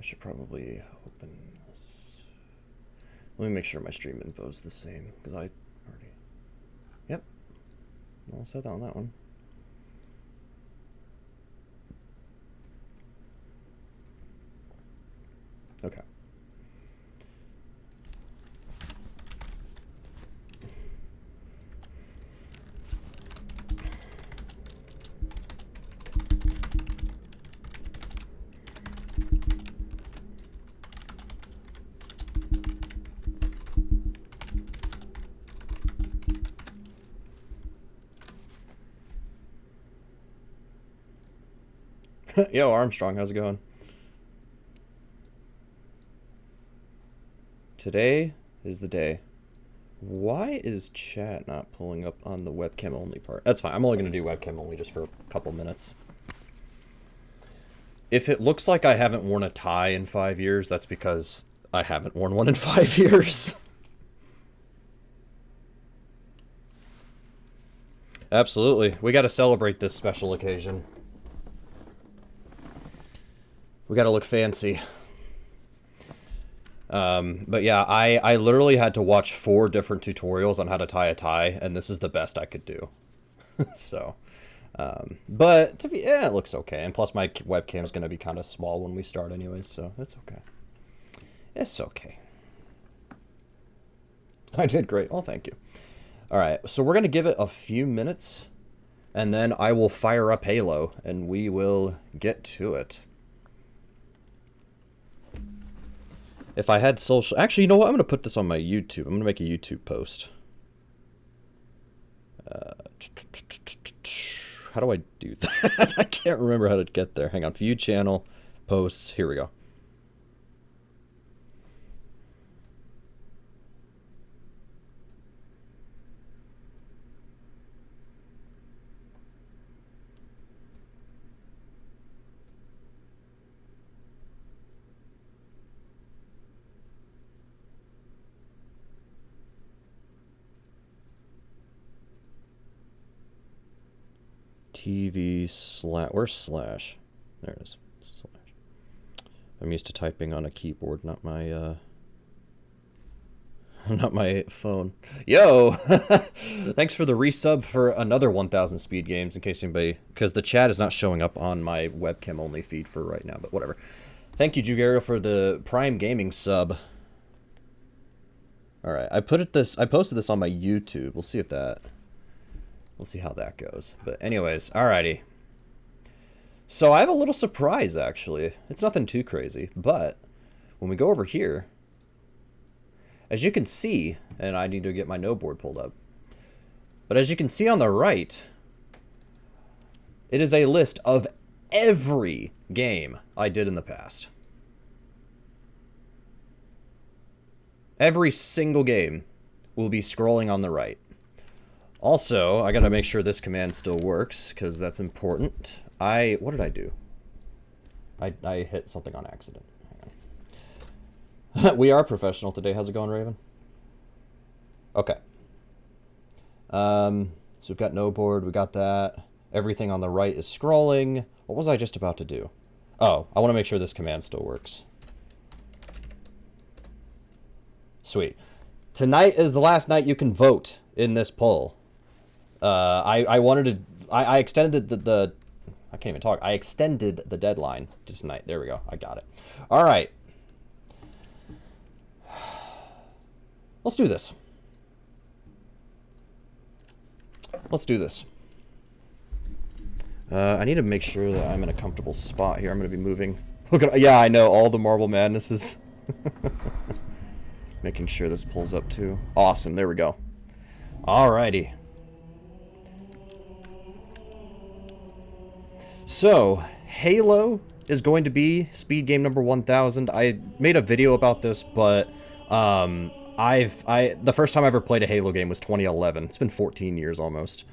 I should probably open this. Let me make sure my stream info is the same, because I already... Yep. I'll set that on that one. Okay. Yo, Armstrong, how's it going? Today is the day. Why is chat not pulling up on the webcam only part? That's fine. I'm only going to do webcam only just for a couple minutes. If it looks like I haven't worn a tie in 5 years, that's because I haven't worn one in 5 years. Absolutely. We got to celebrate this special occasion. We got to look fancy. But yeah, I literally had to watch 4 different tutorials on how to tie a tie, and this is the best I could do. So, but yeah, it looks okay. And plus my webcam is going to be kind of small when we start anyways, so it's okay. It's okay. I did great. Oh, thank you. All right, so we're going to give it a few minutes, and then I will fire up Halo, and we will get to it. If I had social... Actually, you know what? I'm going to put this on my YouTube. I'm going to make a YouTube post. How do I do that? I can't remember how to get there. Hang on. View channel, posts. Here we go. TV slash... Where's slash? There it is. Slash. I'm used to typing on a keyboard, not my, not my phone. Yo! Thanks for the resub for another 1,000 speed games, in case anybody... Because the chat is not showing up on my webcam-only feed for right now, but whatever. Thank you, Jugario, for the Prime Gaming sub. Alright, I posted this on my YouTube. We'll see if that... We'll see how that goes. But anyways, alrighty. So I have a little surprise, actually. It's nothing too crazy, but when we go over here, as you can see, and I need to get my no board pulled up, but as you can see on the right, it is a list of every game I did in the past. Every single game will be scrolling on the right. Also, I gotta make sure this command still works, because that's important. What did I do? I hit something on accident. Hang on. We are professional today. How's it going, Raven? Okay. So we've got no board, we got that. Everything on the right is scrolling. What was I just about to do? Oh, I want to make sure this command still works. Sweet. Tonight is the last night you can vote in this poll. I extended the I can't even talk. I extended the deadline to tonight. There we go. I got it. All right. Let's do this. Let's do this. I need to make sure that I'm in a comfortable spot here. I'm going to be moving. Look at, yeah, I know, all the Marble Madnesses. Making sure this pulls up too. Awesome. There we go. Alrighty. So, Halo is going to be speed game number 1000. I made a video about this, but the first time I ever played a Halo game was 2011. It's been 14 years almost.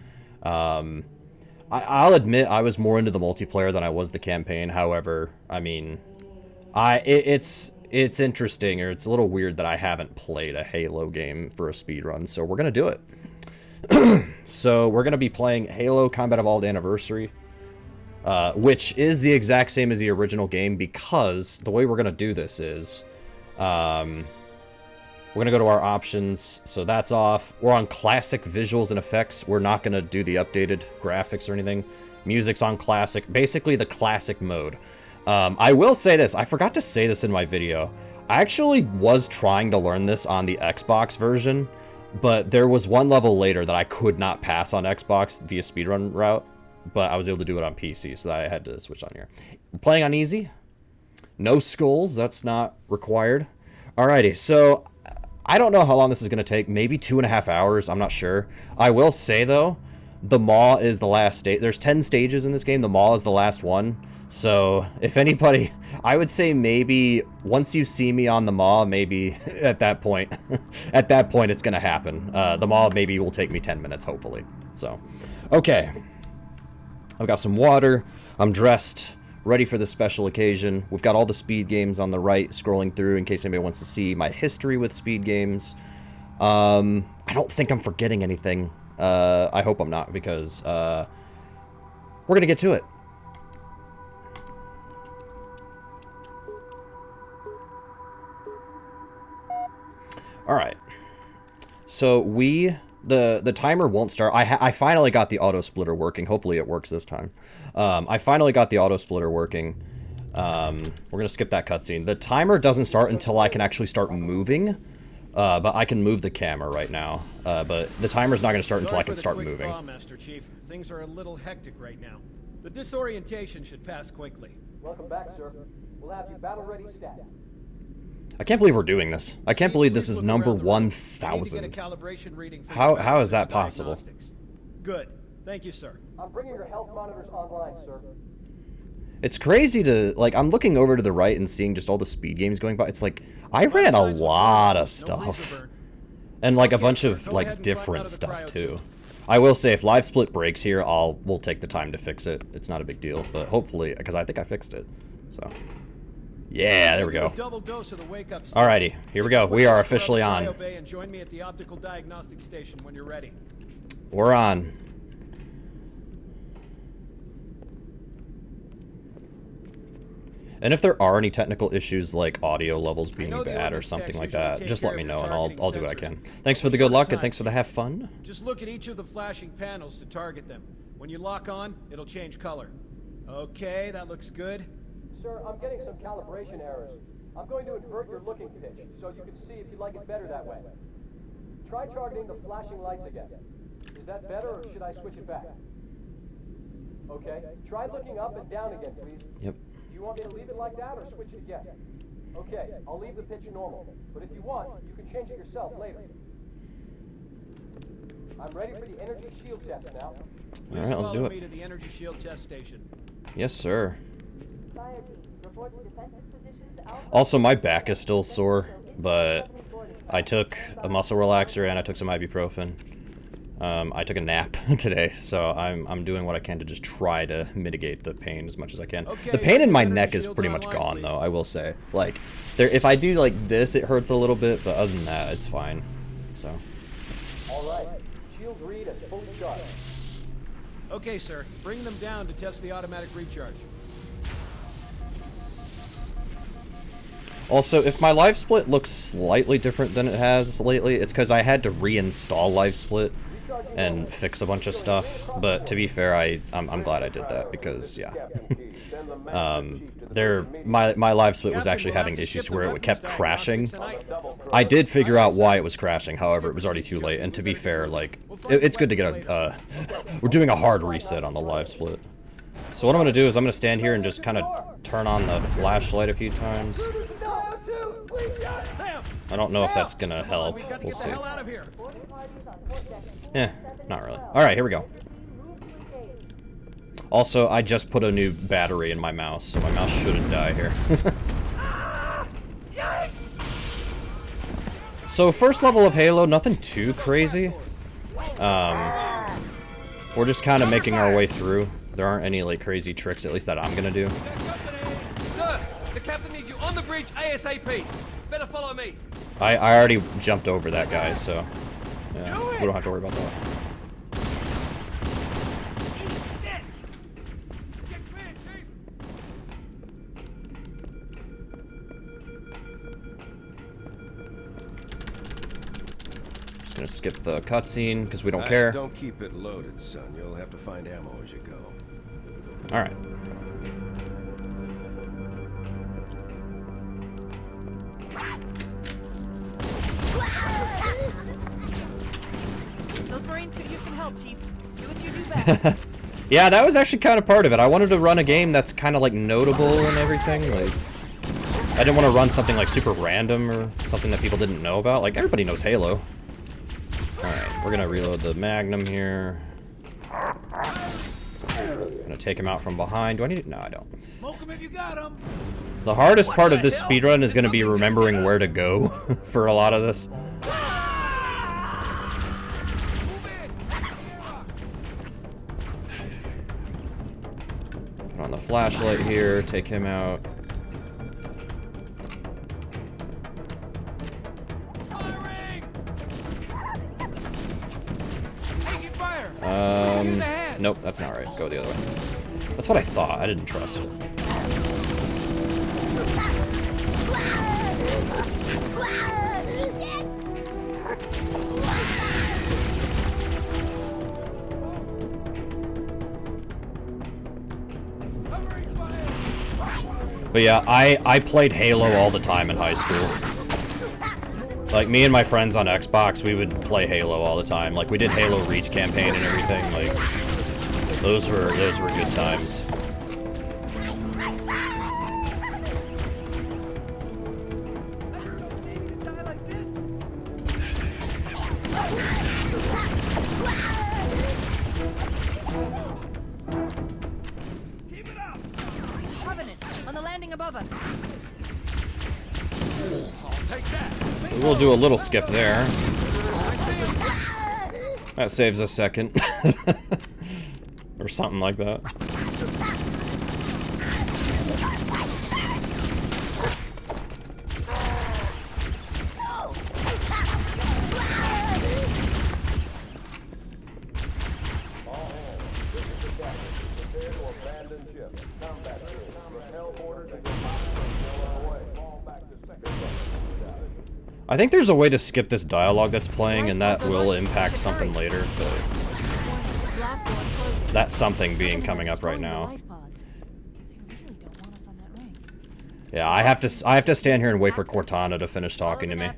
I'll admit I was more into the multiplayer than I was the campaign. However, I mean, it's interesting, or it's a little weird that I haven't played a Halo game for a speedrun, so we're gonna do it. So we're gonna be playing Halo Combat Evolved Anniversary. which is the exact same as the original game, because the way we're going to do this is, we're going to go to our options, so that's off. We're on classic visuals and effects. We're not going to do the updated graphics or anything. Music's on classic, basically the classic mode. I will say this, I forgot to say this in my video. I actually was trying to learn this on the Xbox version, but there was one level later that I could not pass on Xbox via speedrun route, but I was able to do it on PC, so I had to switch on here. Playing on easy. No skulls, that's not required. Alrighty, so I don't know how long this is going to take. Maybe 2.5 hours, I'm not sure. I will say, though, the Maw is the last stage. There's 10 stages in this game. The Maw is the last one. So, if anybody, I would say maybe once you see me on the Maw, maybe at that point, it's going to happen. The Maw maybe will take me 10 minutes, hopefully. So, okay. I've got some water. I'm dressed, ready for this special occasion. We've got all the speed games on the right, scrolling through in case anybody wants to see my history with speed games. I don't think I'm forgetting anything. I hope I'm not, because we're going to get to it. Alright, so the timer won't start. I finally got the auto splitter working. Hopefully it works this time. I finally got the auto splitter working. We're gonna skip that cutscene. The timer doesn't start until I can actually start moving, but I can move the camera right now. But the timer's not gonna start until I can start moving. Master Chief. Things are a little hectic right now. The disorientation should pass quickly. Welcome back, sir. We'll have you battle-ready stat. I can't believe we're doing this. I can't believe this is number 1,000. How is that possible? Good. Thank you, sir. I'm bringing your health monitors online, sir. It's crazy to, like, I'm looking over to the right and seeing just all the speed games going by. It's like, I ran a lot of stuff. And, like, a bunch of, like, different stuff, too. I will say, if live split breaks here, we'll take the time to fix it. It's not a big deal, but hopefully, because I think I fixed it, so... Yeah, there we go. Alrighty, here we go. We are officially on. And join me at the optical diagnostic station when you're ready. We're on. And if there are any technical issues like audio levels being bad or something like that, just let me know and I'll do what I can. Thanks for the good luck and thanks for the have fun. Just look at each of the flashing panels to target them. When you lock on, it'll change color. Okay, that looks good. Sir, I'm getting some calibration errors. I'm going to invert your looking pitch, so you can see if you like it better that way. Try targeting the flashing lights again. Is that better, or should I switch it back? Okay. Try looking up and down again, please. Yep. Do you want me to leave it like that, or switch it again? Okay, I'll leave the pitch normal. But if you want, you can change it yourself later. I'm ready for the energy shield test now. Alright, let's do it. Me to the energy shield test station. Yes, sir. Also, my back is still sore, but I took a muscle relaxer and I took some ibuprofen. I took a nap today, so I'm doing what I can to just try to mitigate the pain as much as I can. Okay, the pain in my neck is pretty much gone, though, I will say. Like, if I do like this, it hurts a little bit, but other than that, it's fine. So. All right. Shield read is fully charged. Okay, sir. Bring them down to test the automatic recharge. Also, if my live split looks slightly different than it has lately, it's because I had to reinstall live split and fix a bunch of stuff. But to be fair, I'm glad I did that because, yeah. My live split was actually having issues where it kept crashing. I did figure out why it was crashing, however, it was already too late. And to be fair, like, it's good to get a... we're doing a hard reset on the live split. So what I'm going to do is I'm going to stand here and just kind of turn on the flashlight a few times. I don't know if that's going to help. We'll see. Not really. Alright, here we go. Also, I just put a new battery in my mouse, so my mouse shouldn't die here. So, first level of Halo, nothing too crazy. We're just kind of making our way through. There aren't any, like, crazy tricks, at least that I'm gonna do. Sir, the captain needs you on the bridge ASAP. Better follow me. I already jumped over that guy, so yeah, we don't have to worry about that. Gonna skip the cutscene because we don't care. Don't keep it loaded, son. You'll have to find ammo as you go. All right. Those Marines could use some help, Chief. Do what you do best. Yeah, that was actually kind of part of it. I wanted to run a game that's kind of like notable and everything. Like, I didn't want to run something like super random or something that people didn't know about. Like, everybody knows Halo. Alright, we're gonna reload the Magnum here. Gonna take him out from behind. Do I need to? No, I don't. Smoke him if you got him. The hardest part of this speedrun is gonna be remembering where to go for a lot of this. Put on the flashlight here, take him out. Nope, that's not right. Go the other way. That's what I thought. I didn't trust it. But yeah, I played Halo all the time in high school. Like, me and my friends on Xbox, we would play Halo all the time. Like, we did Halo Reach campaign and everything. Like, those were good times. Covenant, on the landing above us. We'll do a little skip there. That saves a second. Or something like that. I think there's a way to skip this dialogue that's playing, and that will impact something later, but that something being coming up right now. Yeah, I have to stand here and wait for Cortana to finish talking to me. I'm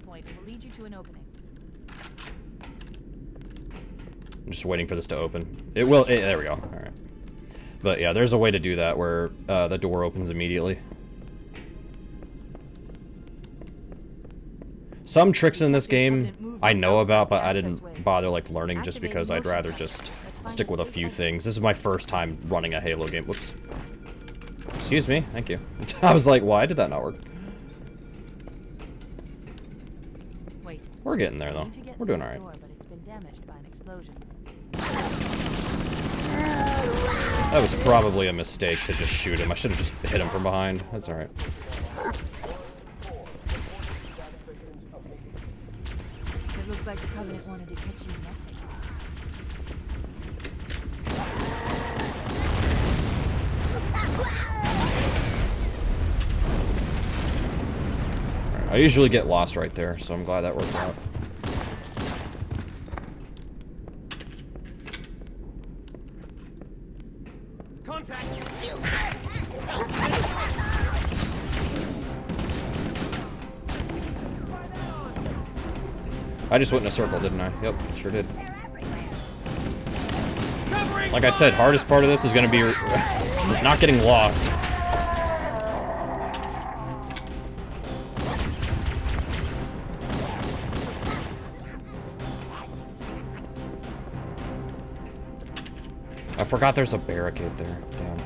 just waiting for this to open. It will. There we go. All right. But yeah, there's a way to do that where the door opens immediately. Some tricks in this game I know about, but I didn't bother like learning just because I'd rather just stick with a few things. This is my first time running a Halo game. Whoops. Excuse me. Thank you. I was like, why did that not work? Wait. We're getting there though. We're doing all right. That was probably a mistake to just shoot him. I should have just hit him from behind. That's all right. Looks like the Covenant wanted to catch you next. I usually get lost right there, so I'm glad that worked out. Contact! I just went in a circle, didn't I? Yep, sure did. Like I said, hardest part of this is going to be not getting lost. I forgot there's a barricade there. Damn.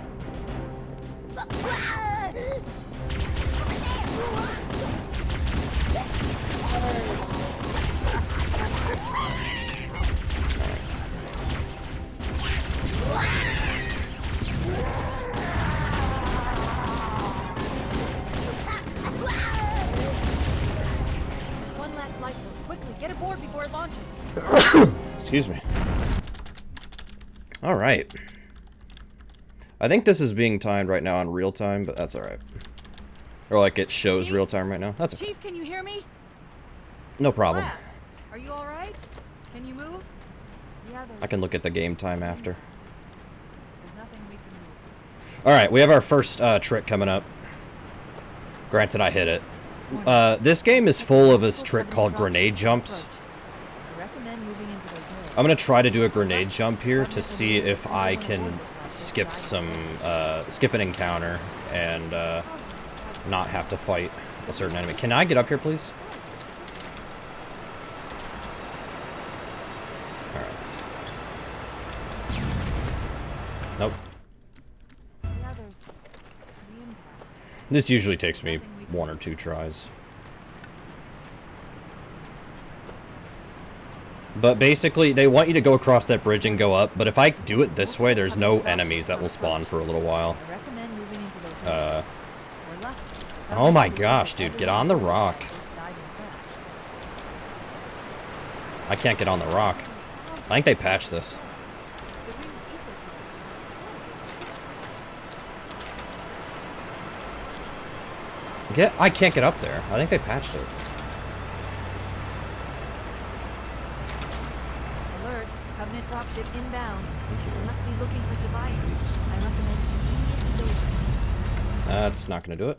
One last lifeboat. Quickly, get aboard before it launches. Excuse me. All right. I think this is being timed right now on real time, but that's all right. Or like it shows Chief? real time right now. That's okay. Chief, can you hear me? No problem. Blast. Are you all right? Can you move? The others. I can look at the game time after. There's nothing we can do. Alright, we have our first trick coming up. Granted, I hit it. This game is full of this trick called grenade jumps. I recommend moving into those hills. I'm gonna try to do a grenade jump here to see if I can skip an encounter and not have to fight a certain enemy. Can I get up here, please? Alright. Nope. The others. The impact. This usually takes me 1 or 2 tries. But basically, they want you to go across that bridge and go up, but if I do it this way, there's no enemies that will spawn for a little while. I recommend moving into those hills. We're lucky. Oh my gosh, dude, get on the rock. I can't get on the rock. I think they patched this. The ring's ecosystem is I can't get up there. I think they patched it. alert. Covenant dropship inbound. Thank you. We must be looking for survivors. I recommend immediate evasion. That's not gonna do it.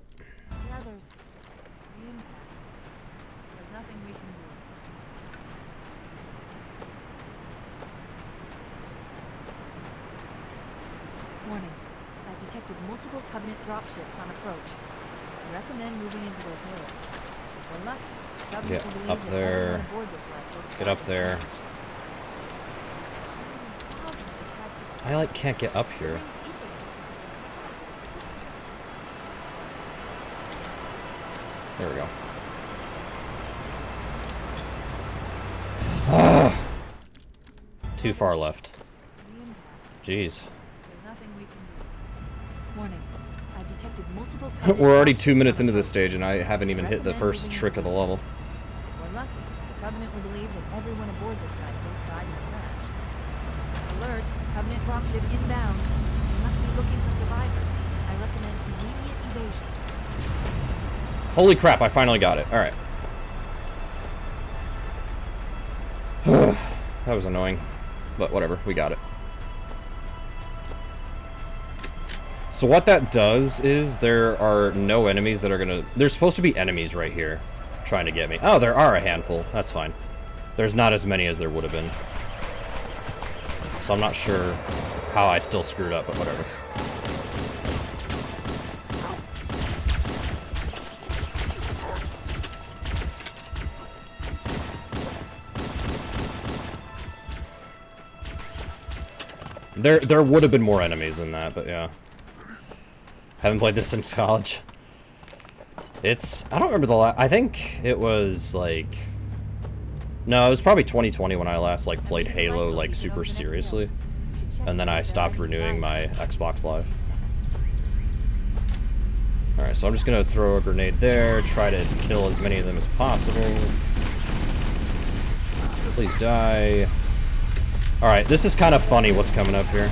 The others. The impact. There's nothing we can do. Warning. I've detected multiple Covenant dropships on approach. I recommend moving into those hills. If we're lucky, Covenant Get will believe up that there. everyone aboard this life will Get up there. Thousands of types of I can't get up here. ring's ecosystem is sophisticated. There we go. Ah! Too far left. The impact. Jeez. There's nothing we can do. Warning. I've detected multiple We're already 2 minutes into this stage and I haven't even hit the first trick of the level. If we're lucky, the Covenant will believe that everyone aboard this lifeboat died in a crash. Alert! Covenant dropship inbound. We must be looking for survivors. I recommend immediate evasion. Holy crap, I finally got it. Alright. That was annoying. But whatever, we got it. So what that does is there are no enemies that are gonna... There's supposed to be enemies right here trying to get me. Oh, there are a handful. That's fine. There's not as many as there would have been. So I'm not sure how I still screwed up, but whatever. There would have been more enemies than that, but yeah. Haven't played this since college. I don't remember I think it was like... No, it was probably 2020 when I last like played Halo like super seriously. And then I stopped renewing my Xbox Live. Alright, so I'm just gonna throw a grenade there, try to kill as many of them as possible. Please die. Alright, this is kind of funny what's coming up here.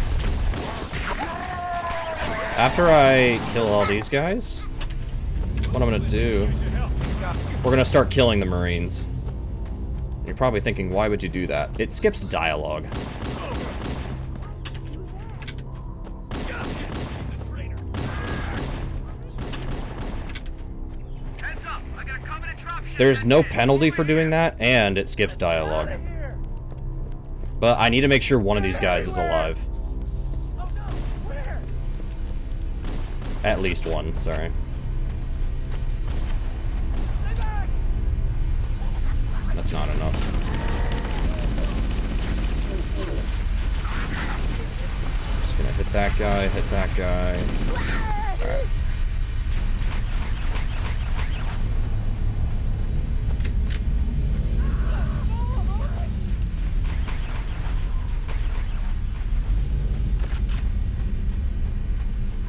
After I kill all these guys, what I'm gonna do, we're gonna start killing the Marines. You're probably thinking, why would you do that? It skips dialogue. There's no penalty for doing that, and it skips dialogue. But I need to make sure one of these guys is alive. At least one, sorry. That's not enough. Just gonna hit that guy, hit that guy. Alright.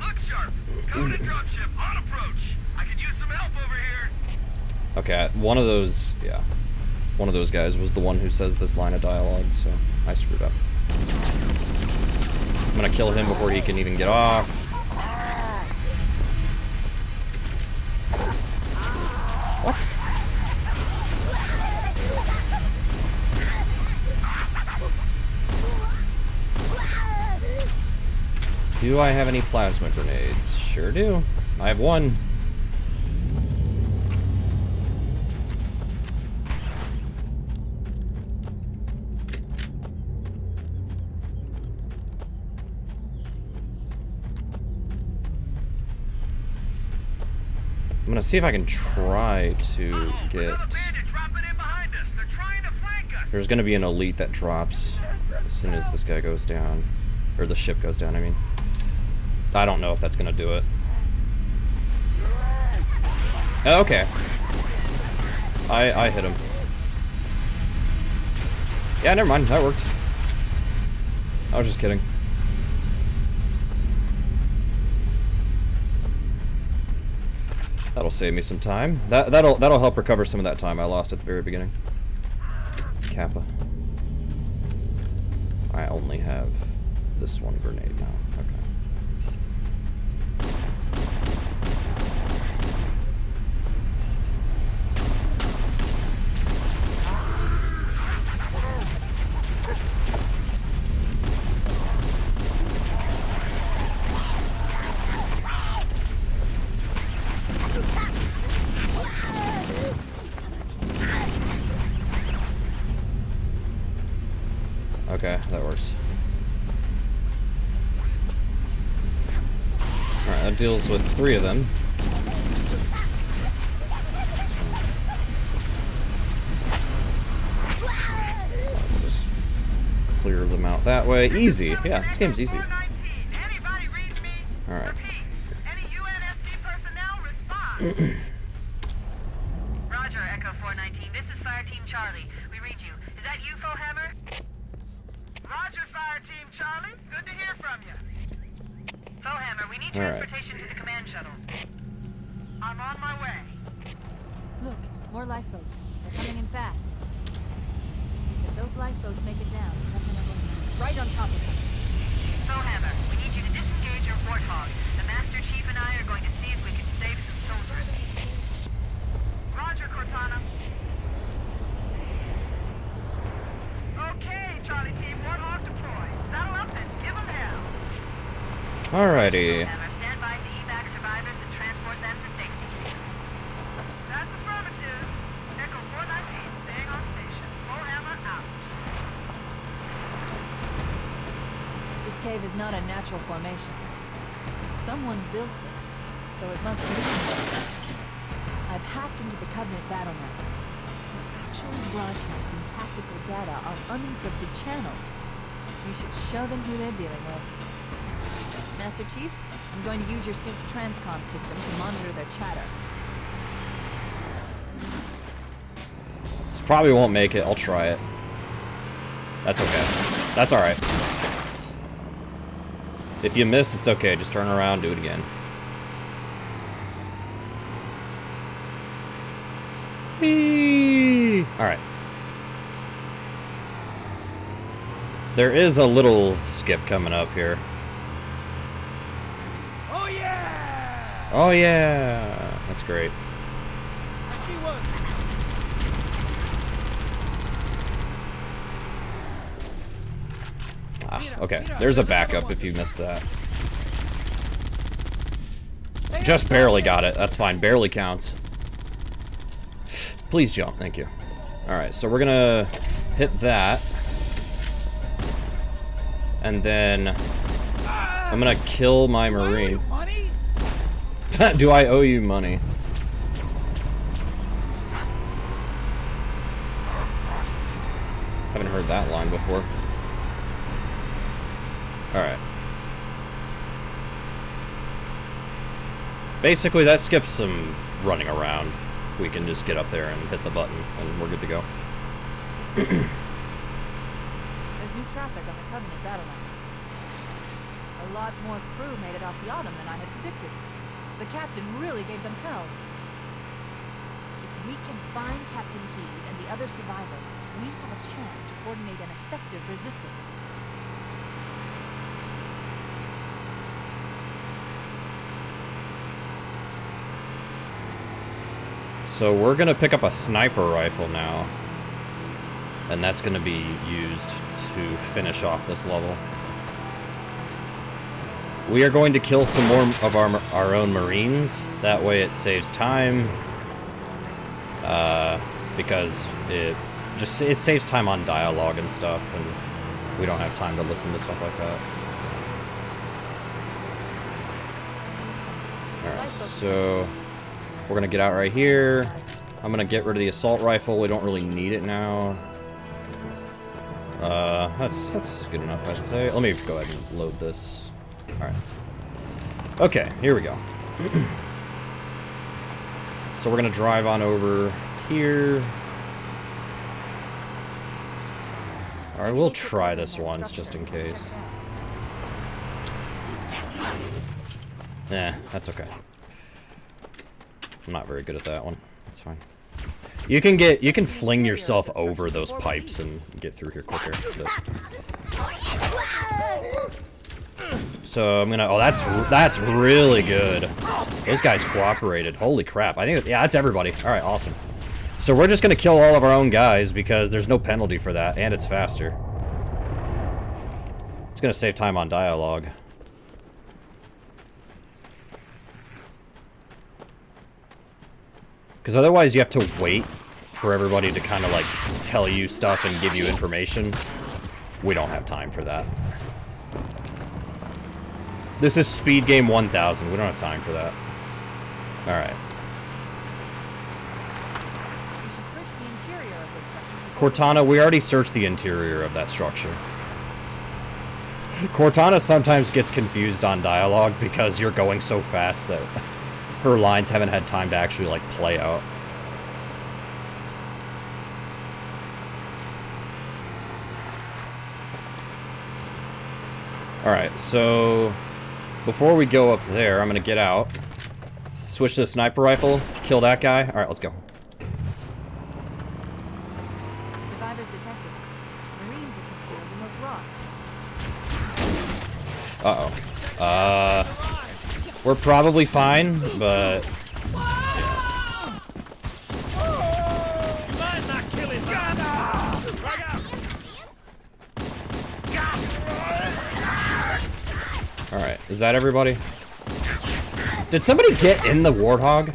Look sharp! Covenant dropship on approach! I could use some help over here! Okay, one of those, yeah. One of those guys was the one who says this line of dialogue, so I screwed up. I'm gonna kill him before he can even get off. What? Do I have any plasma grenades? Sure do. I have one. I'm gonna see if I can try to get... There's gonna be an elite that drops as soon as this guy goes down. Or the ship goes down, I mean. I don't know if that's gonna do it. Oh, okay. I hit him. Yeah, never mind, that worked. I was just kidding. That'll save me some time. That'll help recover some of that time I lost at the very beginning. Kappa. I only have this one grenade now. Okay. Okay, that works. Alright, that deals with 3 of them. That's fine. Let's just clear them out that way. Easy. Yeah, this game's easy. Alright. Roger, Echo 419. This is Fire Team Charlie. We read you. Is that you, Fohammer? Roger, Fire Team Charlie. Good to hear from you. Fohammer, we need transportation to the command shuttle. I'm on my way. Look, more lifeboats. They're coming in fast. If those lifeboats make it down, that's gonna go right on top of them. Fohammer, we need you to disengage your warthog. The Master Chief and I are going to see if we can save some soldiers. Roger, Cortana. Okay, Charlie Team, warthog deployed. Saddle up and give them hell. Alrighty. Stand by to evac survivors and transport them to safety. That's affirmative. Echo 419, staying on station. Fohammer out. This cave is not a natural formation. Someone built it, so it must be. I've hacked into the Covenant battle map. They're actually broadcasting tactical data on unencrypted channels. You should show them who they're dealing with. Master Chief, I'm going to use your ship's transcom system to monitor their chatter. This probably won't make it. I'll try it. That's okay. That's alright. If you miss, it's okay. Just turn around, do it again. Alright. There is a little skip coming up here. Oh yeah! Oh yeah! That's great. I see one. Okay, there's a backup if you missed that. Just barely got it. That's fine. Barely counts. Please jump. Thank you. Alright, so we're gonna hit that. And then I'm gonna kill my Marine. Do I owe you money? Haven't heard that line before. Alright. Basically, that skips some running around. We can just get up there and hit the button, and we're good to go. There's new traffic on the Covenant battle map. A lot more crew made it off the Autumn than I had predicted. The captain really gave them hell. If we can find Captain Keyes and the other survivors, we have a chance to coordinate an effective resistance. So we're gonna pick up a sniper rifle now. And that's gonna be used to finish off this level. we are going to kill some more of our own Marines. That way it saves time. Because it saves time on dialogue and stuff, and we don't have time to listen to stuff like that. Alright, so we're gonna get out right here. I'm gonna get rid of the assault rifle. We don't really need it now. That's good enough, I'd say. Let me go ahead and load this. Alright. Okay, here we go. So we're gonna drive on over here. Alright, we'll try this once, just in case. That's okay. I'm not very good at that one. That's fine. You can fling yourself over those pipes and get through here quicker. But... So I'm gonna. Oh, that's really good. Those guys cooperated. Holy crap! I think that's everybody. All right, awesome. So we're just gonna kill all of our own guys because there's no penalty for that, and it's faster. It's gonna save time on dialogue. Because otherwise you have to wait for everybody to kind of like tell you stuff and give you information. We don't have time for that. This is Speed Game 1000. We don't have time for that. Alright. Cortana, we already searched the interior of that structure. Cortana sometimes gets confused on dialogue because you're going so fast that her lines haven't had time to actually, like, play out. Alright, so before we go up there, I'm gonna get out, switch to the sniper rifle, kill that guy. Alright, let's go. Survivors detected. Marines are concealed in those rocks. Uh-oh. We're probably fine, but... yeah. You might not kill him. Alright, is that everybody? Did somebody get in the Warthog?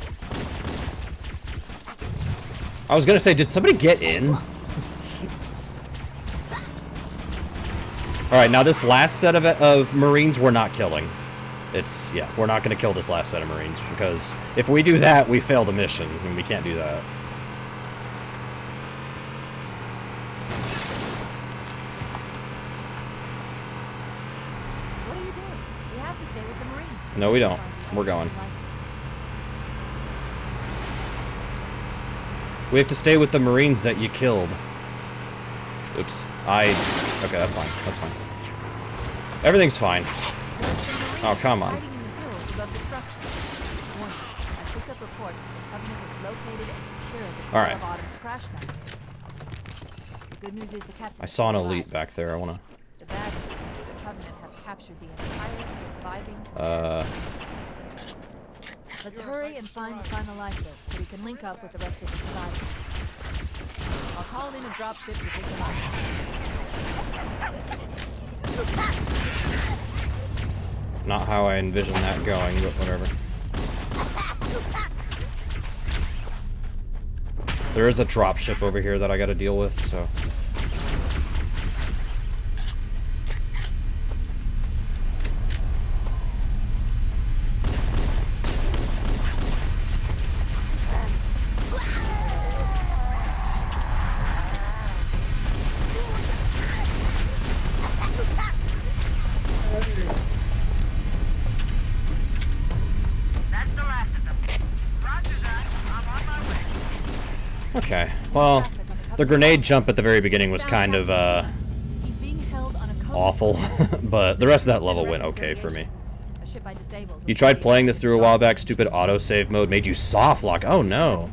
I was gonna say, did somebody get in? Alright, now this last set of Marines we're not killing. It's, yeah, we're not going to kill this last set of Marines, because if we do that, we fail the mission, and we can't do that. What are you doing? We have to stay with the Marines. No, we don't. We're going. We have to stay with the Marines that you killed. Oops. Okay, that's fine. That's fine. Everything's fine. Oh, come on. Alright. I saw an elite back there. I wanna... The bad news is that the Covenant have captured the entire surviving... Let's hurry and find the final lifeboat so we can link up with the rest of the survivors. I'll call in a dropship to pick them up. Not how I envisioned that going, but whatever. There is a dropship over here that I gotta deal with, so... Okay, well, the grenade jump at the very beginning was kind of, awful, but the rest of that level went okay for me. You tried playing this through a while back, stupid autosave mode made you soft lock. Oh no.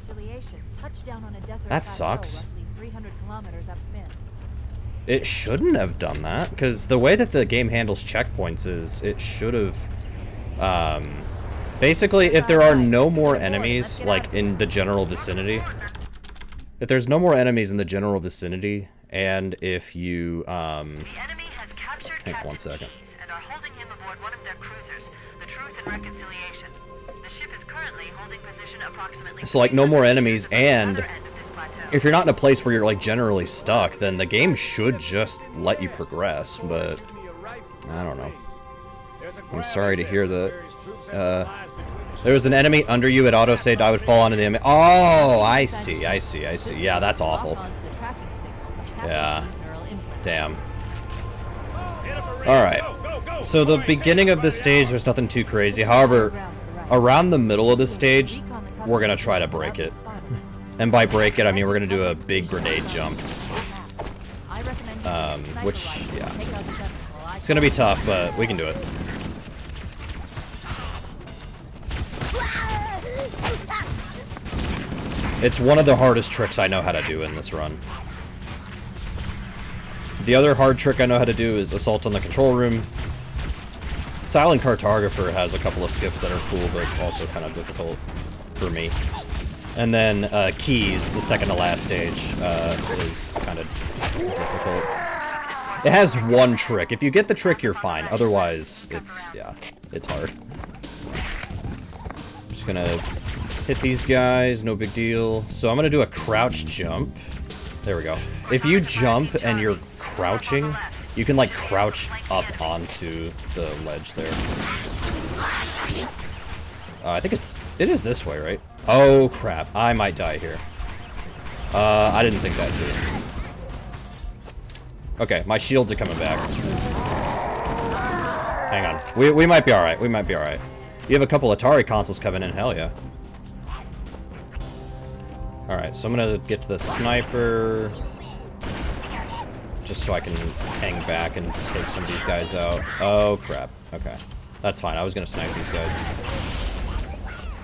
That sucks. It shouldn't have done that, because the way that the game handles checkpoints is, it should have, basically, if there are no more enemies, like, in the general vicinity, if there's no more enemies in the general vicinity, and if you, The enemy has captured hang on one second. and are holding him aboard one of their cruisers, the Truth and Reconciliation. The ship is currently holding position approximately... So, like, no more enemies, and... other end of this plateau. if you're not in a place where you're, like, generally stuck, then the game should just let you progress, but... I don't know. I'm sorry to hear that. There was an enemy under you, it auto-saved, I would fall onto the enemy. Oh, I see. Yeah, that's awful. Yeah. Damn. Alright. So the beginning of this stage, there's nothing too crazy. However, around the middle of the stage, we're gonna try to break it. And by break it, I mean we're gonna do a big grenade jump. Which, yeah. It's gonna be tough, but we can do it. It's one of the hardest tricks I know how to do in this run. The other hard trick I know how to do is Assault on the Control Room. Silent Cartographer has a couple of skips that are cool, but also kind of difficult for me. And then Keys, the second to last stage, is kind of difficult. It has one trick. If you get the trick, you're fine. Otherwise, it's, yeah, it's hard. I'm just gonna hit these guys, no big deal. So I'm gonna do a crouch jump. There we go. If you jump and you're crouching, you can like crouch up onto the ledge there. I think it is this way, right? Oh crap, I might die here. I didn't think that through. Okay, my shields are coming back. Hang on. We might be alright, we might be alright. You have a couple Atari consoles coming in, hell yeah. Alright, so I'm gonna get to the sniper. Just so I can hang back and take some of these guys out. Oh crap, okay. That's fine, I was gonna snipe these guys.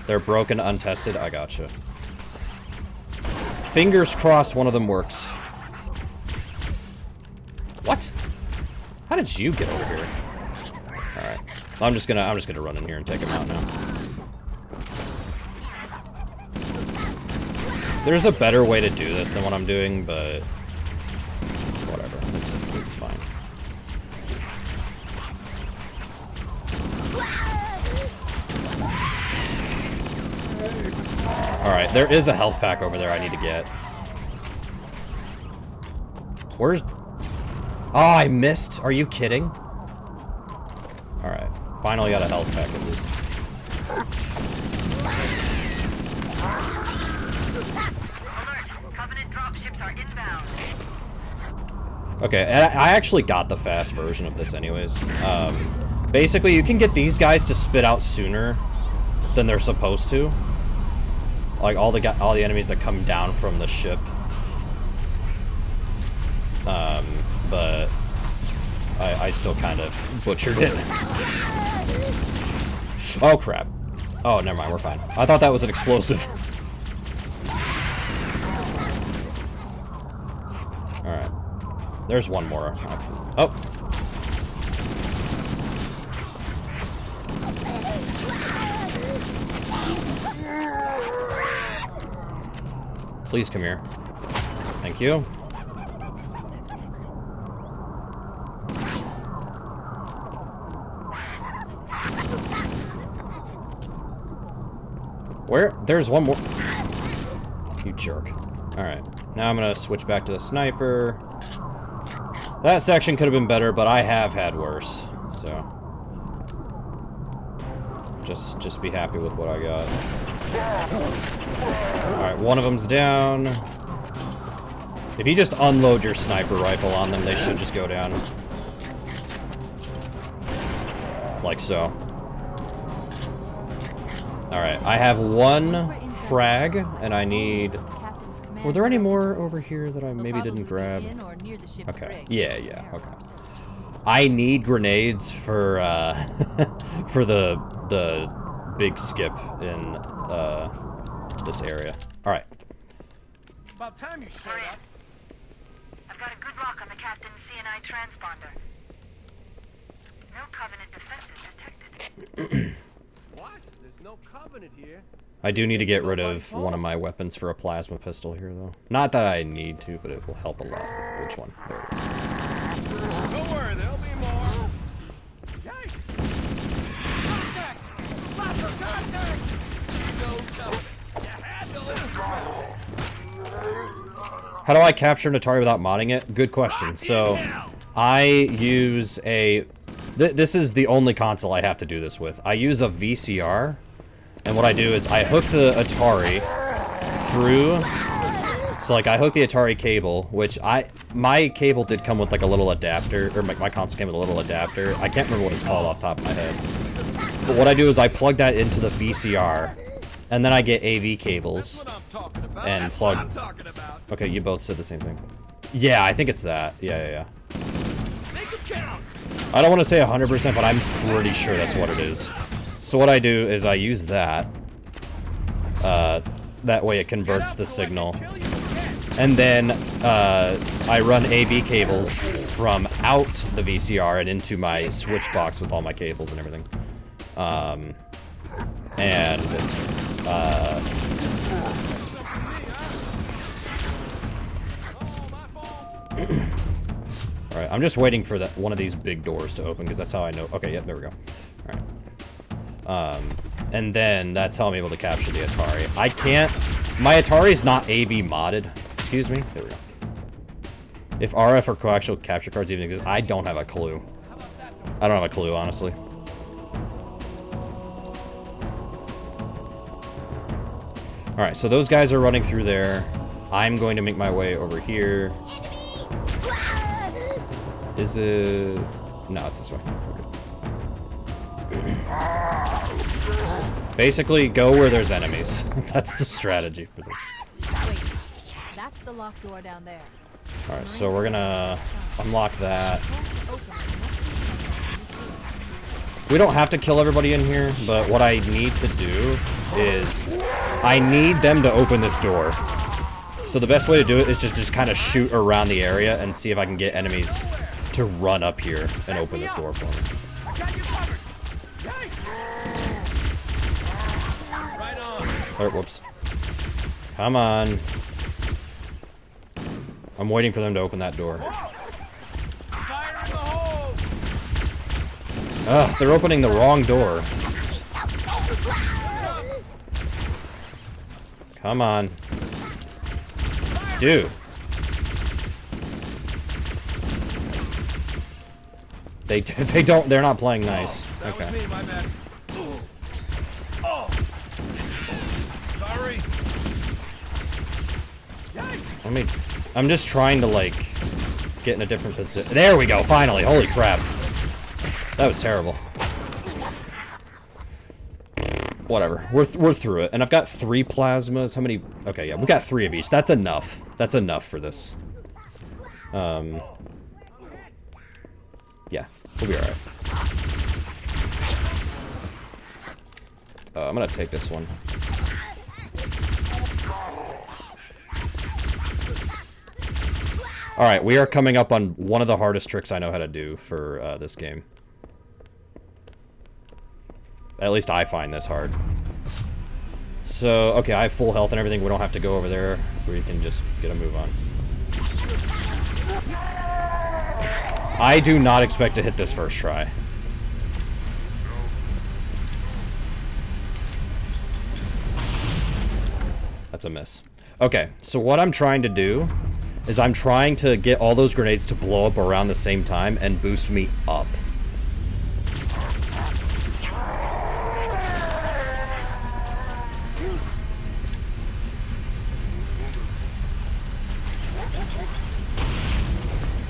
They're broken, untested, I gotcha. Fingers crossed one of them works. What? How did you get over here? Alright. I'm just gonna run in here and take him out now. There's a better way to do this than what I'm doing, but whatever. It's fine. Alright, there is a health pack over there I need to get. Where's... Oh, I missed. Are you kidding? Alright. Finally got a health pack at least. Alert! Covenant dropships are inbound. Okay, I actually got the fast version of this anyways. Basically, you can get these guys to spit out sooner than they're supposed to. Like, all the enemies that come down from the ship. But I still kind of butchered it. Oh, crap. Oh, never mind, we're fine. I thought that was an explosive. Alright. There's one more. Oh. Please come here. Thank you. Where? There's one more. You jerk. Alright. Now I'm gonna switch back to the sniper. That section could have been better, but I have had worse. So. Just be happy with what I got. Alright, one of them's down. If you just unload your sniper rifle on them, they should just go down. Like so. Alright, I have one frag, and I need... Were there any more over here that I maybe didn't grab? Okay, yeah, okay. I need grenades for, for the big skip in, this area. Alright. About time you showed up. I've got a good lock on the captain's CNI transponder. No Covenant defenses detected. What? There's no Covenant here. I do need to get rid of one of my weapons for a plasma pistol here, though. Not that I need to, but it will help a lot. Which one? There it is. Don't worry, there'll be more. How do I capture an Atari without modding it? Good question. So, I use a... this is the only console I have to do this with. I use a VCR, and what I do is I hook the Atari through... So, like, I hook the Atari cable, which my cable did come with, like, a little adapter, or my console came with a little adapter. I can't remember what it's called off the top of my head. But what I do is I plug that into the VCR, and then I get AV cables and plug... Okay, you both said the same thing. Yeah, I think it's that. Yeah. I don't want to say 100%, but I'm pretty sure that's what it is. So what I do is I use that. That way it converts the signal. And then I run AV cables from out the VCR and into my switch box with all my cables and everything. Alright, I'm just waiting for one of these big doors to open, because that's how I know... Okay, yep, there we go. Alright. And then that's how I'm able to capture the Atari. I can't... My Atari is not AV modded. Excuse me? There we go. If RF or coaxial capture cards even exist, I don't have a clue. I don't have a clue, honestly. Alright, so those guys are running through there. I'm going to make my way over here. Is it... No, it's this way. Basically, go where there's enemies. That's the strategy for this. Wait, that's the locked door down there. Alright, so we're gonna unlock that. We don't have to kill everybody in here, but what I need to do is... I need them to open this door. So the best way to do it is just kind of shoot around the area and see if I can get enemies to run up here and open this door for me. Oh, whoops. Come on. I'm waiting for them to open that door. Ugh, they're opening the wrong door. Come on. Dude. They're not playing nice. Okay. Sorry. I'm just trying to, like, get in a different position. There we go, finally. Holy crap. That was terrible. Whatever. We're through it. And I've got 3 plasmas. How many? Okay, yeah, we got 3 of each. That's enough. That's enough for this. Yeah, we'll be alright. I'm gonna take this one. Alright, we are coming up on one of the hardest tricks I know how to do for this game. At least I find this hard. So, okay, I have full health and everything. We don't have to go over there. We can just get a move on. I do not expect to hit this first try. That's a miss. Okay, so what I'm trying to do is I'm trying to get all those grenades to blow up around the same time and boost me up.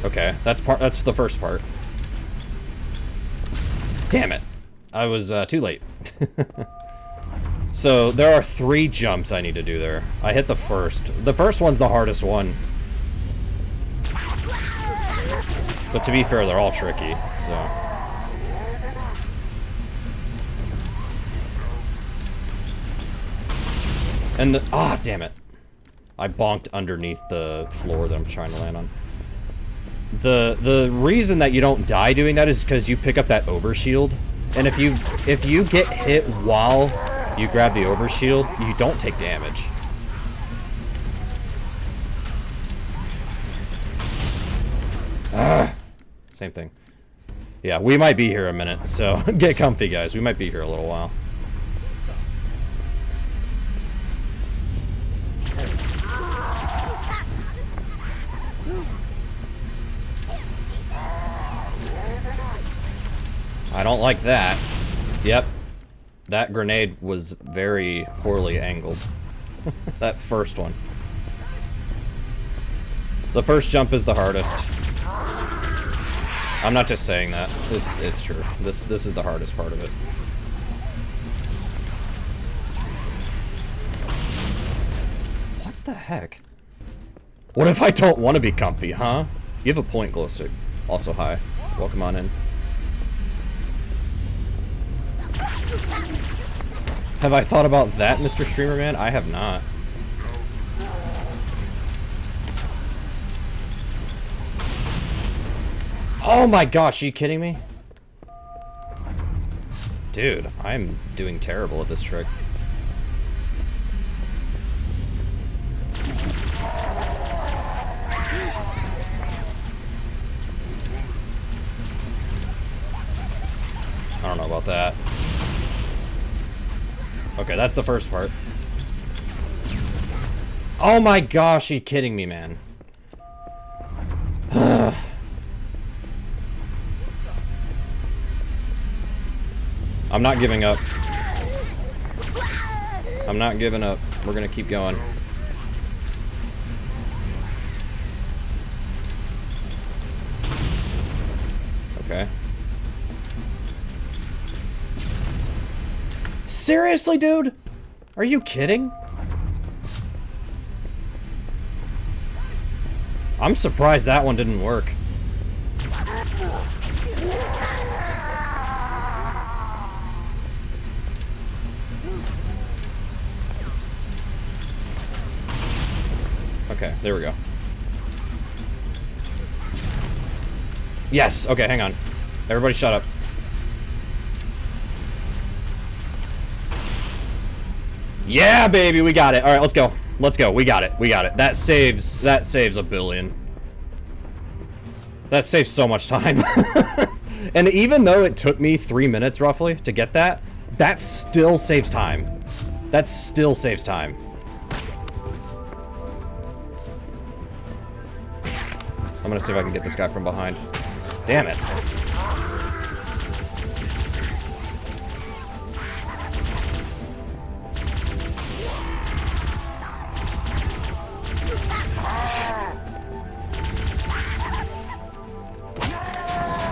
Okay, that's the first part. Damn it. I was too late. So there are 3 jumps I need to do there. I hit the first. The first one's the hardest one. But to be fair, they're all tricky, so. And the, damn it. I bonked underneath the floor that I'm trying to land on. The reason that you don't die doing that is because you pick up that overshield, and if you get hit while you grab the overshield, you don't take damage. Same thing. Yeah, we might be here a minute, so get comfy, guys. We might be here a little while. I don't like that. Yep. That grenade was very poorly angled. That first one. The first jump is the hardest. I'm not just saying that. It's true. This is the hardest part of it. What the heck? What if I don't want to be comfy, huh? You have a point, Glowstick. Also, hi. Welcome on in. Have I thought about that, Mr. Streamer Man? I have not. Oh my gosh, are you kidding me? Dude, I'm doing terrible at this trick. I don't know about that. Okay, that's the first part. Oh my gosh, are you kidding me, man? I'm not giving up. I'm not giving up. We're gonna keep going. Okay. Seriously, dude? Are you kidding? I'm surprised that one didn't work. Okay, there we go. Yes, okay, hang on. Everybody shut up. Yeah, baby, we got it. All right, let's go. Let's go. We got it. We got it. That saves a billion. That saves so much time. And even though it took me 3 minutes roughly to get that, that still saves time. That still saves time. I'm gonna see if I can get this guy from behind. Damn it.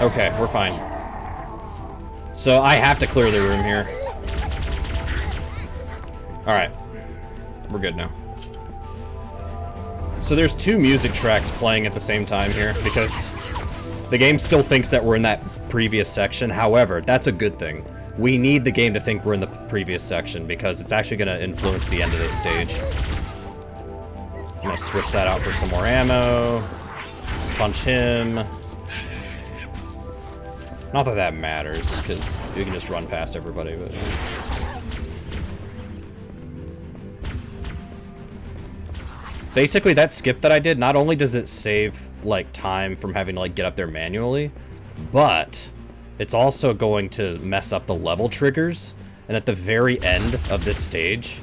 Okay, we're fine. So I have to clear the room here. Alright. We're good now. So there's 2 music tracks playing at the same time here, because the game still thinks that we're in that previous section. However, that's a good thing. We need the game to think we're in the previous section, because it's actually going to influence the end of this stage. I'm going to switch that out for some more ammo. Punch him. Not that that matters, because you can just run past everybody, but... Basically, that skip that I did, not only does it save, like, time from having to, like, get up there manually, but it's also going to mess up the level triggers, and at the very end of this stage,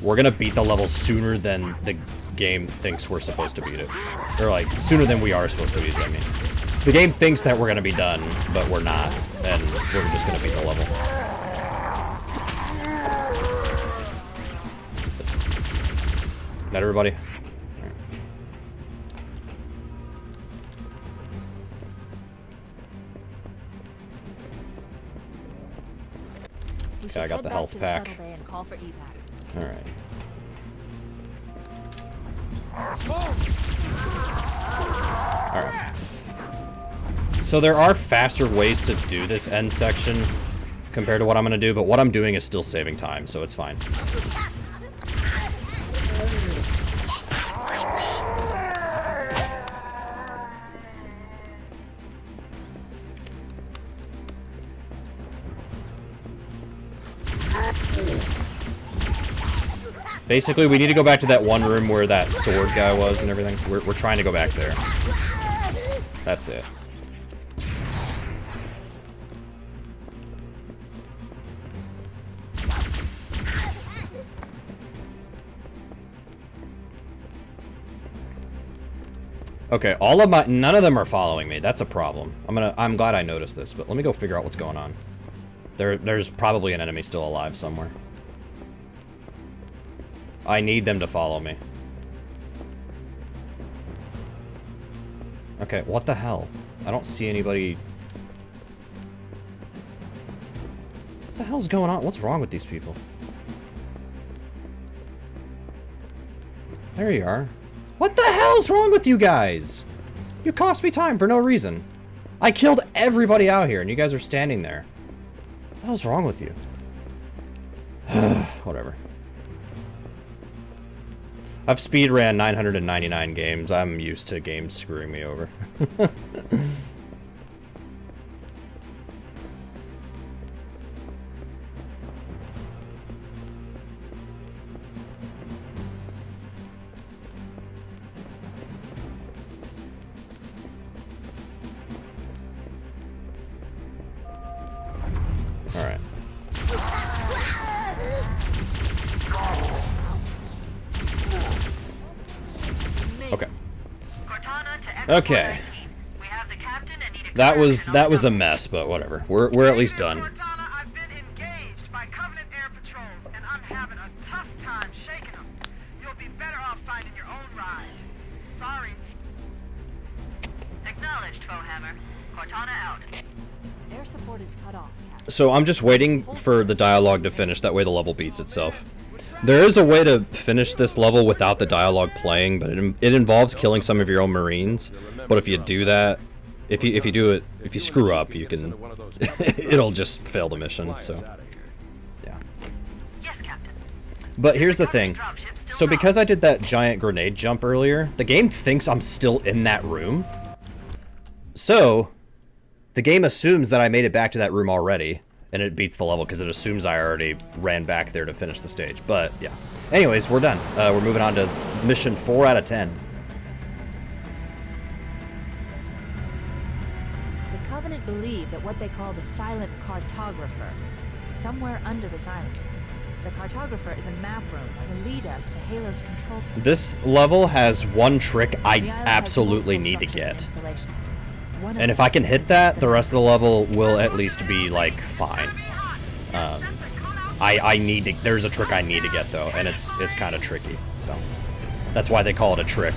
we're gonna beat the level sooner than the game thinks we're supposed to beat it. Or, like, sooner than we are supposed to beat it, I mean. The game thinks that we're gonna be done, but we're not, and we're just gonna beat the level. Got everybody? Okay, I got the health pack. Alright. Alright. So there are faster ways to do this end section compared to what I'm going to do, but what I'm doing is still saving time, so it's fine. Basically, we need to go back to that one room where that sword guy was and everything. We're trying to go back there. That's it. Okay, none of them are following me. That's a problem. I'm glad I noticed this, but let me go figure out what's going on. There's probably an enemy still alive somewhere. I need them to follow me. Okay, what the hell? I don't see anybody. What the hell's going on? What's wrong with these people? There you are. What the hell's wrong with you guys? You cost me time for no reason. I killed everybody out here and you guys are standing there. What the hell's wrong with you? Whatever. I've speedran 999 games. I'm used to games screwing me over. Alright. Okay. Okay. That was a mess, but whatever. We're at least done. Cortana, I've been engaged by Covenant air patrols, and I'm having a tough time shaking them. You'll be better off finding your own ride. Sorry. Acknowledged, Foehammer. Cortana out. Air support is cut off. So I'm just waiting for the dialogue to finish. That way the level beats itself. There is a way to finish this level without the dialogue playing, but it involves killing some of your own Marines. But if you do that, if you screw up, you can it'll just fail the mission. So yeah. Yes, Captain. But here's the thing. So because I did that giant grenade jump earlier, the game thinks I'm still in that room. So the game assumes that I made it back to that room already, and it beats the level because it assumes I already ran back there to finish the stage. But yeah. Anyways, we're done. We're moving on to mission 4 out of 10. The Covenant believe that what they call the silent cartographer is somewhere under this island. The cartographer is a map room that will lead us to Halo's control center. This level has one trick I absolutely need to get. And if I can hit that, the rest of the level will at least be, like, fine. I need to... There's a trick I need to get, though, and it's kind of tricky, so... That's why they call it a trick.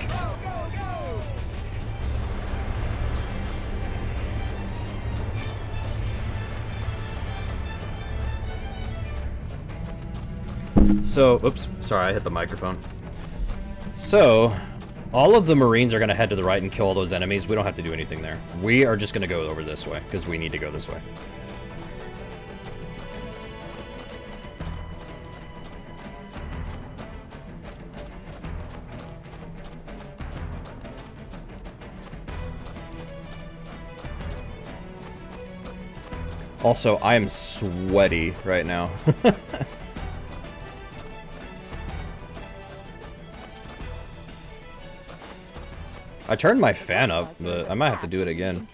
So... Oops. Sorry, I hit the microphone. So... All of the Marines are going to head to the right and kill all those enemies. We don't have to do anything there. We are just going to go over this way, because we need to go this way. Also, I am sweaty right now. I turned my fan up, but I might have to do it again.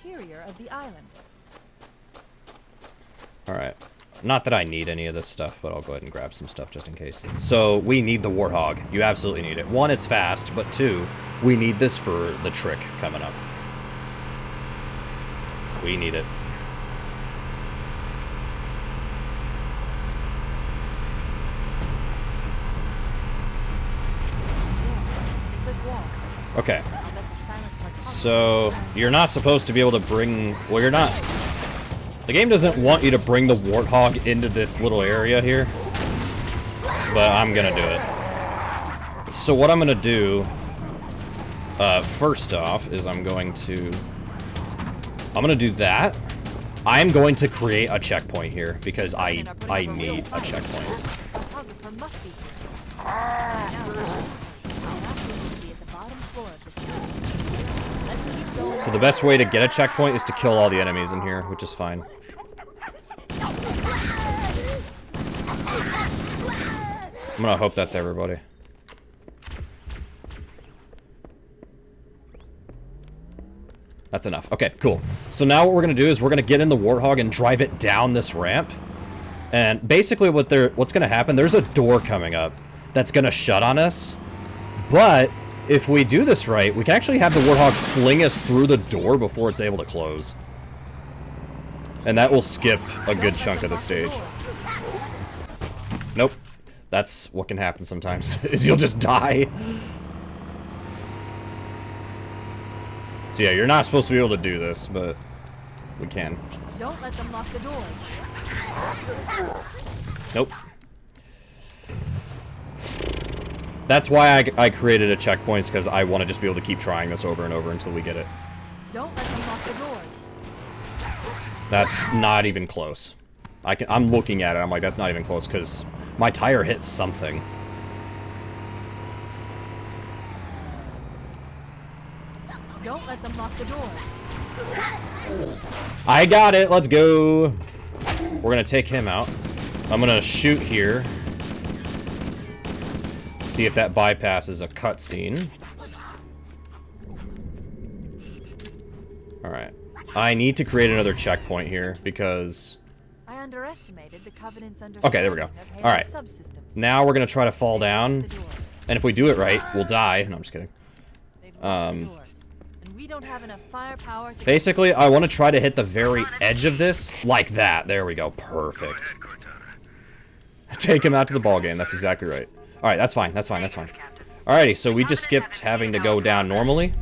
Alright. Not that I need any of this stuff, but I'll go ahead and grab some stuff just in case. So, we need the Warthog. You absolutely need it. 1, it's fast, but 2, we need this for the trick coming up. We need it. Okay. So, you're not supposed to be able to bring... Well, you're not... The game doesn't want you to bring the Warthog into this little area here. But I'm gonna do it. So what I'm gonna do... first off, is I'm gonna do that. I'm going to create a checkpoint here, because I need a checkpoint. So the best way to get a checkpoint is to kill all the enemies in here, which is fine. I'm gonna hope that's everybody. That's enough. Okay, cool. So now what we're gonna do is we're gonna get in the Warthog and drive it down this ramp. And basically what's gonna happen, there's a door coming up that's gonna shut on us. But if we do this right, we can actually have the Warthog fling us through the door before it's able to close. And that will skip a good chunk of the stage. Nope. That's what can happen sometimes, is you'll just die. So yeah, you're not supposed to be able to do this, but we can. Don't let them lock the doors. Nope. That's why I created a checkpoint, because I want to just be able to keep trying this over and over until we get it. Don't let them lock the doors. That's not even close. I'm looking at it, I'm like, that's not even close, because my tire hit something. Don't let them lock the doors. I got it, let's go. We're gonna take him out. I'm gonna shoot here. See if that bypasses a cutscene. Alright. I need to create another checkpoint here, because... I underestimated the Covenant's Okay, there we go. understanding of Halo's Alright. subsystems. Now we're gonna try to fall down. The doors. And if we do it right, we'll die. No, I'm just kidding. They've locked the doors. And we don't have enough firepower to Basically, I want to try to hit the very edge of this, like that. There we go. Perfect. Take him out to the ball game. That's exactly right. Alright, that's fine. That's fine. That's fine. Alrighty, so we just skipped having to go down normally.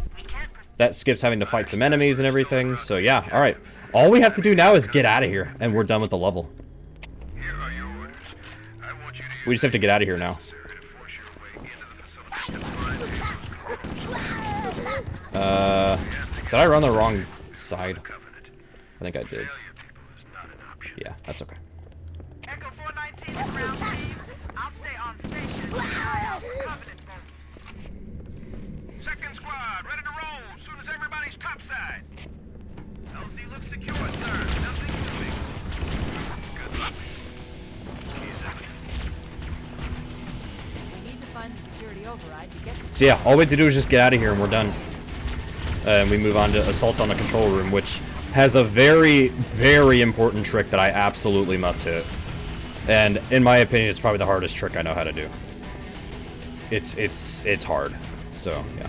That skips having to fight some enemies and everything. So yeah, alright. All we have to do now is get out of here, and we're done with the level. We just have to get out of here now. Did I run the wrong side? I think I did. Yeah, that's okay. Echo 419 is ground team. I'll stay on station to eye out for Covenant folks. Second squad, ready to roll. As soon as everybody's topside. LZ looks secure, sir. Nothing moving. Good luck. We need to find the security override to get to So yeah, all we have to do is just get out of here and we're done. And we move on to Assault on the Control Room, which has a very, very important trick that I absolutely must hit. And in my opinion, it's probably the hardest trick I know how to do. It's hard. So, yeah.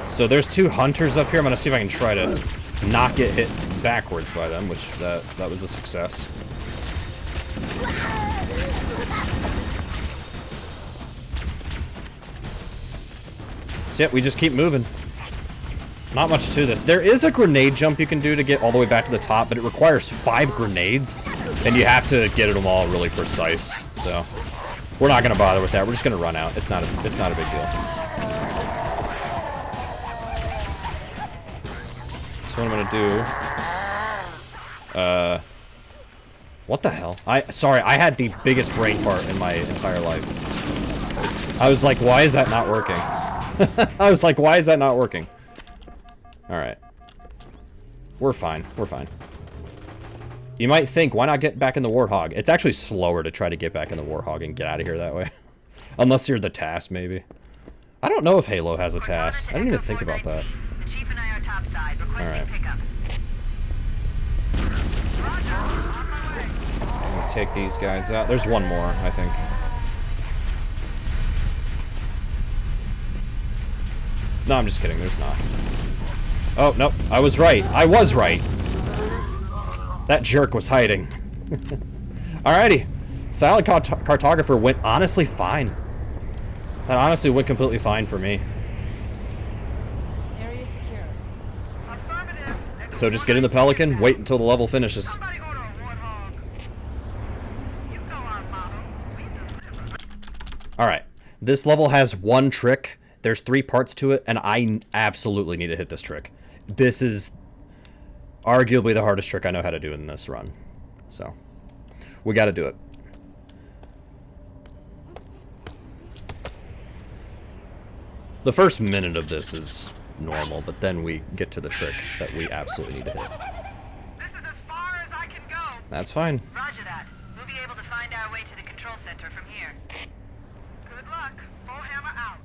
So there's two hunters up here. I'm gonna see if I can try to not get hit backwards by them, which that was a success. So yeah, we just keep moving. Not much to this. There is a grenade jump you can do to get all the way back to the top, but it requires 5 grenades, and you have to get them all really precise. So we're not gonna bother with that. We're just gonna run out. It's not a big deal. So what I'm gonna do, what the hell? Sorry, I had the biggest brain fart in my entire life. I was like, why is that not working? I was like, why is that not working? Alright. We're fine, we're fine. You might think, why not get back in the Warthog? It's actually slower to try to get back in the Warthog and get out of here that way. Unless you're the TAS, maybe. I don't know if Halo has a TAS. I didn't even think about that. The chief and I are topside, requesting pickup. Roger, on my way. I'm gonna take these guys out. There's one more, I think. No, I'm just kidding. There's not. Oh, no. I was right. I was right. That jerk was hiding. Alrighty. Silent Cartographer went honestly fine. That honestly went completely fine for me. area secure. Affirmative. So just get in the Pelican, wait until the level finishes. Somebody order a warthog. You know our motto. We deliver. Alright. This level has one trick. There's 3 parts to it, and I absolutely need to hit this trick. This is arguably the hardest trick I know how to do in this run. So, we gotta do it. The first minute of this is normal, but then we get to the trick that we absolutely need to hit. This is as far as I can go. That's fine. Roger that. We'll be able to find our way to the control center from here. Good luck. Full hammer out.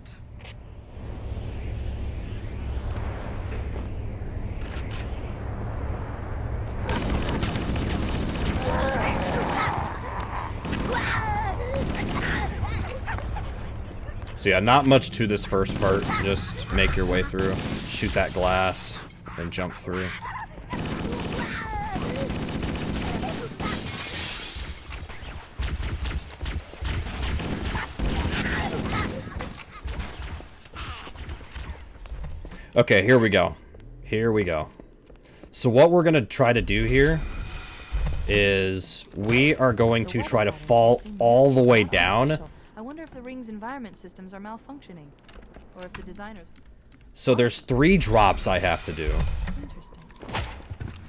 So yeah, not much to this first part. Just make your way through, shoot that glass, then jump through. Okay, here we go. Here we go. So what we're gonna try to do here is we are going to try to fall all the way down. I wonder if the ring's environment systems are malfunctioning, or if the designers. So there's 3 drops I have to do. Interesting.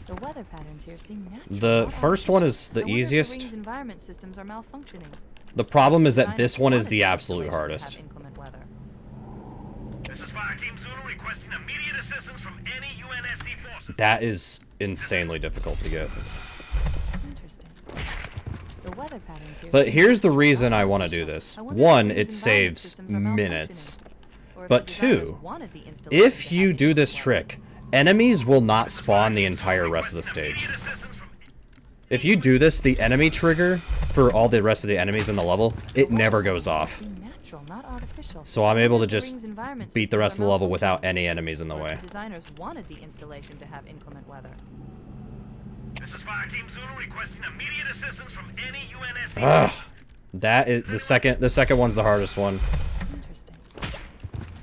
The weather patterns here seem natural. The first one is the I wonder if easiest. the ring's environment systems are malfunctioning. The problem is that Designers this one is wanted the the absolute installation to hardest. have inclement weather. This is Fire Team Zulu requesting immediate assistance from any UNSC forces. That is insanely difficult to get. Interesting. The weather patterns here But seem here's the natural, reason not I want to do artificial. this. I wonder if One, the it ring's environment saves systems are minutes. malfunctioning, or if But the designers 2, wanted the installation if to you have do this inclement trick, enemies will not spawn the entire rest of the stage. If you do this, the enemy trigger for all the rest of the enemies in the level, it never goes off. seem natural, not artificial. So I'm able to I wonder if the just ring's environment beat the systems rest of are the level without malfunctioning, any enemies in the or if way. the designers wanted the installation to have inclement weather. This is Fire Team Zulu requesting immediate assistance from any UNSC. Ugh. That is the second one's the hardest one. Interesting.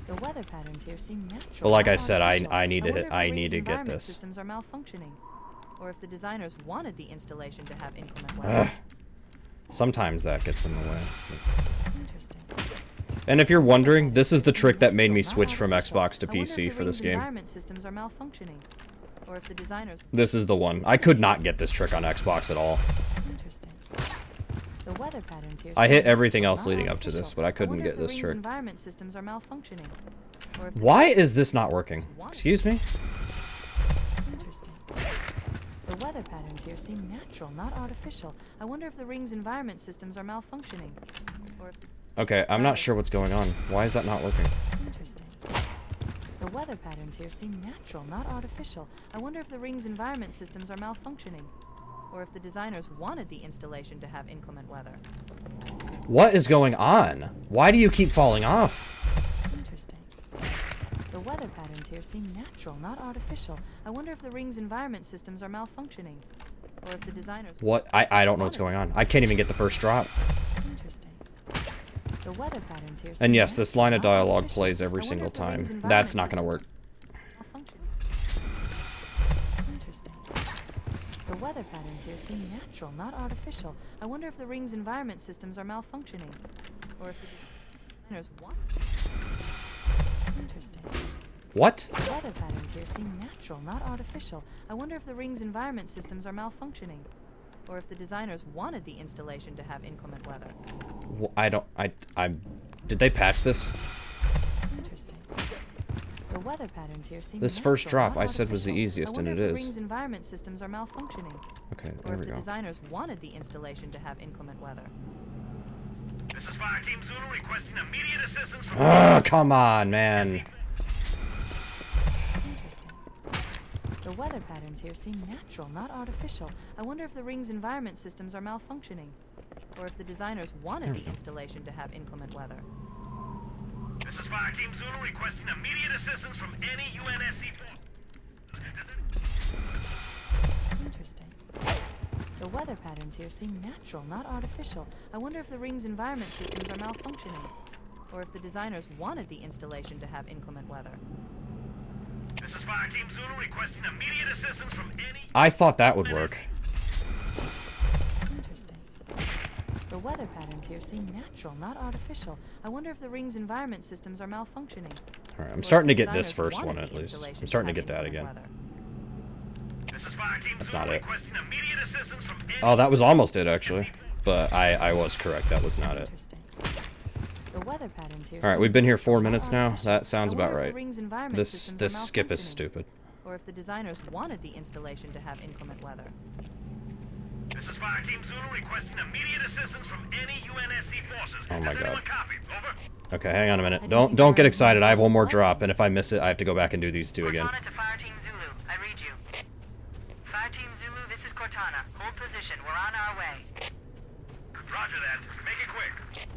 The weather patterns here seem natural. But like not I said, artificial. I need to wonder hit if the I ring's need to get environment this. systems are malfunctioning, or if the designers wanted the installation to have inclement Ugh. weather. Sometimes that gets in the way. Interesting. And if you're wondering, this is the trick that made me Natural, switch not from artificial. Xbox to I wonder if PC the for this ring's game. environment systems are malfunctioning, or if the designers. This is the one. I could not get this trick on Xbox at all. Interesting. The weather patterns here I seem hit everything natural, else not leading up to this, artificial. but I couldn't wonder get if the this ring's trick. environment systems are malfunctioning, or if the Why is this not working? Excuse me? Interesting. The weather patterns here seem natural, not artificial. I wonder if the ring's environment systems are malfunctioning, or if Okay, I'm not sure what's going on. Why is that not working? interesting. The weather patterns here seem natural, not artificial. I wonder if the ring's environment systems are malfunctioning, or if the designers wanted the installation to have inclement weather. What is going on? Why do you keep falling off? Interesting. The weather patterns here seem natural, not artificial. I wonder if the ring's environment systems are malfunctioning, or if the designers. What? I don't know what's going on. I can't even get the first drop. Interesting. The weather patterns here. And seem yes, this natural, line of not dialogue artificial. plays every I wonder single if the ring's time. environment That's not gonna systems work. are malfunctioning. Interesting. The weather patterns here seem natural, not artificial. I wonder if the ring's environment systems are malfunctioning, or if the designers want. Interesting. What? The weather patterns here seem natural, not artificial. I wonder if the ring's environment systems are malfunctioning, or if the designers wanted the installation to have inclement weather. Did they patch this? Interesting. The weather patterns here seem This first natural, drop not I said was the artificial. easiest, I and wonder it if the is. ring's environment systems are malfunctioning, Okay, or there if we the go. designers wanted the installation to have inclement weather. This is Fire Team Zulu requesting immediate assistance from Ah, come on, man. Interesting. The weather patterns here seem natural, not artificial. I wonder if the ring's environment systems are malfunctioning, or if the designers wanted the installation to have inclement weather. This is Fire Team Zulu requesting immediate assistance from any UNSC force. Interesting. The weather patterns here seem natural, not artificial. I wonder if the ring's environment systems are malfunctioning, or if the designers wanted the installation to have inclement weather. This is Fire Team Zulu requesting immediate assistance from any. I thought that would work. Interesting. The weather patterns here seem natural, not artificial. I wonder if the ring's environment systems are malfunctioning. Alright, or I'm if starting the to get this designers first wanted one at the least. installation I'm starting to have get that inclement again. weather. This is Fire Team That's Zulu not it. requesting immediate assistance from any. Oh, that was almost it, actually. But I was correct. That was not it. Interesting. The weather patterns here. Alright, seem we've been here natural, 4 not minutes now. artificial. That sounds I wonder about if the right. ring's environment This systems this are skip is malfunctioning, stupid. or if the designers wanted the installation to have inclement weather. This is Fire Team Zulu requesting immediate assistance from any UNSC forces. Oh my Does anyone God. copy? Over. Okay, hang on a minute. I Don't think get we're excited. I have one more close. drop, and if I miss it, I have to go back and do these two again. Cortana to Fire Team Zulu. I read you. Fire Team Zulu, this is Cortana. Hold position. We're on our way. Roger that. Make it quick.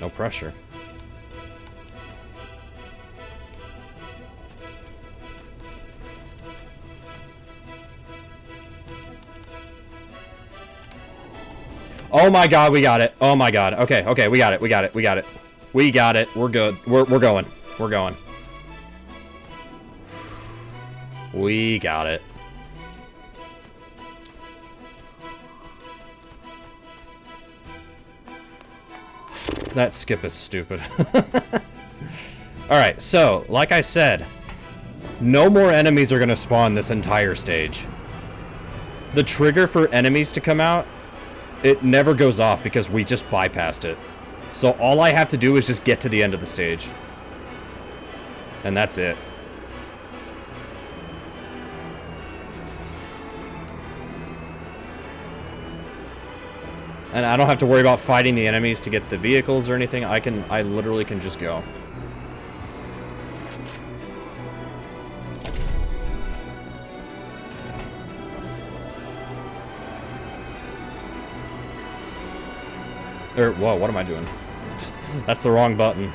No pressure. Oh my god, we got it. Oh my god. Okay, okay, we got it. We got it. We got it. We got it. We're good. We're going. We're going. We got it. That skip is stupid. Alright, so, like I said, no more enemies are going to spawn this entire stage. The trigger for enemies to come out, it never goes off because we just bypassed it. So all I have to do is just get to the end of the stage. And that's it. And I don't have to worry about fighting the enemies to get the vehicles or anything. I literally can just go. Whoa, what am I doing? That's the wrong button.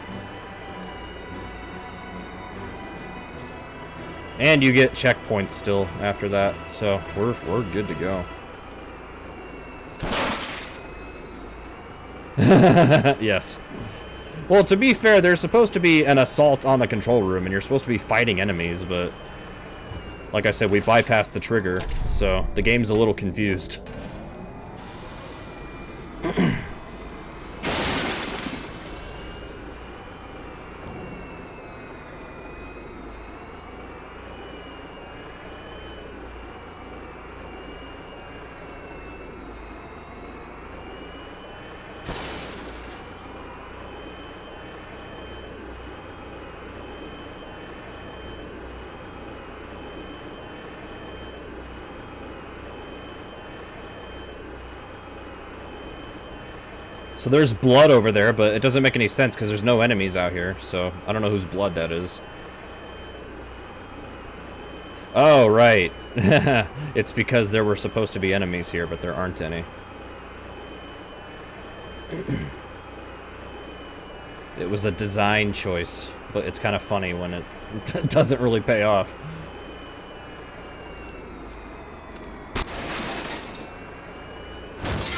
And you get checkpoints still after that, so we're good to go. Yes. Well, to be fair, there's supposed to be an assault on the control room, and you're supposed to be fighting enemies, but like I said, we bypassed the trigger, so the game's a little confused. So there's blood over there, but it doesn't make any sense because there's no enemies out here, so I don't know whose blood that is. Oh, right. It's because there were supposed to be enemies here, but there aren't any. It was a design choice, but it's kind of funny when it doesn't really pay off.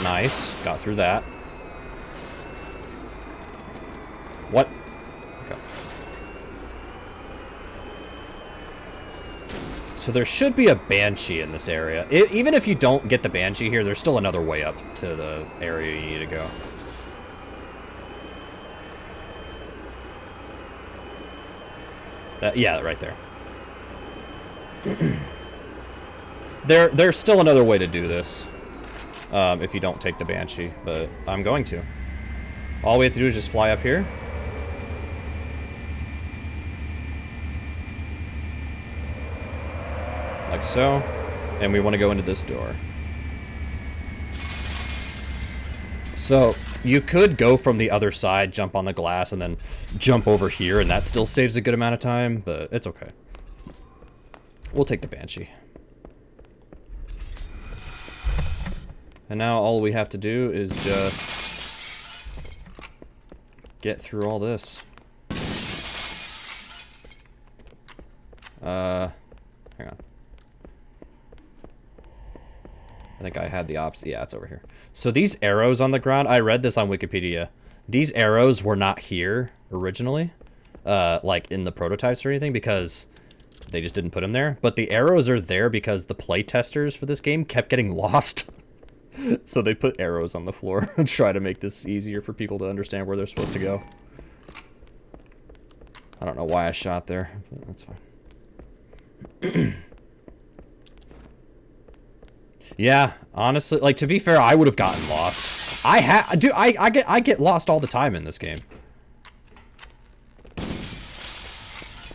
Nice. Got through that. What? Okay. So there should be a Banshee in this area. Even if you don't get the Banshee here, there's still another way up to the area you need to go. Yeah, right there. There's still another way to do this. If you don't take the Banshee, but I'm going to. All we have to do is just fly up here. Like so, and we want to go into this door. So, you could go from the other side, jump on the glass, and then jump over here, and that still saves a good amount of time, but it's okay. We'll take the Banshee. And now all we have to do is just get through all this. Hang on. I think I had the opposite. Yeah, it's over here. So these arrows on the ground, I read this on Wikipedia. These arrows were not here originally, like in the prototypes or anything, because they just didn't put them there. But the arrows are there because the play testers for this game kept getting lost. So they put arrows on the floor to try to make this easier for people to understand where they're supposed to go. I don't know why I shot there, but that's fine. Yeah, honestly, like, to be fair, I would have gotten lost. I get lost all the time in this game.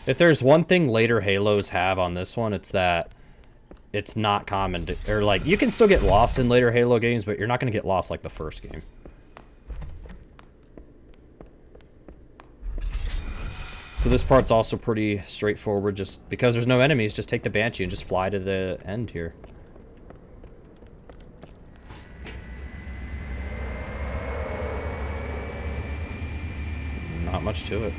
If there's one thing later Halos have on this one, it's that it's not common to, or like, you can still get lost in later Halo games, but you're not going to get lost like the first game. So this part's also pretty straightforward, just because there's no enemies, just take the Banshee and just fly to the end here. not much to it.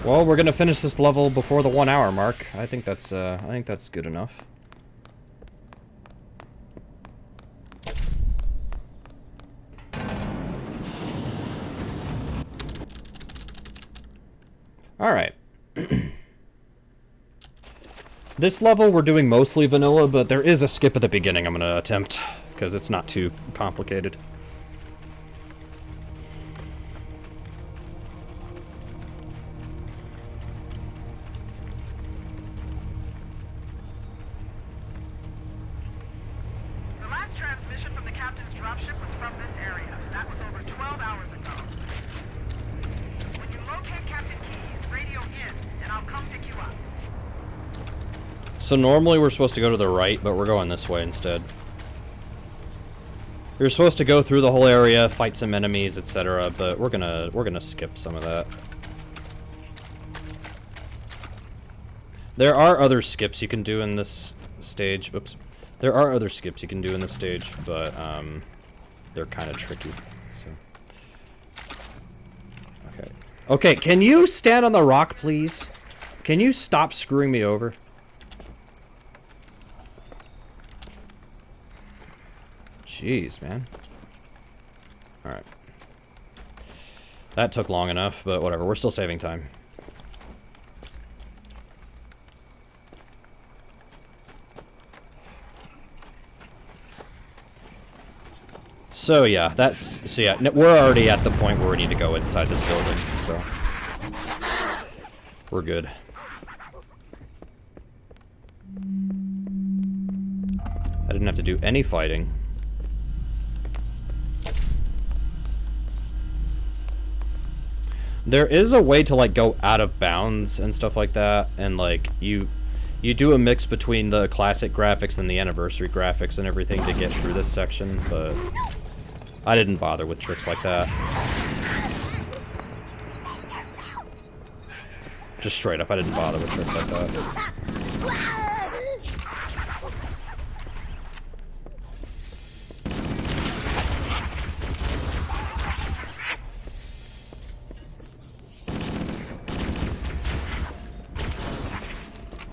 Well, we're gonna finish this level before the 1 hour mark. I think that's good enough. All right. This level we're doing mostly vanilla, but there is a skip at the beginning I'm gonna attempt because it's not too complicated. So normally we're supposed to go to the right, but we're going this way instead. You're supposed to go through the whole area, fight some enemies, etc., but we're gonna skip some of that. There are other skips you can do in this stage. Oops. There are other skips you can do in this stage, but they're kind of tricky. So. Okay. Okay, can you stand on the rock, please? Can you stop screwing me over? Jeez, man. Alright. That took long enough, but whatever. We're still saving time. So yeah, we're already at the point where we need to go inside this building, so we're good. I didn't have to do any fighting. There is a way to like go out of bounds and stuff like that, and like you do a mix between the classic graphics and the anniversary graphics and everything to get through this section, but I didn't bother with tricks like that. Just straight up, I didn't bother with tricks like that.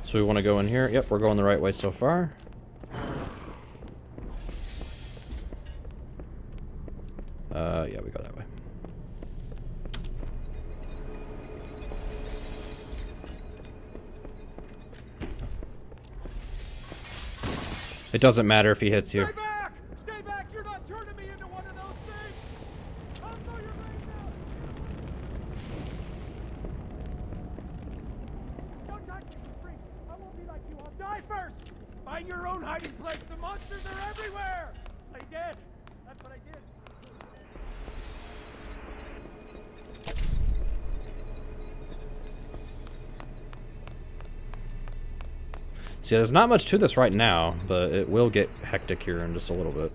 So we want to go in here. Yep, we're going the right way so far. Yeah, we go that way. It doesn't matter if he hits you. Stay back! Stay back! You're not turning me into one of those things! I'll throw your brains out! Don't touch me, freak! I won't be like you. I'll die first! Find your own hiding place. The monsters are everywhere! Play dead. That's what I did. See, there's not much to this right now, but it will get hectic here in just a little bit.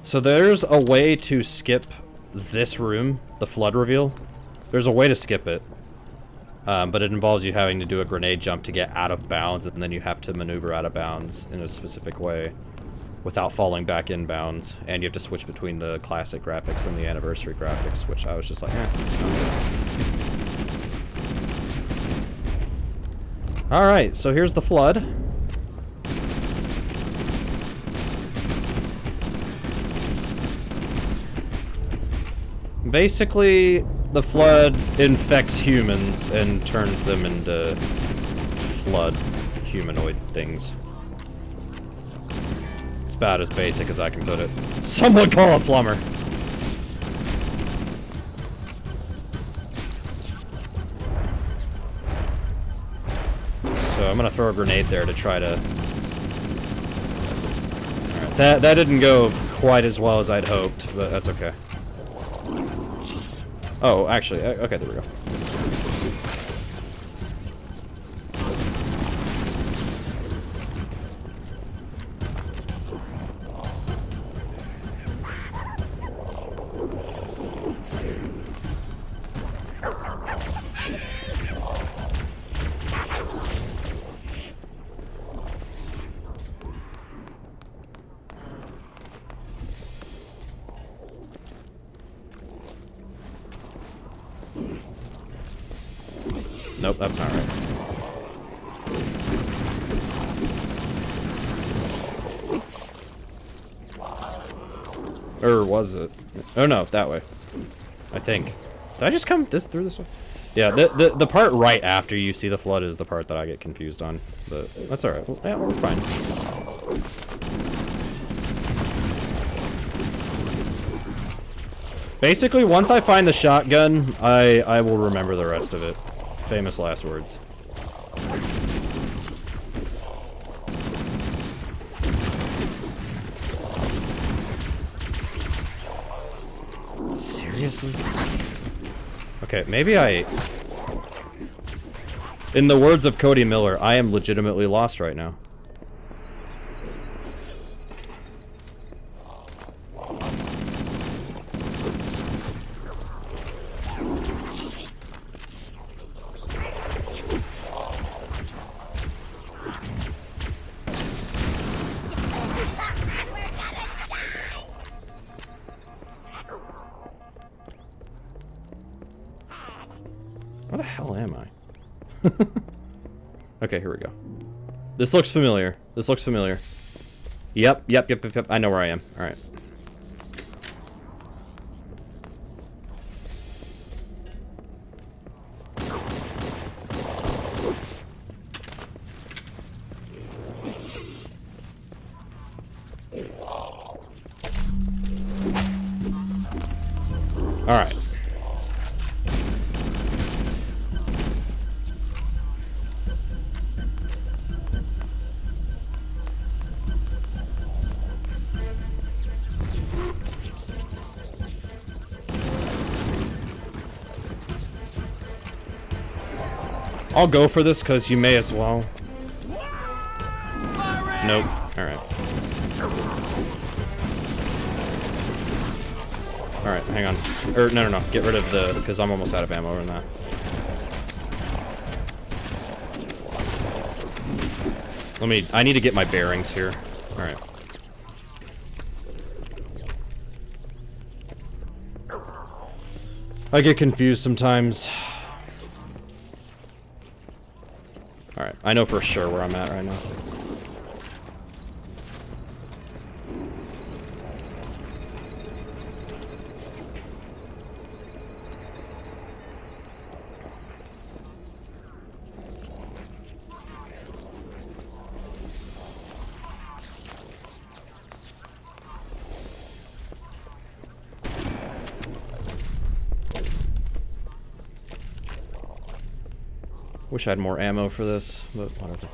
So there's a way to skip this room, the flood reveal. There's a way to skip it, but it involves you having to do a grenade jump to get out of bounds, and then you have to maneuver out of bounds in a specific way without falling back in bounds, and you have to switch between the classic graphics and the anniversary graphics, which I was just like, Alright, so here's the flood. Basically, the flood infects humans and turns them into flood humanoid things. It's about as basic as I can put it. Someone call a plumber! So I'm gonna throw a grenade there to try to... Alright, that didn't go quite as well as I'd hoped, but that's okay. Oh, actually, okay, there we go. Nope, that's not right. Or was it? Oh no, that way. I think. Did I just come through this way? Yeah, the part right after you see the flood is the part that I get confused on. But that's alright. Well, yeah, we're fine. Basically, once I find the shotgun, I will remember the rest of it. Famous last words. Seriously? Okay, maybe I... In the words of Cody Miller, I am legitimately lost right now. Where the hell am I? Okay, here we go. This looks familiar. This looks familiar. Yep. I know where I am. Alright. Alright. I'll go for this because you may as well. Nope. Alright. Alright, hang on. Or, no. Get rid of the... because I'm almost out of ammo in that. I need to get my bearings here. Alright. I get confused sometimes. Alright, I know for sure where I'm at right now. Wish I had more ammo for this, but whatever.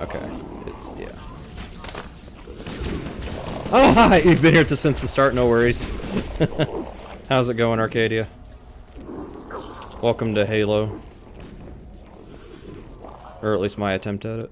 Okay, yeah. Oh, hi! You've been here since the start, no worries. How's it going, Arcadia? Welcome to Halo. Or at least my attempt at it.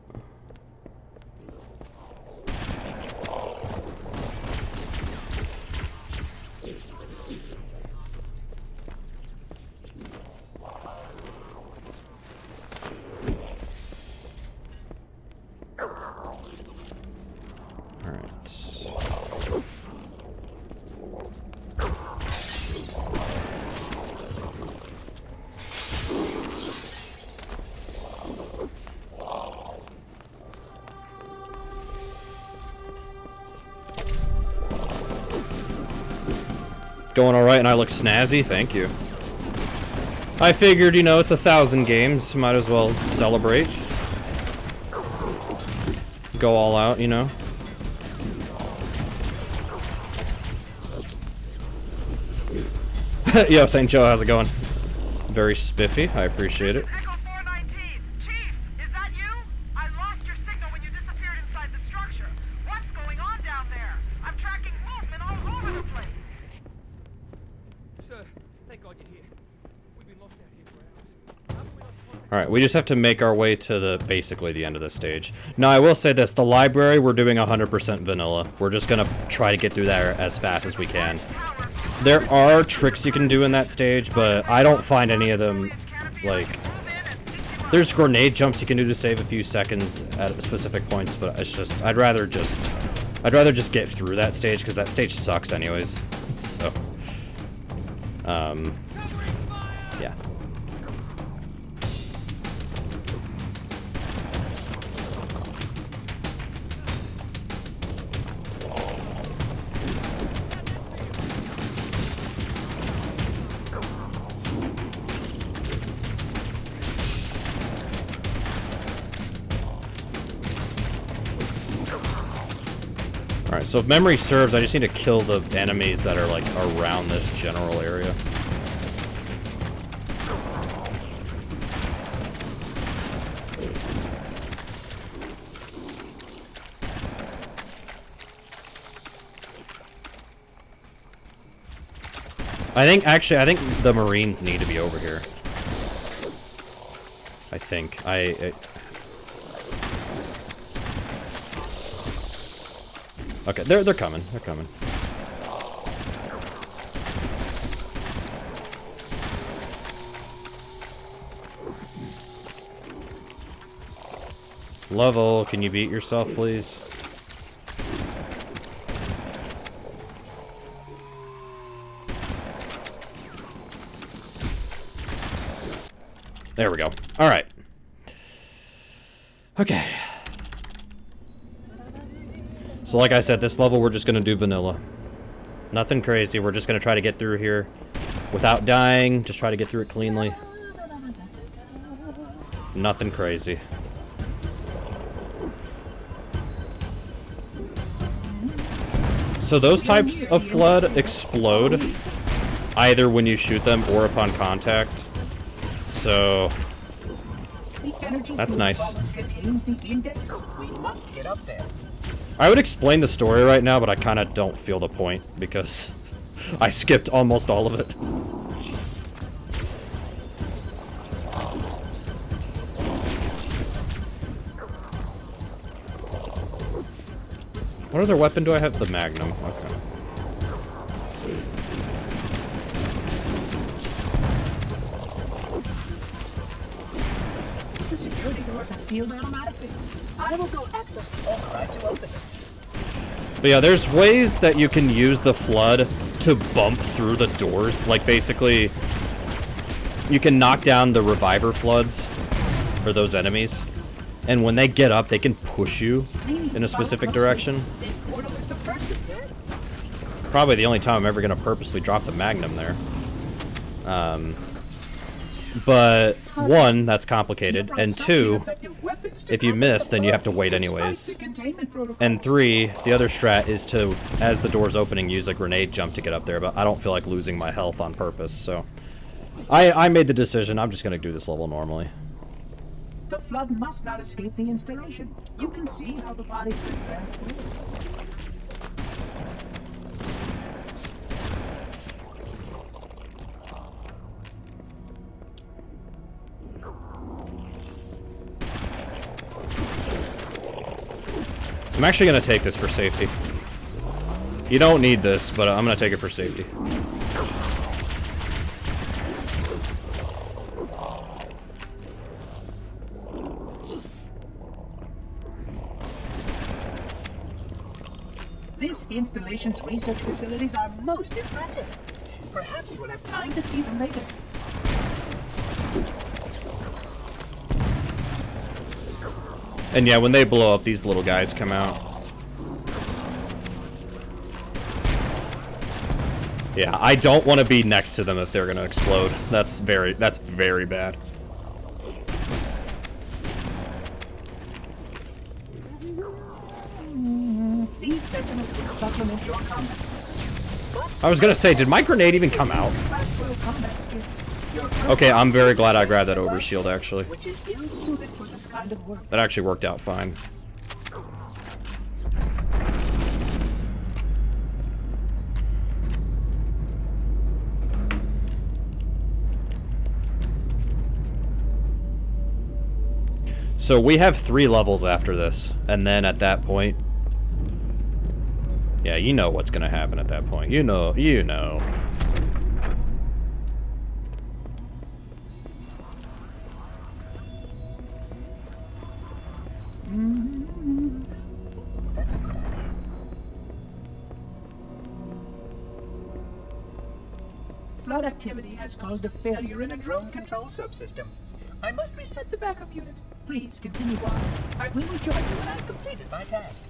Going alright and I look snazzy? Thank you. I figured, you know, it's 1,000 games. Might as well celebrate. Go all out, you know? Yo, St. Joe, how's it going? Very spiffy. I appreciate it. Echo 419. Chief, is that you? I lost your signal when you disappeared inside the structure. What's going on down there? I'm tracking movement all over the place. Sir, thank God you're here. We've been lost out here for hours. How can we not find Alright, we just have to make our way to the basically the end of the stage. Now, I will say this. The library, we're doing 100% vanilla. We're just going to try to get through there as fast as we can. There are tricks you can do in that stage, but I don't find any of them, like... There's grenade jumps you can do to save a few seconds at specific points, but it's just... I'd rather just get through that stage, because that stage sucks anyways. So... yeah. Alright, so if memory serves, I just need to kill the enemies that are, like, around this general area. I think the Marines need to be over here. I think. Okay, they're coming. They're coming. Level, can you beat yourself, please? There we go. All right. Okay. So like I said, this level we're just going to do vanilla. Nothing crazy. We're just going to try to get through here without dying. Just try to get through it cleanly. Nothing crazy. So those types of flood explode either when you shoot them or upon contact. So that's nice. I would explain the story right now, but I kind of don't feel the point because I skipped almost all of it. What other weapon do I have? The Magnum. Okay. The security doors are sealed automatically. I will go access the override to open them. But yeah, there's ways that you can use the flood to bump through the doors. Like, basically, you can knock down the reviver floods for those enemies. And when they get up, they can push you in a specific direction. This portal is the first of 10. Probably the only time I'm ever going to purposely drop the Magnum there. But, one, that's complicated. And two, if you miss, then you have to wait anyways. And three, the other strat is to, as the door's opening, use a grenade jump to get up there. But I don't feel like losing my health on purpose, so... I made the decision. I'm just going to do this level normally. The flood must not escape the installation. You can see how the body prepared. I'm actually going to take this for safety. You don't need this, but I'm going to take it for safety. This installation's research facilities are most impressive. Perhaps you will have time to see them later. And yeah, when they blow up, these little guys come out. Yeah, I don't want to be next to them if they're gonna explode. That's very bad. These sentinels will supplement your combat systems. I was gonna say, did my grenade even come out? Okay, I'm very glad I grabbed that overshield, actually. Which is ill-suited for this kind of work. That actually worked out fine. So we have 3 levels after this, and then at that point... Yeah, you know what's gonna happen at that point. You know. That's a good idea. Flood activity has caused a failure in a drone control subsystem. I must reset the backup unit. Please continue on. I will rejoin you when I've completed my task.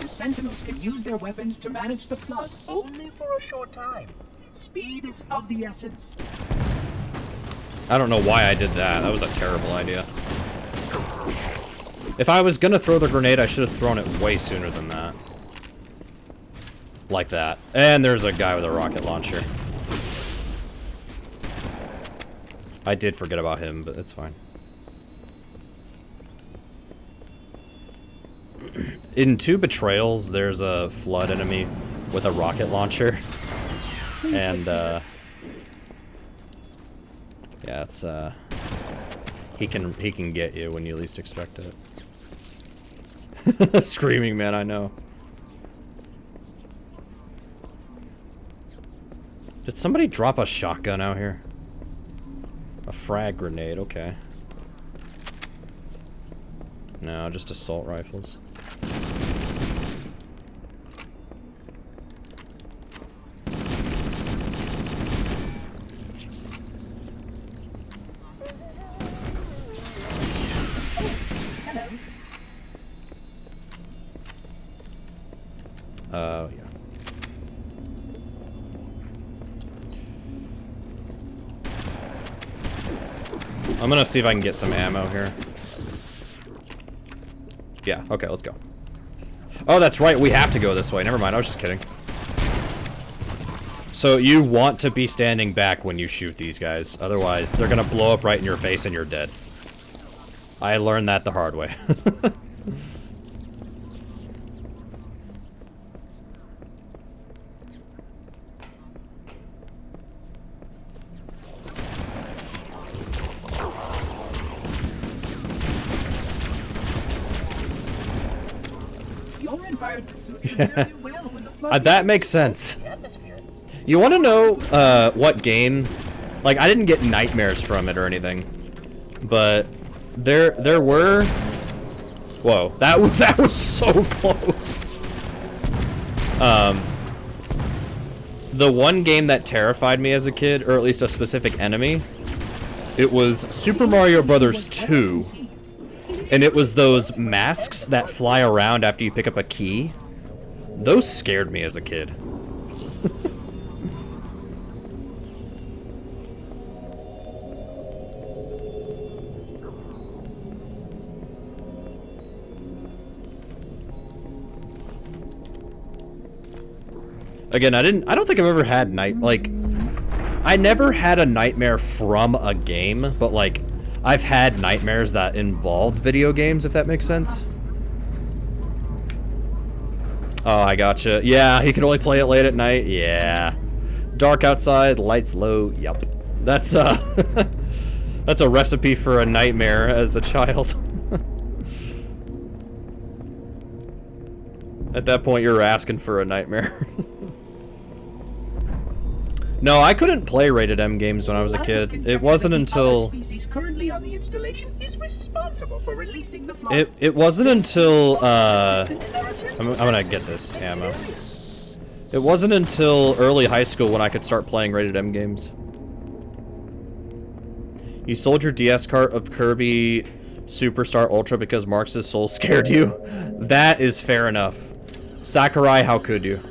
Sentinels can use their weapons to manage the flood only for a short time. Speed is of the essence. I don't know why I did that. That was a terrible idea. If I was gonna throw the grenade, I should have thrown it way sooner than that. Like that. And there's a guy with a rocket launcher. I did forget about him, but it's fine. In 2 Betrayals, there's a flood enemy with a rocket launcher. And, yeah, it's, he can get you when you least expect it. Screaming man, I know. Did somebody drop a shotgun out here? A frag grenade, okay. No, just assault rifles. Yeah. I'm gonna see if I can get some ammo here. Yeah, okay, let's go. Oh, that's right, we have to go this way. Never mind, I was just kidding. So you want to be standing back when you shoot these guys. Otherwise, they're gonna blow up right in your face and you're dead. I learned that the hard way. That makes sense. You want to know what game? Like, I didn't get nightmares from it or anything, but there were. Whoa, that was so close. The one game that terrified me as a kid, or at least a specific enemy, it was Super Mario Brothers 2, and it was those masks that fly around after you pick up a key. Those scared me as a kid. Again, I don't think I've ever had I never had a nightmare from a game, but like, I've had nightmares that involved video games, if that makes sense. Oh, I gotcha. Yeah, he can only play it late at night. Yeah. Dark outside, lights low. Yep. That's that's a recipe for a nightmare as a child. At that point, you're asking for a nightmare. No, I couldn't play rated M games when I was a kid. It wasn't until species currently on the installation is responsible for releasing the it wasn't until I'm gonna get this ammo. It wasn't until early high school when I could start playing rated M games. You sold your DS cart of Kirby Superstar Ultra because Marx's soul scared you? That is fair enough. Sakurai, how could you?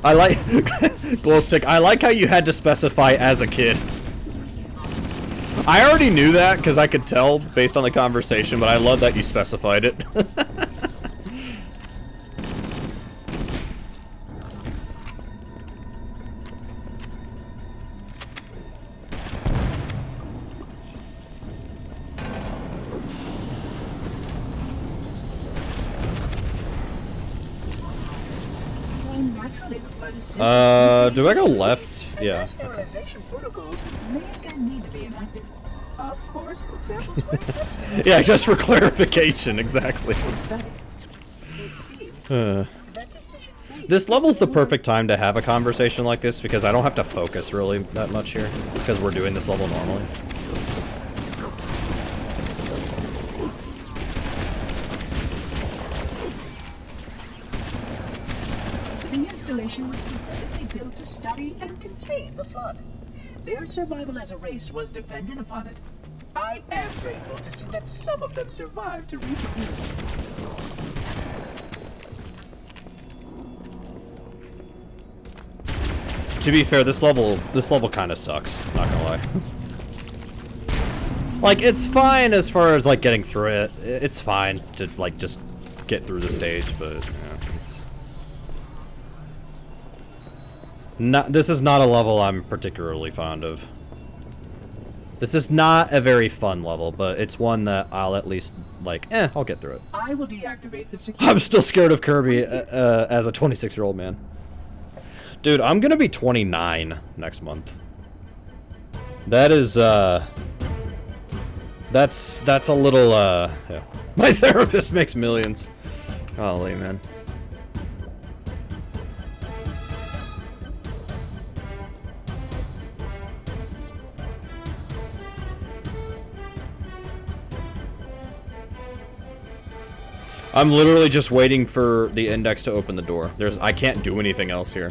I like Glowstick. I like how you had to specify as a kid. I already knew that because I could tell based on the conversation, but I love that you specified it. Do I go left? Yeah. Sterilization protocols may again need to be enacted. Of course, examples were kept. Yeah, just for clarification, exactly. It seems that decision made. This level's the perfect time to have a conversation like this because I don't have to focus really that much here because we're doing this level normally. The installation was specifically built to study and contain the flood. Their survival as a race was dependent upon it. I am grateful to see that some of them survived to reproduce. To be fair, this level kind of sucks, not gonna lie. Like, it's fine as far as, like, getting through it. It's fine to, like, just get through the stage, but, yeah, it's... This is not a level I'm particularly fond of. This is not a very fun level, but it's one that I'll at least, like, I'll get through it. I will deactivate the security. I'm still scared of Kirby as a 26-year-old man. Dude, I'm gonna be 29 next month. That is, that's a little, yeah. My therapist makes millions. Golly, man. I'm literally just waiting for the index to open the door. I can't do anything else here.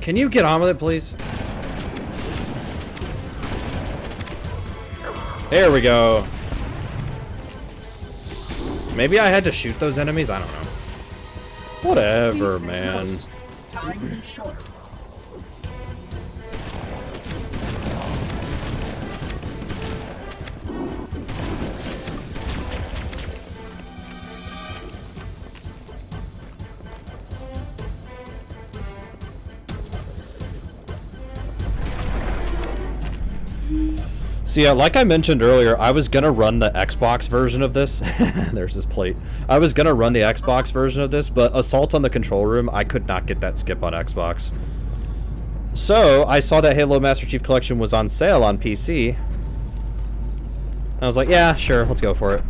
Can you get on with it, please? There we go. Maybe I had to shoot those enemies? I don't know. Whatever, man. Time is short. So yeah, like I mentioned earlier, I was gonna run the Xbox version of this. There's his plate. I was gonna run the Xbox version of this, but Assault on the Control Room, I could not get that skip on Xbox. So, I saw that Halo Master Chief Collection was on sale on PC. I was like, yeah, sure, let's go for it.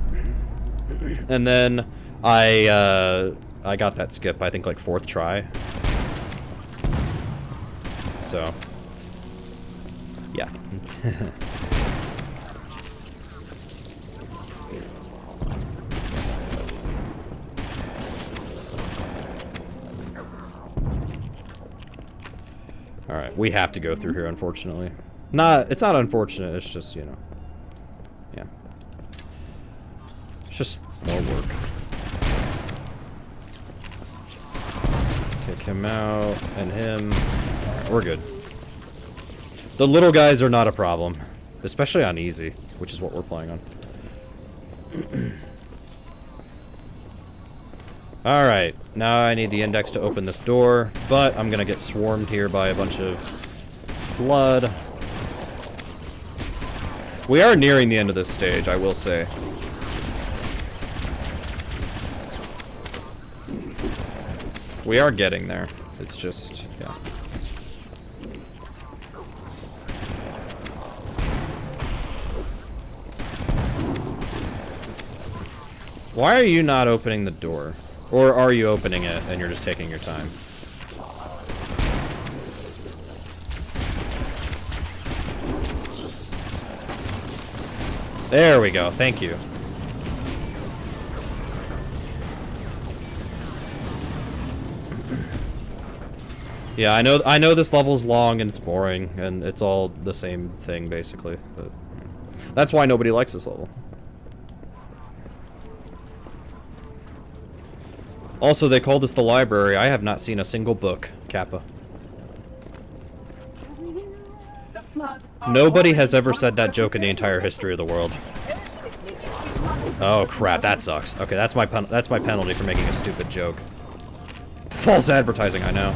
And then I got that skip, I think, like, 4th try. So, yeah. Alright, we have to go through here, unfortunately. It's not unfortunate, it's just, you know. Yeah. It's just more work. Take him out, and him. Alright, we're good. The little guys are not a problem. Especially on easy, which is what we're playing on. Alright, now I need the index to open this door, but I'm gonna get swarmed here by a bunch of flood. We are nearing the end of this stage, I will say. We are getting there. It's just, yeah. Why are you not opening the door? Or are you opening it and you're just taking your time? There we go. Thank you. Yeah, I know this level's long and it's boring and it's all the same thing basically, but that's why nobody likes this level. Also, they called this the library. I have not seen a single book, Kappa. Nobody has ever said that joke in the entire history of the world. Oh crap, that sucks. Okay, that's my penalty for making a stupid joke. False advertising, I know.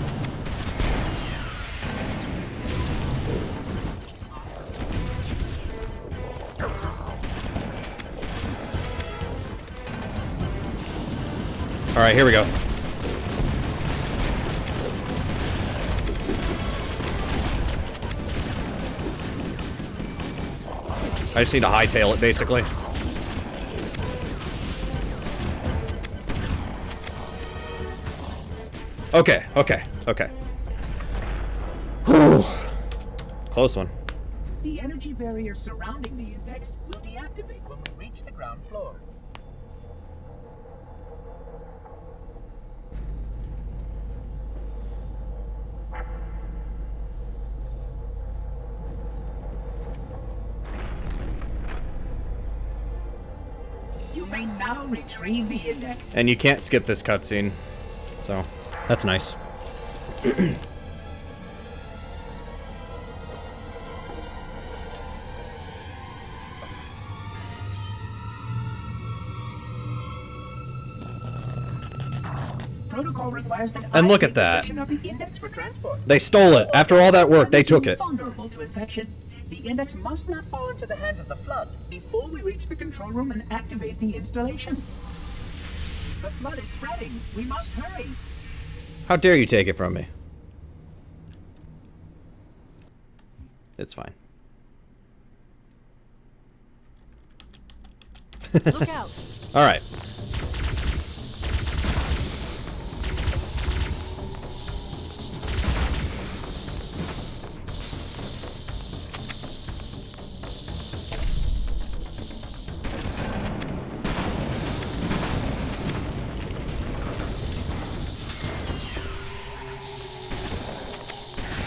Alright, here we go. I just need to hightail it, basically. Okay, okay, okay. Whew. Close one. The energy barrier surrounding the index will deactivate when we reach the ground floor. You may now retrieve the index. And you can't skip this cutscene, so that's nice. Protocol requires that And I look take at that. possession of the index for transport. They stole it. After all that work, they took it. Vulnerable to infection. The index must not fall into the hands of the flood before we reach the control room and activate the installation. The flood is spreading. We must hurry. How dare you take it from me? It's fine. Look out. All right.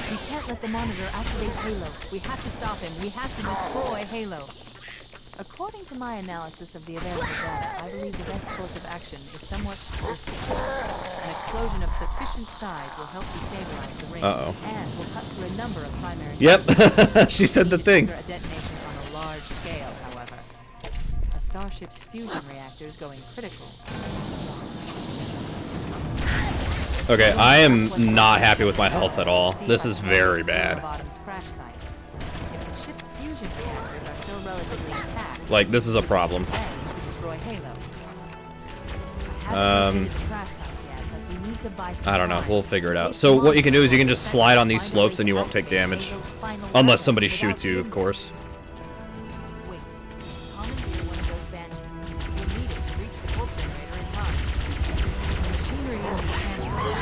We can't let the monitor activate Halo. We have to stop him. We have to destroy Halo. According to my analysis of the available data, I believe the best course of action is somewhat forceful. An explosion of sufficient size will help destabilize the ring, and will cut through a number of primary. Yep, she said the thing. A detonation on a large scale, however. A starship's fusion reactor is going critical. Okay, I am not happy with my health at all. This is very bad. Bottom's crash site. If the ship's fusion reactors are still forcibly attack. Like, this is a problem. To destroy Halo. I haven't located the crash site yet, but we need to buy some I don't know. time. We'll figure it out. So what you can do is you can just slide on these slopes and you won't take damage. Unless somebody shoots you, of course. Wait. Commandeer one of those banshees. You'll need it to reach the pulse generator in time. The machinery in this canyon is Halo's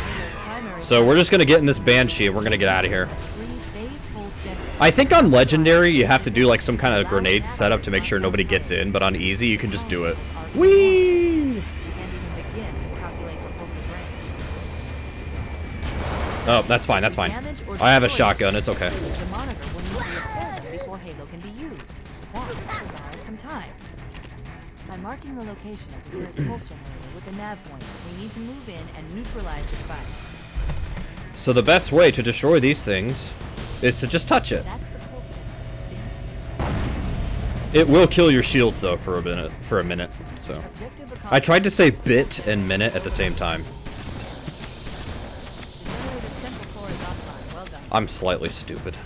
primary. So we're just gonna get in this banshee and we're gonna get out of here. Three-phase pulse generator. I think on legendary you have to do like some kind of grenade setup to make sure nobody gets in, but on easy you can just do it. Whee! You can't even begin to calculate the pulse's range. Oh, that's fine, that's fine. I have a shotgun, it's okay. The monitor will need to repair them before Halo can be used. That should buy us some time. By marking the location of the nearest pulse generator with a nav pointer, we need to move in and neutralize the device. So the best way to destroy these things is to just touch it. That's the pulse generator. It will kill your shields though for a minute. So Objective accomplished. I tried to say bit and minute at the same time. The generator's central core is offline. Well done. I'm slightly stupid.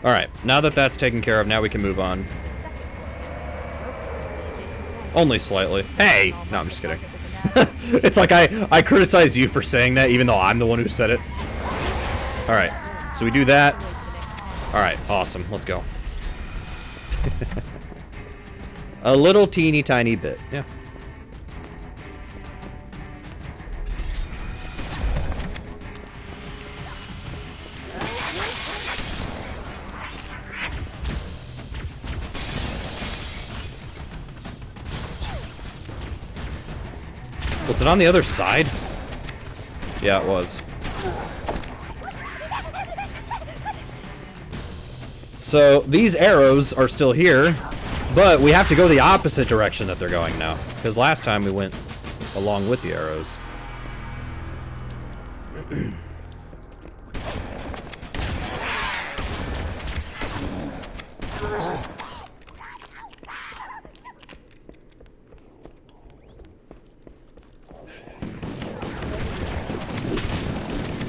Alright, now that that's taken care of, now we can move on. The second pulse generator is located in the adjacent corridor. Only slightly. Hey! No, I'm just kidding. Target with the nav pointer. It's like I criticize you for saying that even though I'm the one who said it. Alright, so we do that. Alright, awesome. Let's go. A little teeny tiny bit. Yeah. Was it on the other side? Yeah, it was. So, these arrows are still here, but we have to go the opposite direction that they're going now. Because last time we went along with the arrows.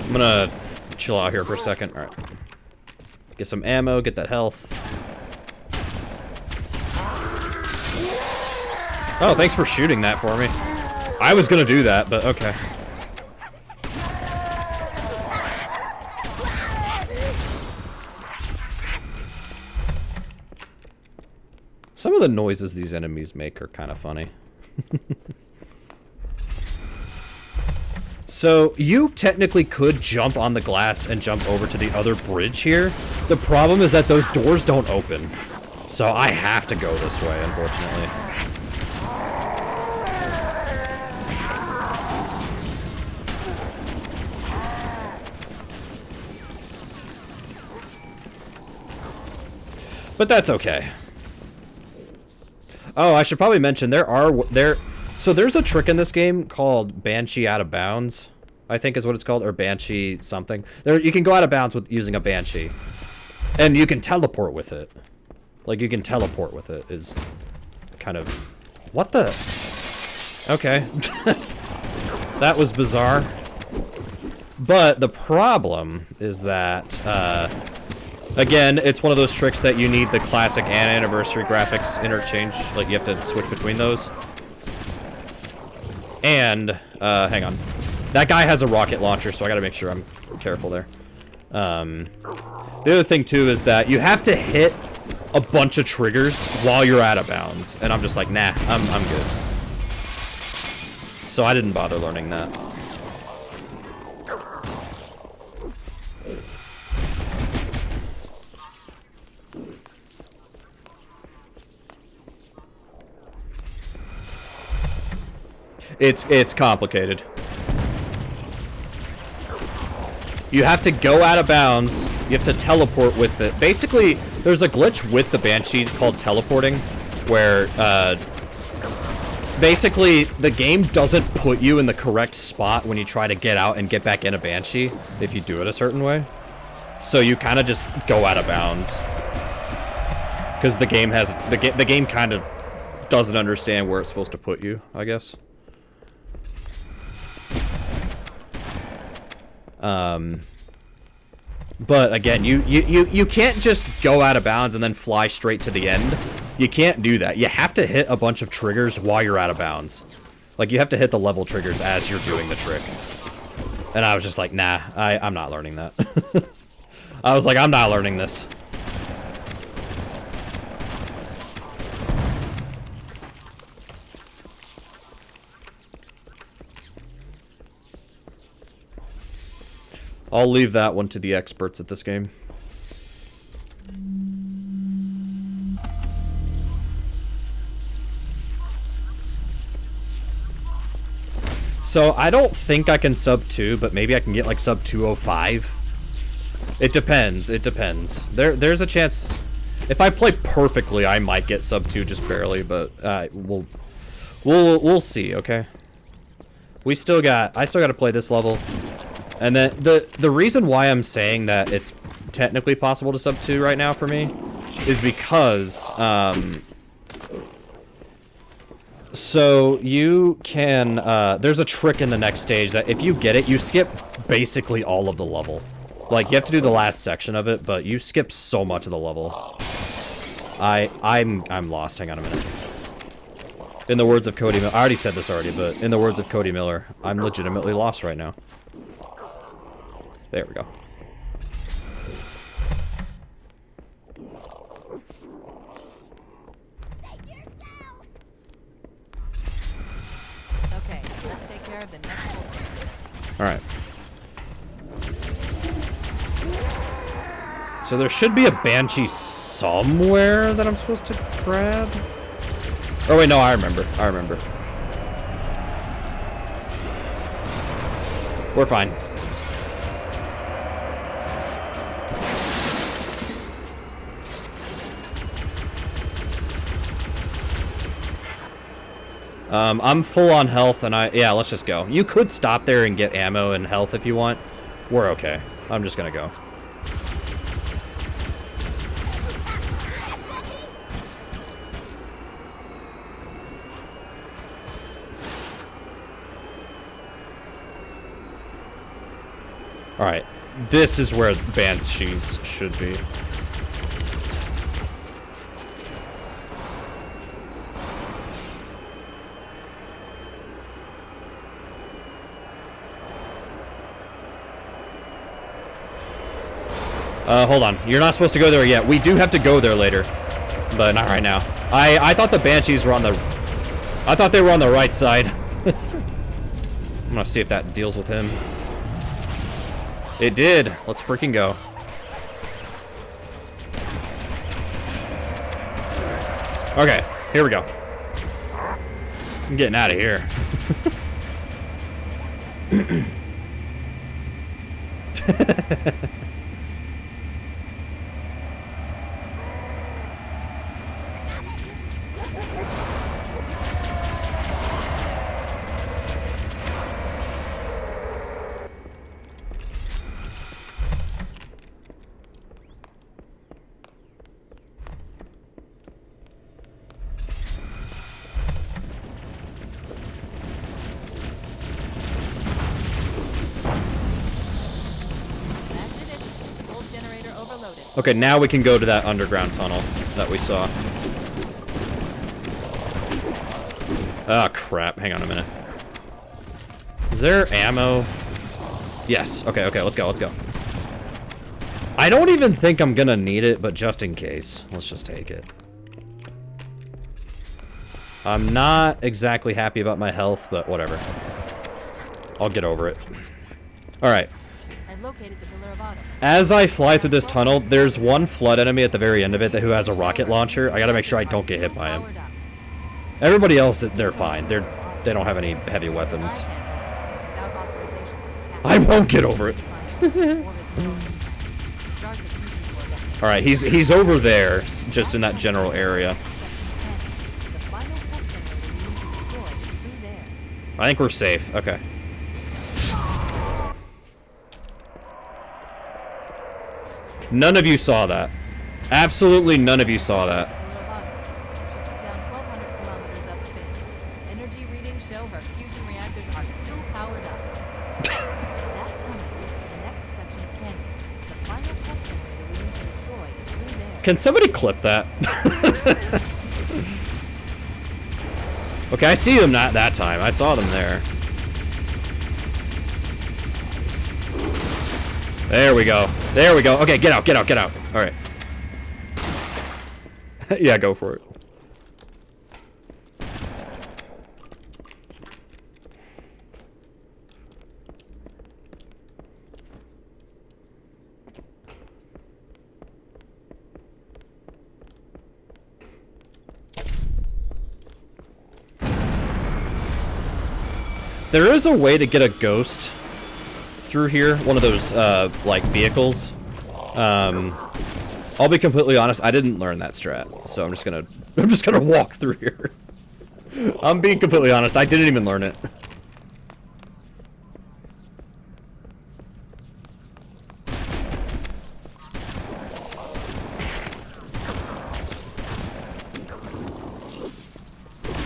I'm gonna chill out here for a second. Alright. Get some ammo, get that health. Oh, thanks for shooting that for me. I was gonna do that, but okay. Some of the noises these enemies make are kind of funny. So, you technically could jump on the glass and jump over to the other bridge here. The problem is that those doors don't open. So I have to go this way, unfortunately. But that's okay. Oh, I should probably mention so there's a trick in this game called Banshee Out of Bounds, I think is what it's called, or Banshee something. You can go out of bounds with using a Banshee, and you can teleport with it. Like, you can teleport with it is kind of... What the... Okay. That was bizarre. But the problem is that, again, it's one of those tricks that you need the classic and anniversary graphics interchange. Like, you have to switch between those. And, hang on. That guy has a rocket launcher, so I gotta make sure I'm careful there. The other thing, too, is that you have to hit a bunch of triggers while you're out of bounds. And I'm just like, nah, I'm good. So I didn't bother learning that. It's complicated. You have to go out of bounds. You have to teleport with it. Basically, there's a glitch with the Banshee called teleporting, where basically the game doesn't put you in the correct spot when you try to get out and get back in a Banshee if you do it a certain way. So you kind of just go out of bounds because the game has the game kind of doesn't understand where it's supposed to put you, I guess. But again, you can't just go out of bounds and then fly straight to the end. You can't do that. You have to hit a bunch of triggers while you're out of bounds. Like, you have to hit the level triggers as you're doing the trick. And I was just like, nah, I'm not learning that. I was like, I'm not learning this. I'll leave that one to the experts at this game. So, I don't think I can sub 2, but maybe I can get, like, sub 205. It depends. It depends. There's a chance... If I play perfectly, I might get sub 2 just barely, but we'll see, okay? I still got to play this level. And then the reason why I'm saying that it's technically possible to sub 2 right now for me is because so you can there's a trick in the next stage that if you get it, you skip basically all of the level. Like, you have to do the last section of it, but you skip so much of the level. I'm lost. Hang on a minute. In the words of Cody Miller, I already said this already, but in the words of Cody Miller, I'm legitimately lost right now. There we go. Okay, let's take care of the next one. Alright. So there should be a Banshee somewhere that I'm supposed to grab. Oh wait, no, I remember. We're fine. I'm full on health, and yeah, let's just go. You could stop there and get ammo and health if you want. We're okay. I'm just gonna go. Alright, this is where Banshees should be. Hold on. You're not supposed to go there yet. We do have to go there later, but not right now. I thought the Banshees were on the... I thought they were on the right side. I'm gonna see if that deals with him. It did. Let's freaking go. Okay, here we go. I'm getting out of here. Okay, now we can go to that underground tunnel that we saw. Ah, crap. Hang on a minute. Is there ammo? Yes. Okay, let's go. I don't even think I'm gonna need it, but just in case, let's just take it. I'm not exactly happy about my health, but whatever. I'll get over it. Alright. I've located the pillar of autumn. As I fly through this tunnel, there's one flood enemy at the very end of it who has a rocket launcher. I gotta make sure I don't get hit by him. Everybody else, they're fine. They don't have any heavy weapons. I won't get over it. Alright, he's over there, just in that general area. I think we're safe. Okay. None of you saw that. Absolutely none of you saw that. Down 1,200 kilometers upspace. Energy readings show her fusion reactors are still powered up. That tunnel leads to the next section of canyon. The final Can somebody clip that? Okay, I see them not that time. I saw them there. There we go. There we go. Okay, get out, get out, get out. All right. Yeah, go for it. There is a way to get a ghost through here, one of those like vehicles. I'll be completely honest, I didn't learn that strat, so I'm just gonna walk through here. I'm being completely honest, I didn't even learn it.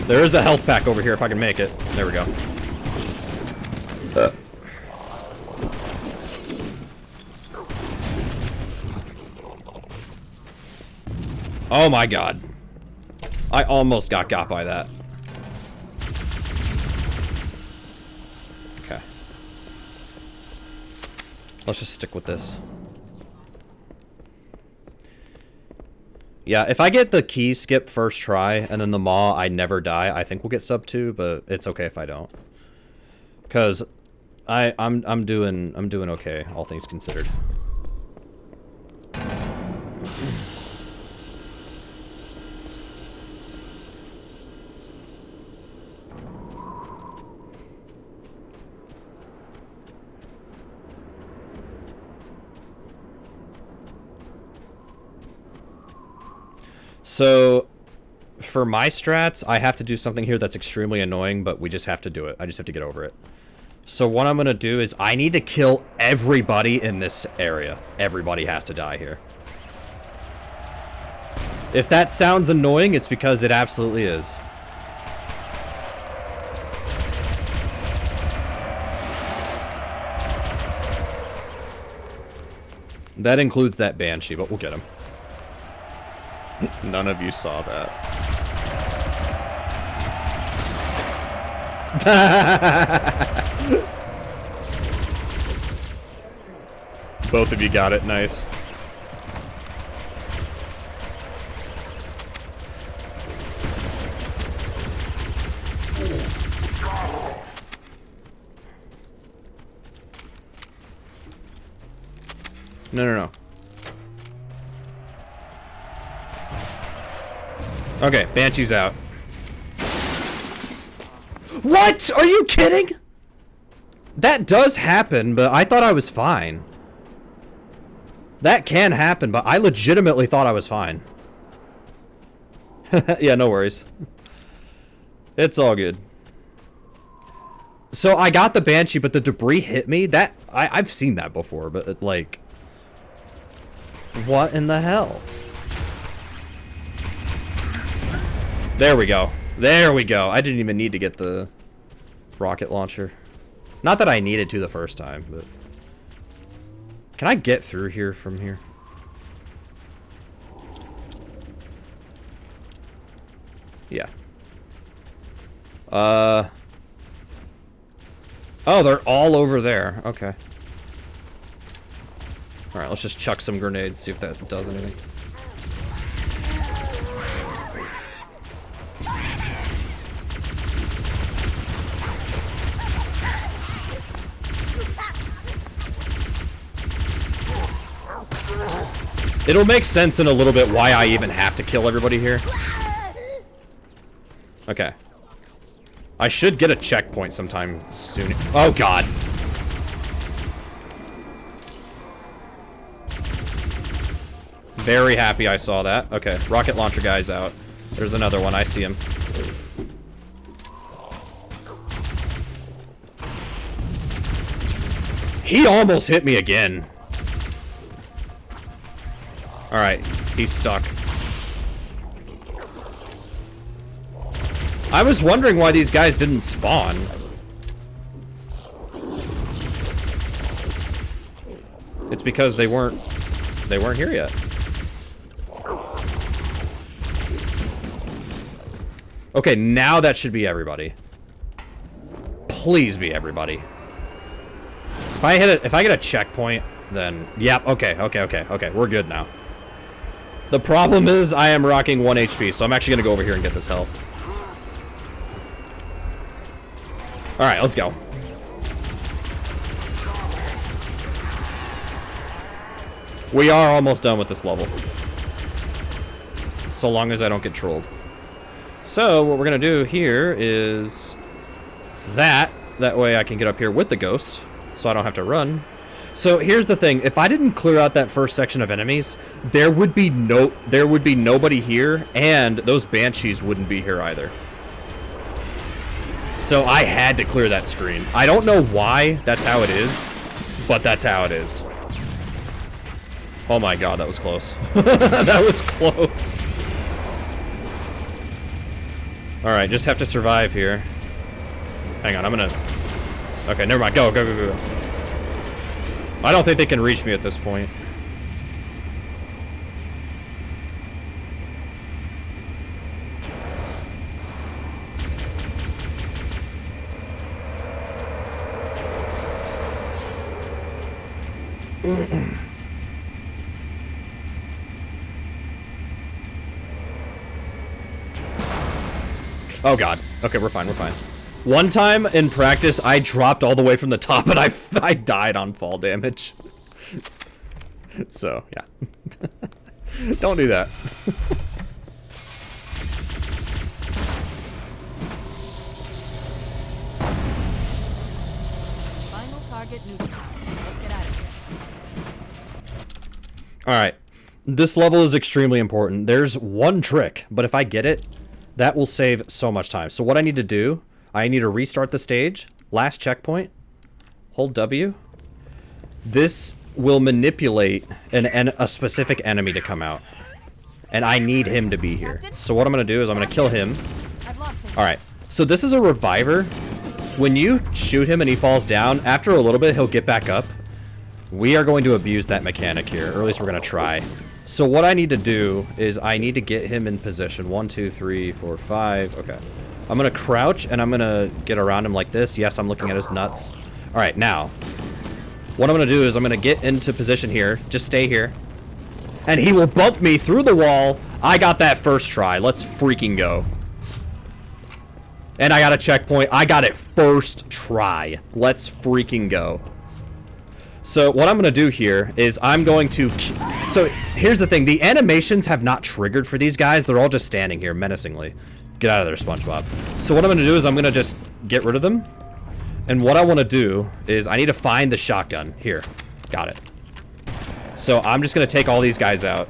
There is a health pack over here if I can make it. There we go. Oh my god. I almost got by that. Okay. Let's just stick with this. Yeah, if I get the key skip first try and then the maw I never die, I think we'll get sub 2, but it's okay if I don't. Cause I'm doing okay, all things considered. So, for my strats, I have to do something here that's extremely annoying, but we just have to do it. I just have to get over it. So what I'm gonna do is I need to kill everybody in this area. Everybody has to die here. If that sounds annoying, it's because it absolutely is. That includes that Banshee, but we'll get him. None of you saw that. Both of you got it. Nice. No. Okay, Banshee's out. What? Are you kidding? That does happen, but I thought I was fine. That can happen, but I legitimately thought I was fine. Yeah, no worries. It's all good. So I got the Banshee, but the debris hit me. That I've seen that before, but like, what in the hell? There we go. There we go. I didn't even need to get the rocket launcher. Not that I needed to the first time, but... Can I get through here from here? Yeah. Oh, they're all over there. Okay. Alright, let's just chuck some grenades, see if that does anything. It'll make sense in a little bit why I even have to kill everybody here. Okay. I should get a checkpoint sometime soon. Oh, God. Very happy I saw that. Okay, rocket launcher guy's out. There's another one. I see him. He almost hit me again. Alright, he's stuck. I was wondering why these guys didn't spawn. It's because they weren't here yet. Okay, now that should be everybody. Please be everybody. If I get a checkpoint, then yep, okay, we're good now. The problem is I am rocking 1 HP, so I'm actually gonna go over here and get this health. Alright, let's go. We are almost done with this level. So long as I don't get trolled. So, what we're gonna do here is that way I can get up here with the ghost, so I don't have to run. So here's the thing, if I didn't clear out that first section of enemies, there would be nobody here, and those banshees wouldn't be here either. So I had to clear that screen. I don't know why that's how it is, but that's how it is. Oh my god, that was close. That was close. Alright, just have to survive here. Hang on, I'm gonna... Okay, never mind. Go. I don't think they can reach me at this point. Oh god. Okay, we're fine. One time in practice, I dropped all the way from the top and I died on fall damage. So, yeah. Don't do that. Final target neutralized. Let's get out of here. Alright. This level is extremely important. There's one trick, but if I get it, that will save so much time. So what I need to do, I need to restart the stage. Last checkpoint. Hold W. This will manipulate a specific enemy to come out. And I need him to be here. So what I'm going to do is I'm going to kill him. Alright. So this is a reviver. When you shoot him and he falls down, after a little bit he'll get back up. We are going to abuse that mechanic here. Or at least we're going to try. So what I need to do is I need to get him in position. 1, 2, 3, 4, 5. Okay. I'm going to crouch and I'm going to get around him like this. Yes, I'm looking at his nuts. All right, now. What I'm going to do is I'm going to get into position here. Just stay here. And he will bump me through the wall. I got that first try. Let's freaking go. And I got a checkpoint. I got it first try. Let's freaking go. So what I'm going to do here is I'm going to... So here's the thing. The animations have not triggered for these guys. They're all just standing here menacingly. Get out of there, SpongeBob. So what I'm going to do is I'm going to just get rid of them. And what I want to do is I need to find the shotgun. Here. Got it. So I'm just going to take all these guys out.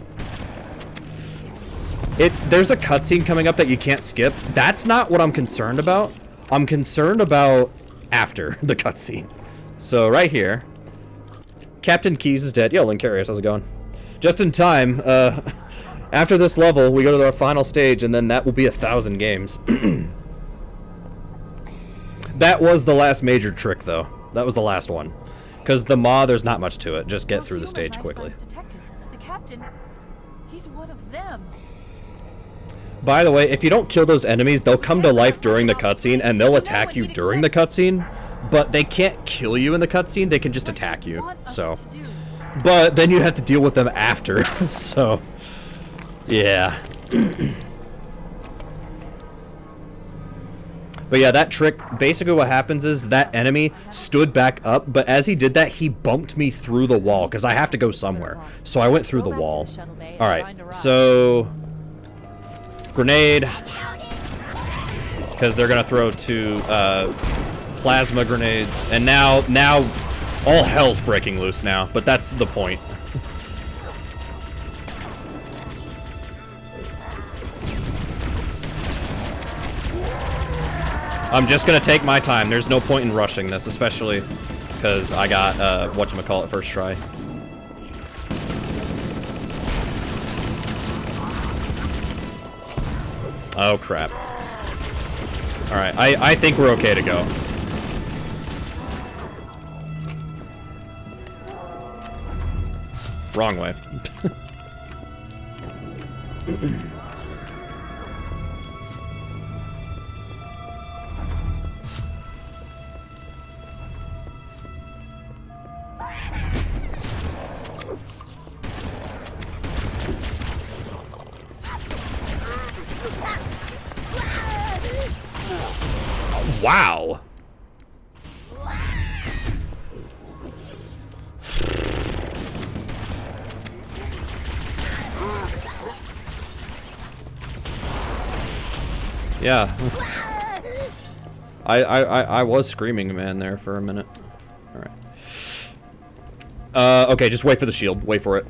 There's a cutscene coming up that you can't skip. That's not what I'm concerned about. I'm concerned about after the cutscene. So right here. Captain Keyes is dead. Yo, Linkarius, how's it going? Just in time, after this level, we go to our final stage, and then that will be 1,000 games. That was the last major trick, though. That was the last one. Because the Maw, there's not much to it. Just get through the stage quickly. The captain, he's one of them. By the way, if you don't kill those enemies, they'll come to life during the cutscene, and they'll attack you during the cutscene. But they can't kill you in the cutscene, they can just attack you, so. But then you have to deal with them after, so. Yeah. But yeah, that trick, basically what happens is that enemy stood back up, but as he did that, he bumped me through the wall, because I have to go somewhere. So I went through the wall. Alright, so... Grenade. Because they're going to throw 2, plasma grenades, and now all hell's breaking loose now, but that's the point. I'm just gonna take my time. There's no point in rushing this, especially because I got whatchamacallit first try. Oh crap. Alright, I think we're okay to go. Wrong way. Wow. Yeah. I was screaming, man, there for a minute. Alright. Okay, just wait for the shield. Wait for it.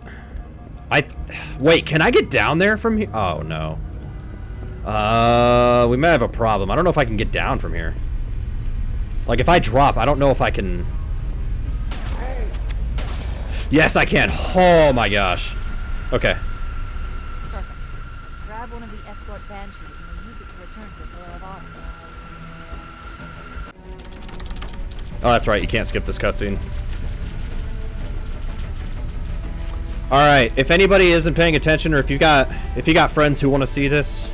Wait, can I get down there from here? Oh, no. We may have a problem. I don't know if I can get down from here. Like, if I drop, I don't know if I can... Yes, I can. Oh, my gosh. Okay. Perfect. Grab one of the escort banshees and then use it to return to the Pillar of Autumn. Oh, that's right. You can't skip this cutscene. Alright, if anybody isn't paying attention, or if you got friends who want to see this,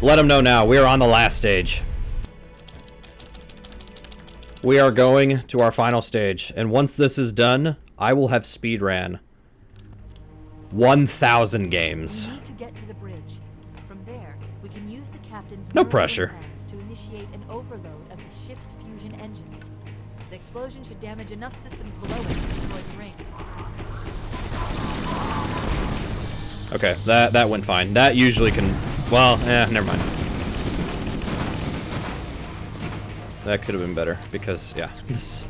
let them know now. We are on the last stage. We are going to our final stage, and once this is done, I will have speedran 1,000 games. We need to get to the bridge. From there, we can use the captain's No pressure. plans to initiate an overload of the ship's fusion engines. The explosion should damage enough systems below it to destroy the ring. Okay, that went fine. That usually can... Well, never mind. That could have been better, because, yeah, this...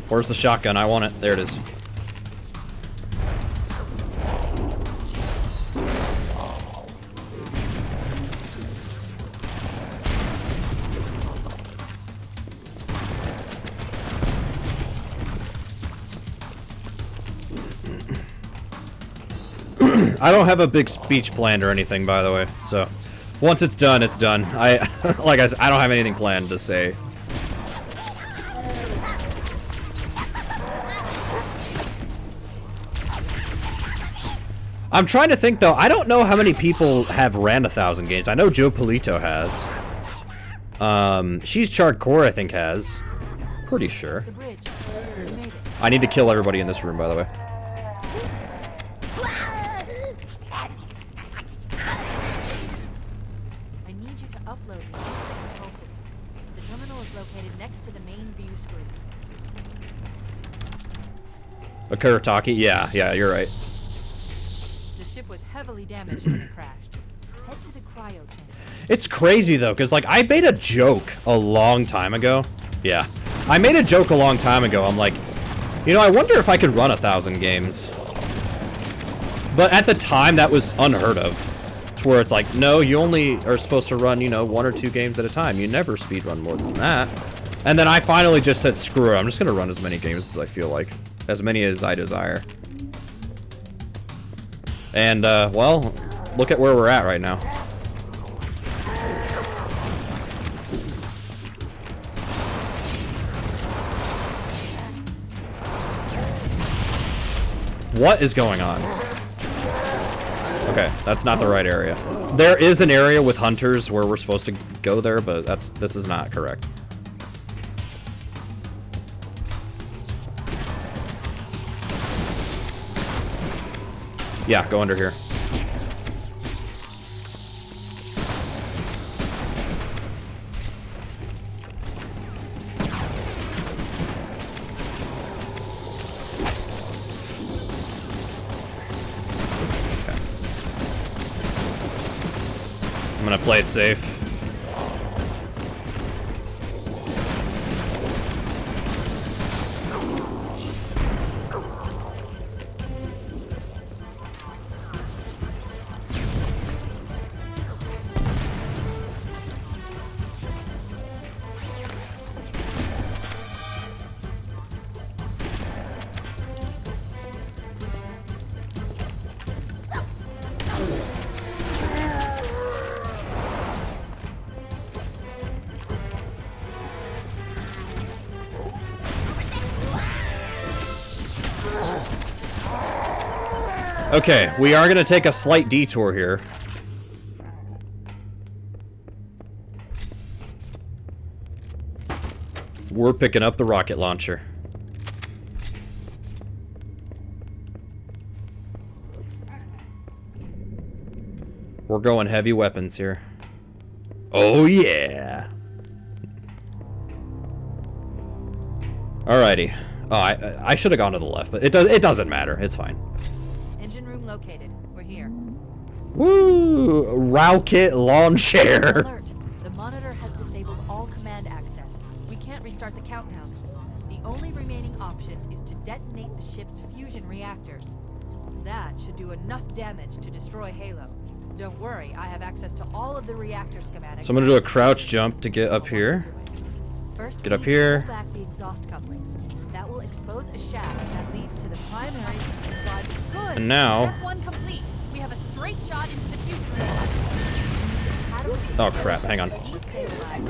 Where's the shotgun? I want it. There it is. I don't have a big speech planned or anything, by the way, so once it's done, it's done. Like I said, I don't have anything planned to say. I'm trying to think, though. I don't know how many people have ran 1,000 games. I know Joe Polito has. She's Charred Core, I think, has. Pretty sure. The bridge. We made it. I need to kill everybody in this room, by the way. I need you to upload me into the control systems. The terminal is located next to the main view screen. A Kurataki? Yeah, you're right. The ship was heavily damaged when it crashed. Head to the cryo chamber. It's crazy, though, because, like, I made a joke a long time ago. Yeah. I made a joke a long time ago. I'm like, you know, I wonder if I could run 1,000 games. But at the time, that was unheard of. To where it's like, no, you only are supposed to run, you know, 1 or 2 games at a time. You never speedrun more than that. And then I finally just said, screw it. I'm just going to run as many games as I feel like. As many as I desire. And, well, look at where we're at right now. What is going on? Okay, that's not the right area. There is an area with hunters where we're supposed to go there, but this is not correct. Yeah, go under here. I'm gonna play it safe. Okay, we are gonna take a slight detour here. We're picking up the rocket launcher. We're going heavy weapons here. Oh yeah. Alrighty. Oh, I should have gone to the left, but it doesn't matter. It's fine. Engine room located. We're here. Woo! Rocket launcher. Alert. The monitor has disabled all command access. We can't restart the countdown. The only remaining option is to detonate the ship's fusion reactors. That should do enough damage to destroy Halo. Don't worry, I have access to all of the reactor schematics. So I'm gonna do a crouch jump to get up here. First, Get we up need to here. pull back the exhaust couplings. That will expose a shaft that leads to the primary drive. Good. And now- Step 1 complete. We have a straight shot into the fusion reactor. Oh crap, hang on. Destabilize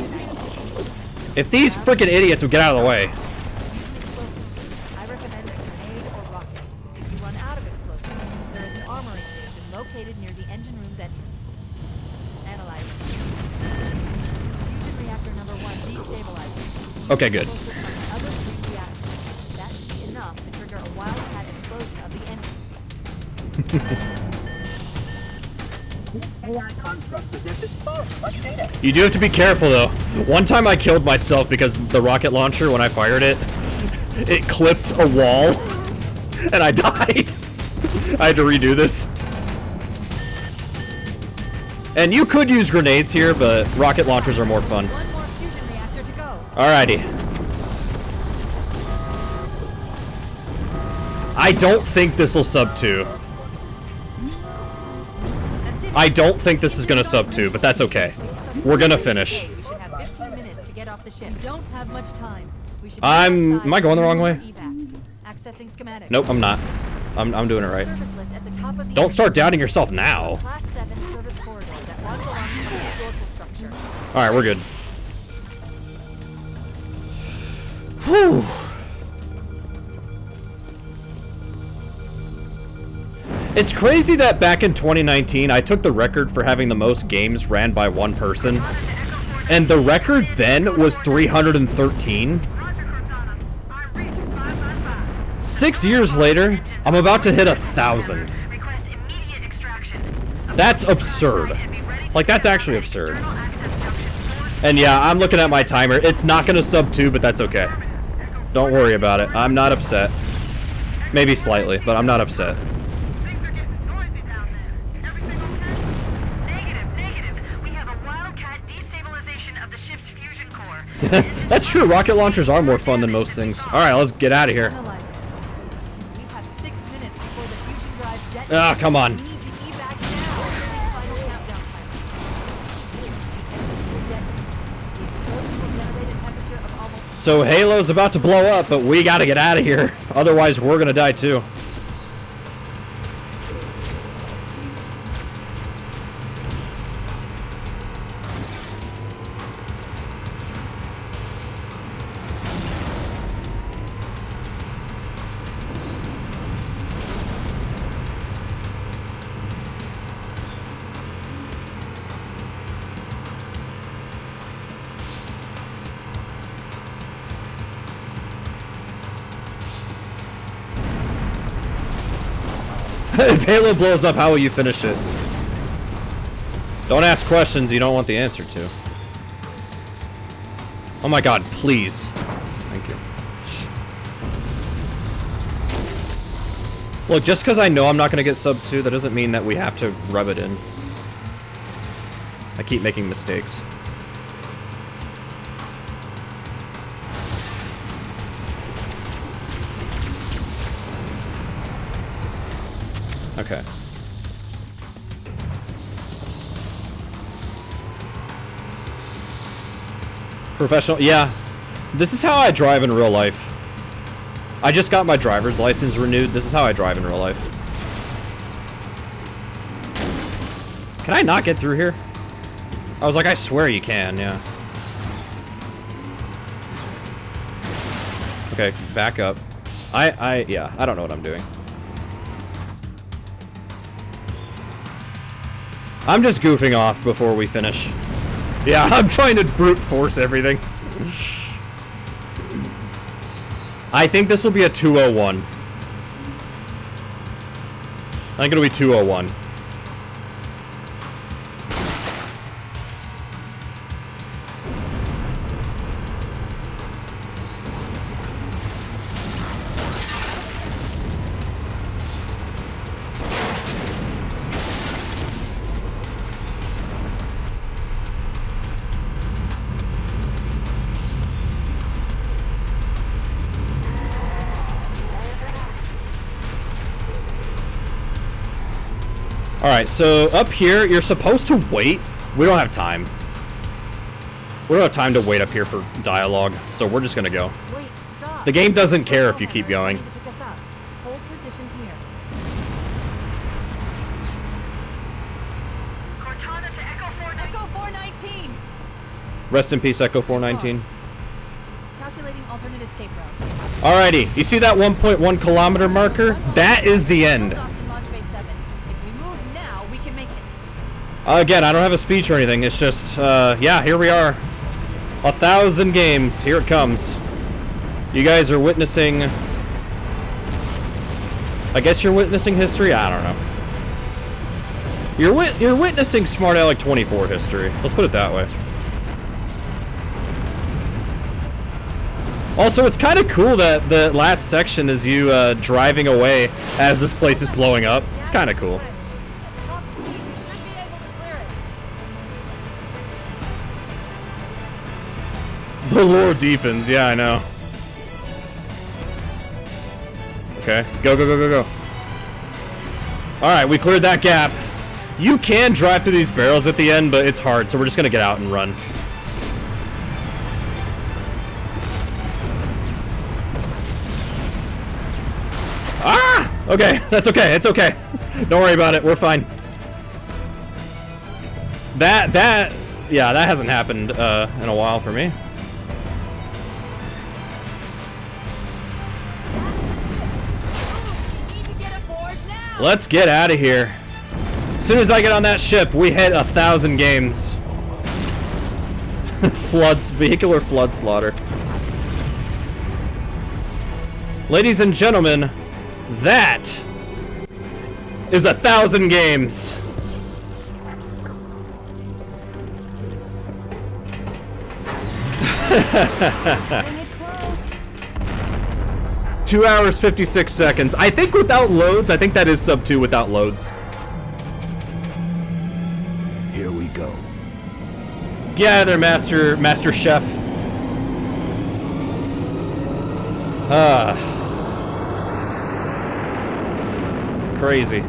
the If these freaking idiots would get out of the way. Use an explosive. I recommend a grenade or rocket. If you run out of explosives, there is an armory station located near the engine room's entrance. Analyzing. Fusion reactor number 1 destabilizing. Okay, good. Explosives on the other 3 reactors. That should be enough to trigger a wildcat explosion of the engines. AI construct possesses far too much data. You do have to be careful though. One time I killed myself because the rocket launcher, when I fired it, it clipped a wall and I died. I had to redo this. And you could use grenades here, but rocket launchers are more fun. One more fusion reactor to go. Alrighty. I don't think this will sub 2. I don't think this is gonna sub 2, but that's okay. We're gonna finish. We should have 15 minutes to get off the ship. We don't have much time. We should Am I going the wrong way? Evac. Accessing schematics. Nope, I'm not. I'm doing it right. Service lift at the top of the Don't start doubting yourself now. Class 7 service corridor that runs along the ship's dorsal structure. Alright, we're good. Whew. It's crazy that back in 2019, I took the record for having the most games ran by one person. And the record then was 313. 6 years later, I'm about to hit 1,000. Request immediate extraction. That's absurd. Like, that's actually absurd. And yeah, I'm looking at my timer. It's not gonna sub 2, but that's okay. Don't worry about it. I'm not upset. Maybe slightly, but I'm not upset. Things are getting noisy down there. Everything okay? Negative. We have a wildcat destabilization of the ship's fusion core. That's true. Rocket launchers are more fun than most things. Alright, let's get out of here. Analyzing. We have 6 minutes before the fusion drive detonates. Ah, come on. We need to evac now. Final countdown timer. The engine will detonate. The explosion will generate a temperature of almost So Halo's about to blow up, but we gotta get out of here. Otherwise, we're gonna die too. If Halo blows up, how will you finish it? Don't ask questions you don't want the answer to. Oh my god, please. Thank you. Look, just because I know I'm not going to get sub 2, that doesn't mean that we have to rub it in. I keep making mistakes. Okay. Professional, yeah. This is how I drive in real life. I just got my driver's license renewed. This is how I drive in real life. Can I not get through here? I was like, I swear you can, yeah. Okay, back up. Yeah, I don't know what I'm doing. I'm just goofing off before we finish. Yeah, I'm trying to brute force everything. I think this will be a 201. I think it'll be 201. Alright, so up here, you're supposed to wait. We don't have time. We don't have time to wait up here for dialogue, so we're just gonna go. Wait, stop. The game doesn't care if you keep going. Need to pick us up. Hold position here. Cortana to Echo 419. Echo 419. Rest in peace, Echo 419. Calculating alternate escape route. Alrighty, you see that 1.1 kilometer marker? That is the end. Hold off to launch phase 7. If we move now, we can make it. Again, I don't have a speech or anything. It's just, yeah, here we are. 1,000 games. Here it comes. You guys are witnessing... I guess you're witnessing history? I don't know. You're witnessing smartalec24 history. Let's put it that way. Also, it's kind of cool that the last section is you driving away as this place is blowing up. It's kind of cool. At top speed, we should be able to clear it. The lore deepens. Yeah, I know. Okay. Go, go, go, go, go. Alright, we cleared that gap. You can drive through these barrels at the end, but it's hard, so we're just gonna get out and run. Ah! Okay, that's okay, it's okay. Don't worry about it, we're fine. Yeah, that hasn't happened in a while for me. We need to get aboard now. Let's get out of here. As soon as I get on that ship, we hit 1,000 games. Vehicular flood slaughter. Ladies and gentlemen, that is 1,000 games. Bring it close. 2 hours, 56 seconds. I think without loads, I think that is sub 2 without loads. Here we go. Get out of there, Master Chef. Crazy.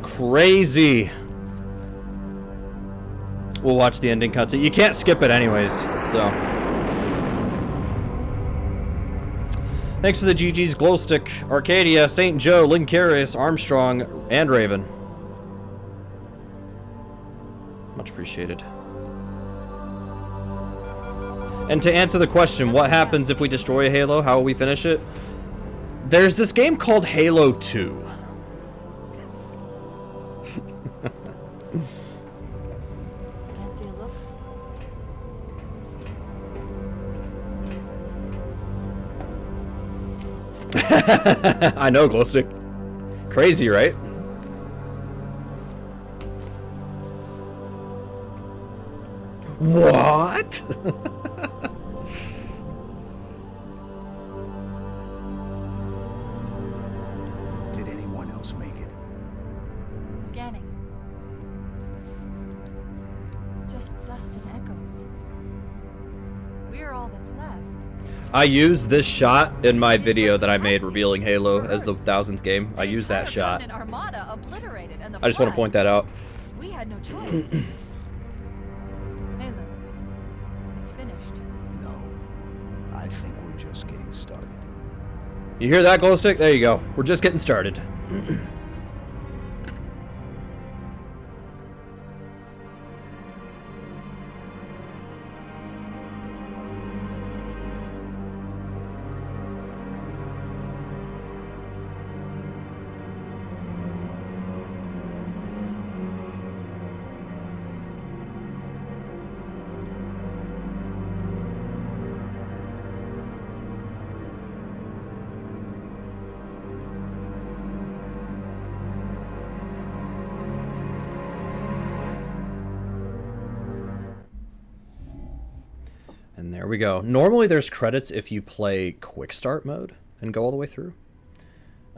Crazy. We'll watch the ending cutscene. You can't skip it anyways, so. Thanks for the GG's Glowstick, Arcadia, St. Joe, Linkarius, Armstrong, and Raven. Much appreciated. And to answer the question, what happens if we destroy a Halo? How will we finish it? There's this game called Halo 2. Fancy a look? I know, Glowstick. Crazy, right? What? Did anyone else make it? Scanning. Just dust and echoes. We're all that's left. I used this shot in my video that I made revealing Halo as the 1,000th game. I used that shot. An armada obliterated and the I just want to point that out. We had no choice. Halo. It's finished. No. I think we're just getting started. You hear that, Glowstick? There you go. We're just getting started. And there we go. Normally there's credits if you play quick start mode and go all the way through.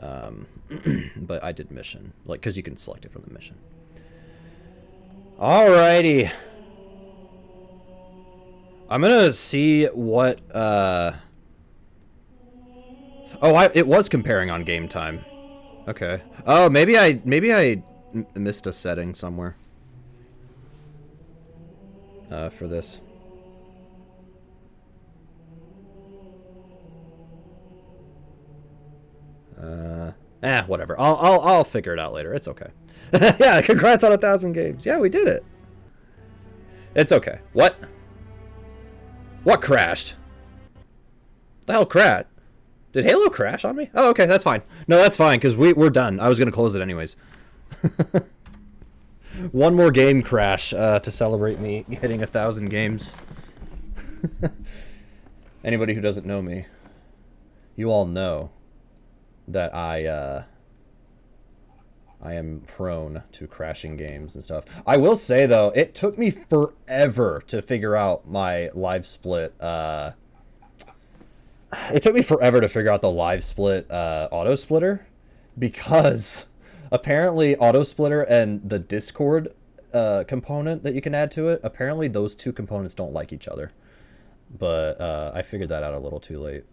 But I did mission, like, because you can select it from the mission. Alrighty. I'm gonna see what, Oh, it was comparing on game time. Okay. Oh, maybe I missed a setting somewhere. For this. Whatever. I'll figure it out later. It's okay. Yeah, congrats on 1,000 games. Yeah, we did it. It's okay. What? What crashed? The hell crashed? Did Halo crash on me? Oh, okay, that's fine. No, that's fine, because we're done. I was going to close it anyways. One more game crash to celebrate me hitting 1,000 games. Anybody who doesn't know me, you all know that I am prone to crashing games and stuff. I will say, though, it took me forever to figure out my live split. It took me forever to figure out the live split auto splitter, because apparently auto splitter and the Discord component that you can add to it, apparently those two components don't like each other. But I figured that out a little too late.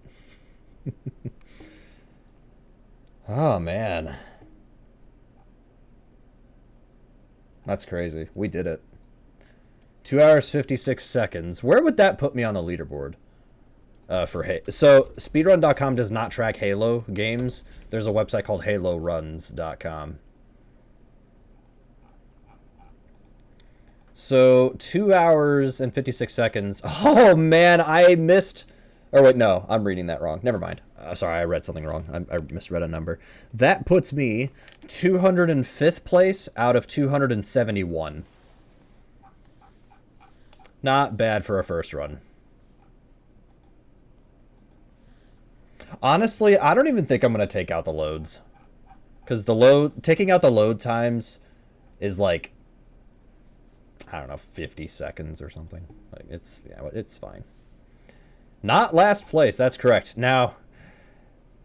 Oh, man. That's crazy. We did it. 2 hours, 56 seconds. Where would that put me on the leaderboard? For so speedrun.com does not track Halo games. There's a website called haloruns.com. So 2 hours and 56 seconds. Oh man, I missed. Or wait, no, I'm reading that wrong. Never mind. Sorry, I read something wrong. I misread a number. That puts me 205th place out of 271. Not bad for a first run. Honestly, I don't even think I'm going to take out the loads. Because taking out the load times is like, I don't know, 50 seconds or something. Like it's fine. Not last place, that's correct. Now,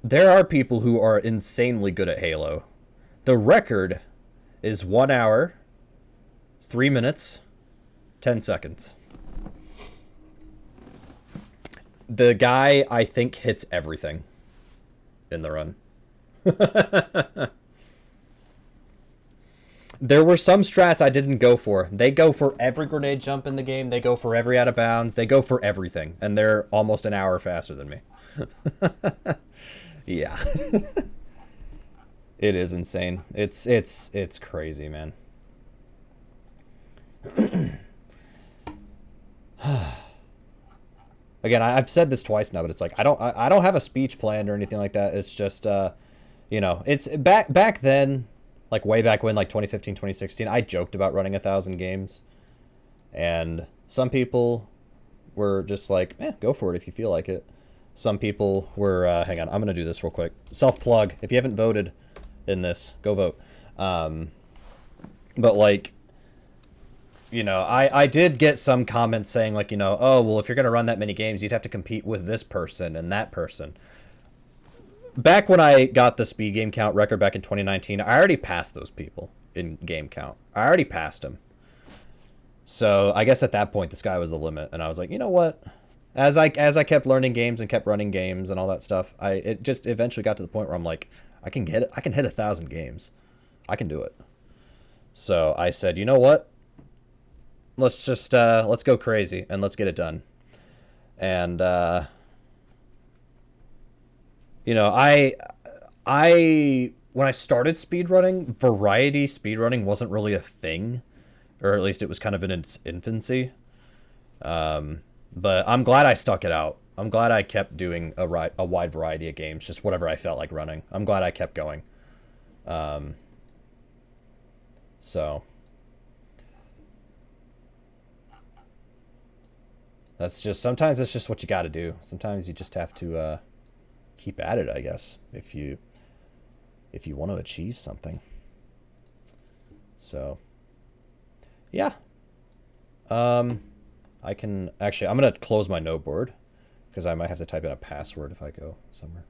there are people who are insanely good at Halo. The record is 1 hour, 3 minutes, 10 seconds. The guy, I think, hits everything in the run. There were some strats I didn't go for. They go for every grenade jump in the game. They go for every out of bounds. They go for everything. And they're almost an hour faster than me. Yeah. It is insane. It's crazy, man. Again, I've said this twice now, but it's like I don't have a speech planned or anything like that. It's just you know, it's back then, like way back when, like 2015, 2016, I joked about running 1,000 games. And some people were just like, go for it if you feel like it. Some people were, hang on, I'm going to do this real quick. Self-plug. If you haven't voted in this, go vote. But like, you know, I did get some comments saying like, you know, oh, well, if you're going to run that many games, you'd have to compete with this person and that person. Back when I got the speed game count record back in 2019, I already passed those people in game count. I already passed them. So I guess at that point, the sky was the limit. And I was like, you know what? As I kept learning games and kept running games and all that stuff, it just eventually got to the point where I'm like, I can hit 1,000 games. I can do it. So I said, you know what? Let's just let's go crazy and let's get it done. And you know, when I started speedrunning, variety speedrunning wasn't really a thing, or at least it was kind of in its infancy. But I'm glad I stuck it out. I'm glad I kept doing a wide variety of games, just whatever I felt like running. I'm glad I kept going. So sometimes that's just what you got to do. Sometimes you just have to keep at it, I guess, if you want to achieve something. So yeah. I can actually, I'm going to close my node board because I might have to type in a password if I go somewhere.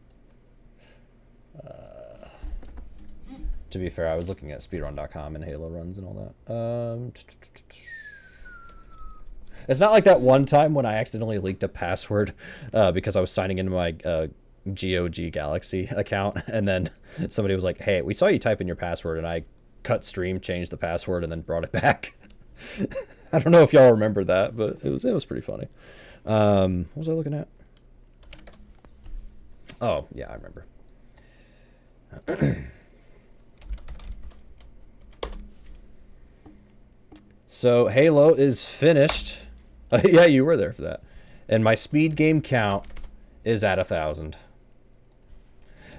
To be fair, I was looking at speedrun.com and Halo runs and all that. It's not like that one time when I accidentally leaked a password because I was signing into my GOG Galaxy account, and then somebody was like, "Hey, we saw you type in your password," and I cut stream, changed the password, and then brought it back. I don't know if y'all remember that, but it was pretty funny. What was I looking at? Oh yeah, I remember. So Halo is finished. Yeah, you were there for that. And my speed game count is at 1,000.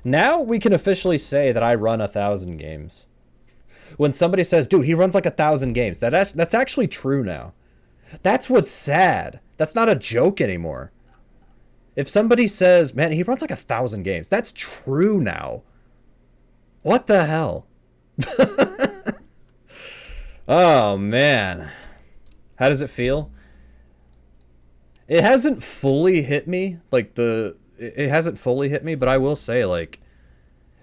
Now we can officially say that I run 1,000 games. When somebody says, dude, he runs like 1,000 games, that's actually true now. That's what's sad. That's not a joke anymore. If somebody says, man, he runs like 1,000 games, that's true now. What the hell? Oh, man. How does it feel? It hasn't fully hit me. It hasn't fully hit me, but I will say, like,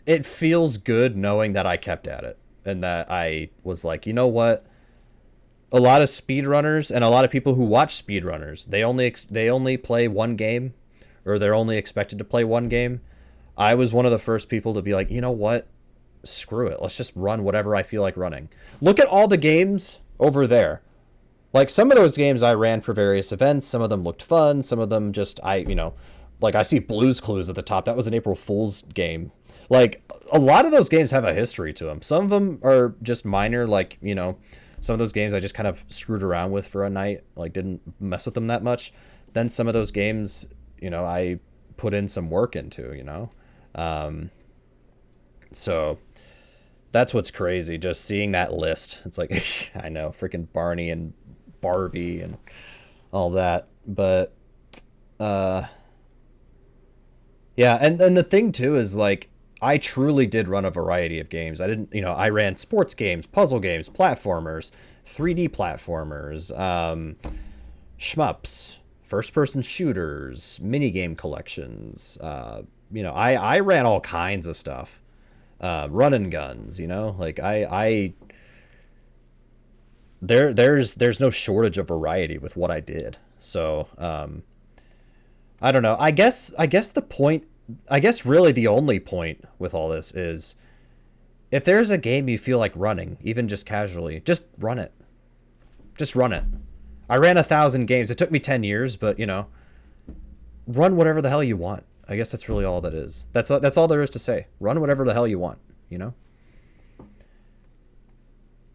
it feels good knowing that I kept at it. And that I was like, you know what? A lot of speedrunners and a lot of people who watch speedrunners, they only play one game, or they're only expected to play one game. I was one of the first people to be like, you know what? Screw it. Let's just run whatever I feel like running. Look at all the games over there. Like, some of those games I ran for various events. Some of them looked fun. Some of them just, like, I see Blue's Clues at the top. That was an April Fool's game. Like, a lot of those games have a history to them. Some of them are just minor, like, some of those games I just kind of screwed around with for a night, like, didn't mess with them that much. Then some of those games, I put in some work into, So that's what's crazy, just seeing that list. It's like, I know, freaking Barney and Barbie and all that. But, yeah, and the thing, too, is, like, I truly did run a variety of games. I didn't, I ran sports games, puzzle games, platformers, 3D platformers, shmups, first-person shooters, minigame collections. I ran all kinds of stuff. Run and guns, like there's no shortage of variety with what I did. So, I don't know. I guess really the only point with all this is, if there's a game you feel like running, even just casually, just run it. Just run it. I ran 1,000 games. It took me 10 years, but, run whatever the hell you want. I guess that's really all that is. That's all there is to say. Run whatever the hell you want,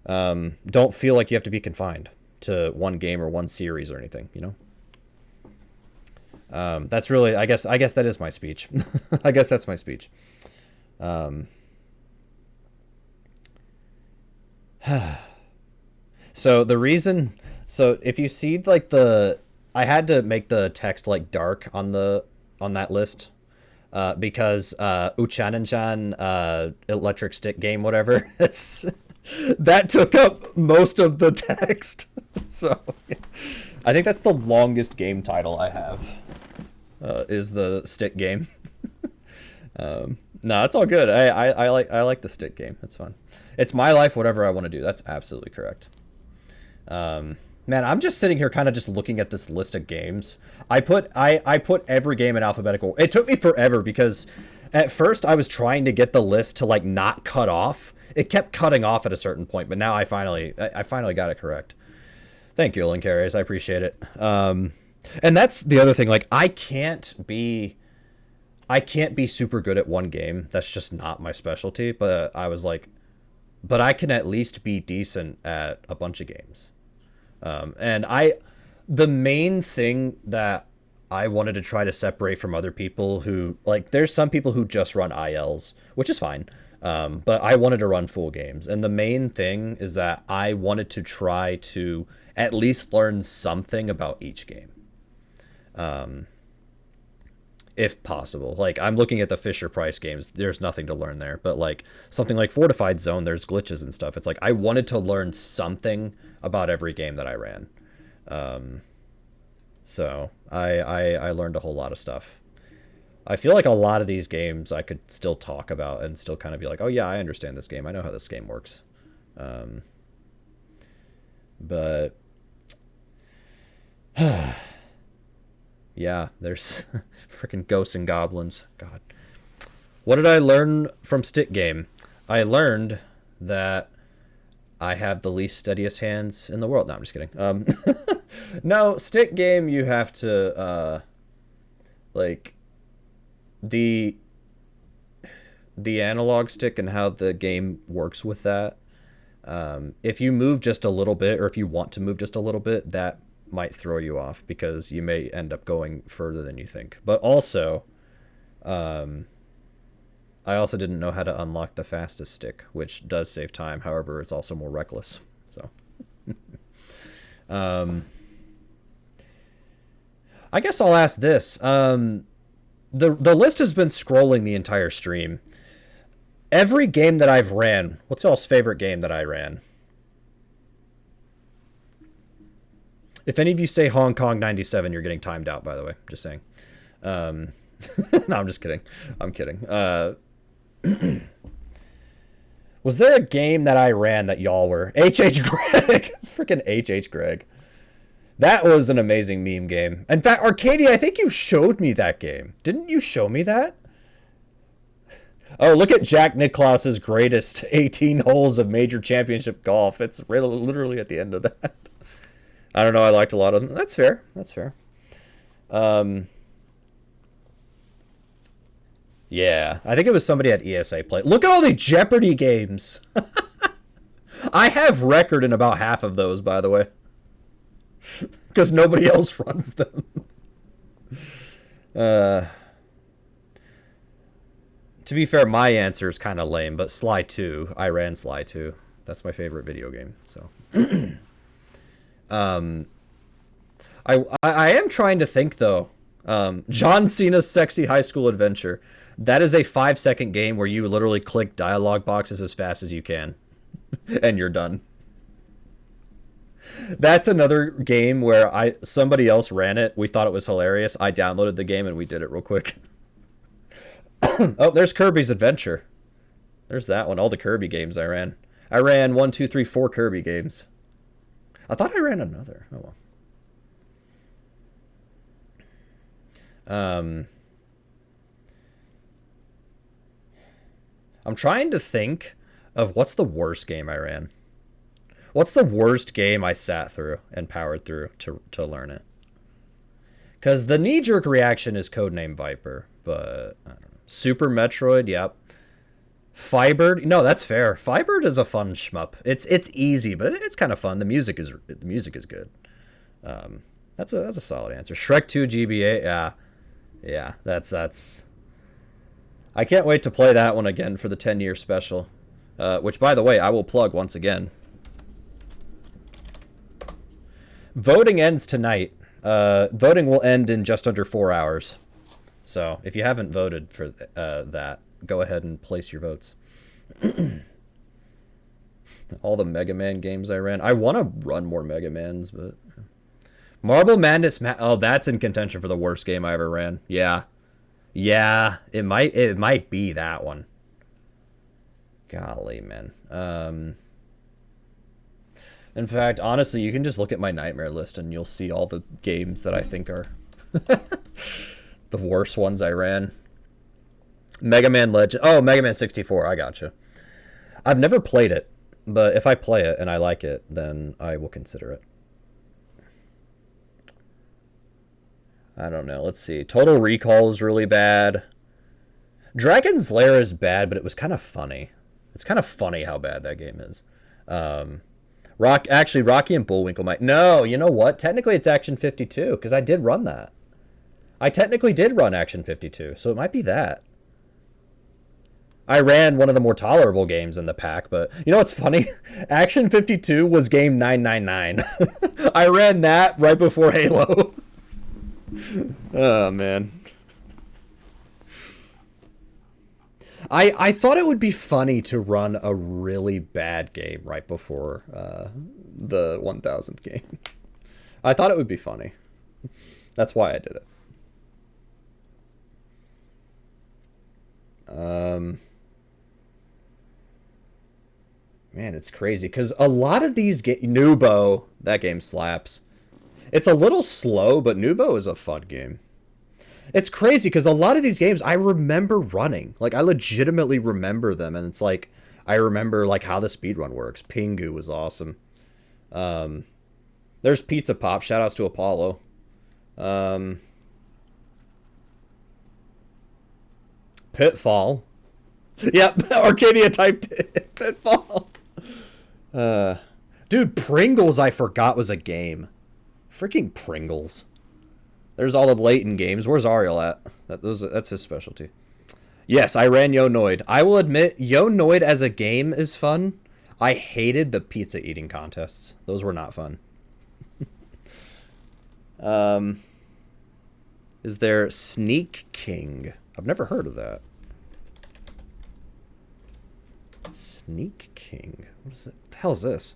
Don't feel like you have to be confined to one game or one series or anything, That's really, I guess that is my speech. I guess that's my speech. So if you see, like, I had to make the text, like, dark on that list, because Uchanan-chan, electric stick game, whatever, that took up most of the text. So I think that's the longest game title I have, is the stick game. No, it's all good. I like the stick game. It's fun. It's my life, whatever I want to do. That's absolutely correct. Man, I'm just sitting here kind of just looking at this list of games. I put every game in alphabetical. It took me forever because at first I was trying to get the list to, like, not cut off. It kept cutting off at a certain point, but now I finally got it correct. Thank you, Linkarius. I appreciate it. And that's the other thing. Like, I can't be super good at one game. That's just not my specialty. But I was like, but I can at least be decent at a bunch of games. And the main thing that I wanted to try to separate from other people who, like, there's some people who just run ILs, which is fine. But I wanted to run full games. And the main thing is that I wanted to try to at least learn something about each game. If possible. Like, I'm looking at the Fisher-Price games. There's nothing to learn there. But, like, something like Fortified Zone, there's glitches and stuff. It's like, I wanted to learn something about every game that I ran. So, I learned a whole lot of stuff. I feel like a lot of these games I could still talk about and still kind of be like, oh yeah, I understand this game. I know how this game works. But Yeah, there's freaking ghosts and goblins. God. What did I learn from stick game? I learned that I have the least steadiest hands in the world. No, I'm just kidding. No, stick game, you have to, like, the analog stick and how the game works with that. If you move just a little bit, or if you want to move just a little bit, that might throw you off because you may end up going further than you think. But also, I also didn't know how to unlock the fastest stick, which does save time. However, it's also more reckless. So, I guess I'll ask this. The list has been scrolling the entire stream. Every game that I've ran, what's y'all's favorite game that I ran? If any of you say Hong Kong 97, you're getting timed out, by the way. Just saying. No, I'm just kidding. I'm kidding. Was there a game that I ran that y'all were? H.H. Greg. Freaking H.H. Greg. That was an amazing meme game. In fact, Arcadia, I think you showed me that game. Didn't you show me that? Oh, look at Jack Nicklaus's greatest 18 holes of major championship golf. It's really, literally at the end of that. I don't know. I liked a lot of them. That's fair. That's fair. Yeah, I think it was somebody at ESA Play. Look at all the Jeopardy games. I have record in about half of those, by the way. Because nobody else runs them. To be fair, my answer is kind of lame, but Sly 2, I ran Sly 2. That's my favorite video game, so... I am trying to think, though. John Cena's Sexy High School Adventure. That is a 5-second game where you literally click dialogue boxes as fast as you can. And you're done. That's another game where somebody else ran it. We thought it was hilarious. I downloaded the game and we did it real quick. Oh, there's Kirby's Adventure. There's that one. All the Kirby games I ran. I ran 1, 2, 3, 4 Kirby games. I thought I ran another. Oh well. I'm trying to think of what's the worst game I ran. What's the worst game I sat through and powered through to learn it? Because the knee-jerk reaction is Codename Viper, but I don't know. Super Metroid, yep. Fibered, no, that's fair. Fibered is a fun shmup. It's easy, but it's kind of fun. The music is good. That's a solid answer. Shrek 2 GBA, yeah. That's. I can't wait to play that one again for the 10-year special, which, by the way, I will plug once again. Voting ends tonight. Voting will end in just under 4 hours. So if you haven't voted for that, go ahead and place your votes. All the Mega Man games I ran. I want to run more Mega Mans, but... Marble Madness... Oh, that's in contention for the worst game I ever ran. Yeah. Yeah, it might be that one. Golly, man. In fact, honestly, you can just look at my nightmare list and you'll see all the games that I think are the worst ones I ran. Mega Man Legend. Oh, Mega Man 64. I gotcha. I've never played it, but if I play it and I like it, then I will consider it. I don't know. Let's see. Total Recall is really bad. Dragon's Lair is bad, but it was kind of funny. It's kind of funny how bad that game is. Actually, Rocky and Bullwinkle might... No, you know what? Technically, it's Action 52, because I did run that. I technically did run Action 52, so it might be that. I ran one of the more tolerable games in the pack, but you know what's funny? Action 52 was game 999. I ran that right before Halo. Oh, man. I thought it would be funny to run a really bad game right before the 1000th game. I thought it would be funny. That's why I did it. Man, it's crazy because a lot of these Nubo, that game slaps. It's a little slow, but Nubo is a fun game. It's crazy because a lot of these games I remember running. Like, I legitimately remember them, and it's like, I remember, like, how the speedrun works. Pingu was awesome. There's Pizza Pop. Shoutouts to Apollo. Pitfall. Yep, Arcadia typed it. Pitfall. Dude, Pringles I forgot was a game. Freaking Pringles. There's all the Layton games. Where's Ariel at? That's his specialty. Yes, I ran Yo Noid. I will admit, Yo Noid as a game is fun. I hated the pizza eating contests. Those were not fun. Is there Sneak King? I've never heard of that. Sneak King. What is it? What the hell is this?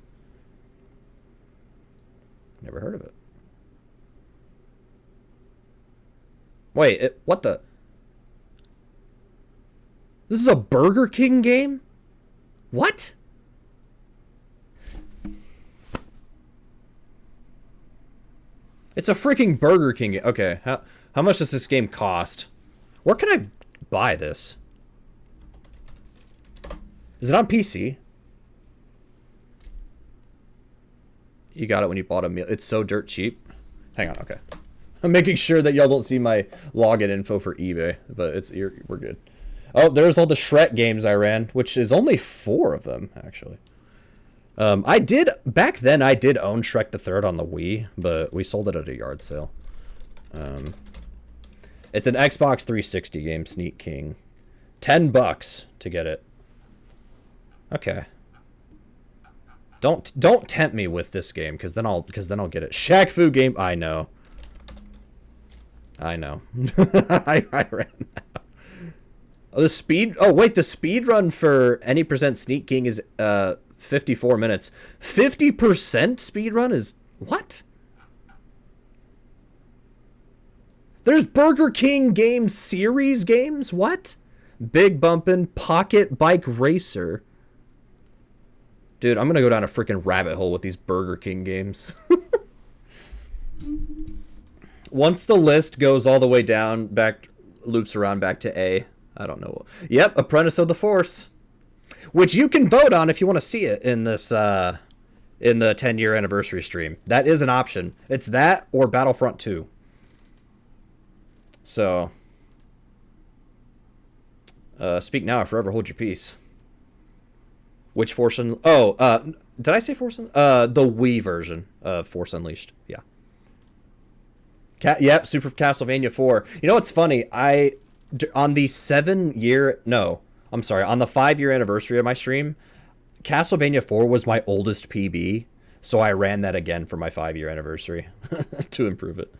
Never heard of it. Wait, what the? This is a Burger King game? What? It's a freaking Burger King game. Okay, how much does this game cost? Where can I buy this? Is it on PC? You got it when you bought a meal. It's so dirt cheap. Hang on, okay. I'm making sure that y'all don't see my login info for eBay, but we're good. Oh, there's all the Shrek games I ran, which is only 4 of them, actually. Back then I did own Shrek the Third on the Wii, but we sold it at a yard sale. It's an Xbox 360 game, Sneak King. $10 to get it. Okay. Don't tempt me with this game, because then I'll get it. Shaq Fu game. I know. I ran that. Oh, the speed. Oh wait, the speed run for any percent Sneak King is 54 minutes. 50% speed run is what? There's Burger King game series games. What? Big Bumpin' Pocket Bike Racer. Dude, I'm gonna go down a freaking rabbit hole with these Burger King games. Once the list goes all the way down, loops around back to A. I don't know. Yep, Apprentice of the Force. Which you can vote on if you want to see it in this, in the 10-year anniversary stream. That is an option. It's that or Battlefront 2. So, speak now or forever hold your peace. Which Force did I say Force the Wii version of Force Unleashed. Yeah. Yep, Super Castlevania 4. You know what's funny? On the 5-year anniversary of my stream, Castlevania 4 was my oldest PB, so I ran that again for my 5-year anniversary to improve it.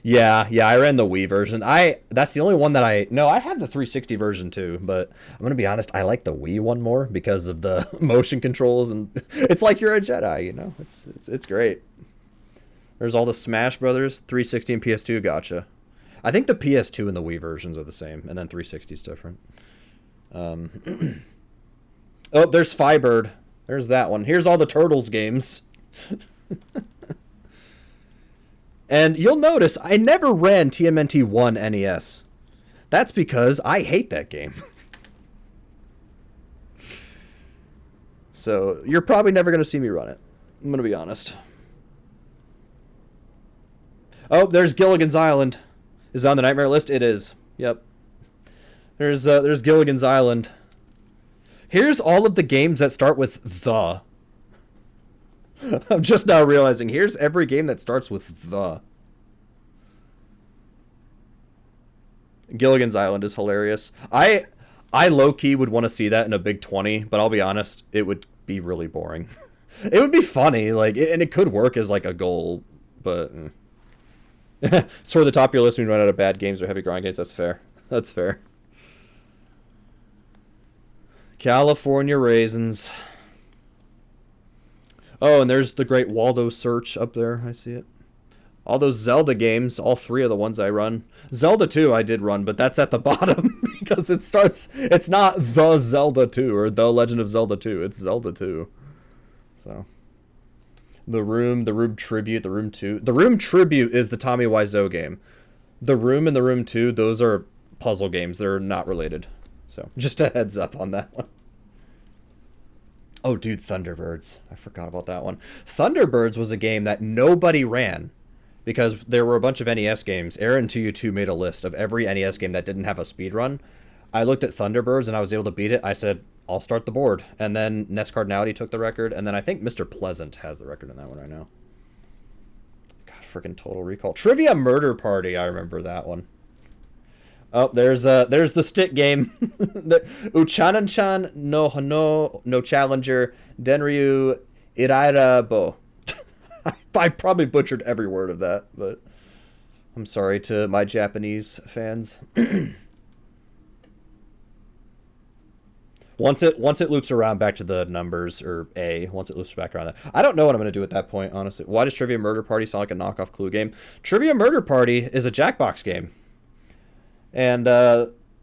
Yeah, I ran the Wii version. That's the only one that I have the 360 version too, but I'm gonna be honest, I like the Wii one more because of the motion controls, and it's like you're a Jedi, you know? It's great. There's all the Smash Brothers, 360 and PS2, gotcha. I think the PS2 and the Wii versions are the same, and then 360 is different. Oh, there's Firebird. There's that one. Here's all the Turtles games. And you'll notice I never ran TMNT 1 NES. That's because I hate that game. So you're probably never going to see me run it. I'm going to be honest. Oh, there's Gilligan's Island. Is it on the nightmare list? It is. Yep. There's Gilligan's Island. Here's all of the games that start with the. I'm just now realizing, here's every game that starts with the. Gilligan's Island is hilarious. I low-key would want to see that in a Big 20, but I'll be honest, it would be really boring. It would be funny, and it could work as, like, a goal, but... Sort of the top of your list when you run out of bad games or heavy grind games, that's fair. That's fair. California Raisins. Oh, and there's the great Waldo Search up there. I see it. All those Zelda games, all 3 of the ones I run. Zelda 2 I did run, but that's at the bottom because it's not the Zelda 2 or the Legend of Zelda 2. It's Zelda 2. So, The Room Tribute, The Room 2. The Room Tribute is the Tommy Wiseau game. The Room and The Room 2, those are puzzle games. They're not related. So, just a heads up on that one. Oh, dude, Thunderbirds. I forgot about that one. Thunderbirds was a game that nobody ran because there were a bunch of NES games. Aaron2U2 made a list of every NES game that didn't have a speed run. I looked at Thunderbirds and I was able to beat it. I said, I'll start the board. And then Ness Cardinality took the record. And then I think Mr. Pleasant has the record in that one right now. God, freaking Total Recall. Trivia Murder Party. I remember that one. Oh, there's the stick game. Uchanan-chan no challenger Denryu Irairabo. I probably butchered every word of that, but I'm sorry to my Japanese fans. Once it loops around back to the numbers, or once it loops back around that. I don't know what I'm going to do at that point, honestly. Why does Trivia Murder Party sound like a knockoff Clue game? Trivia Murder Party is a Jackbox game. And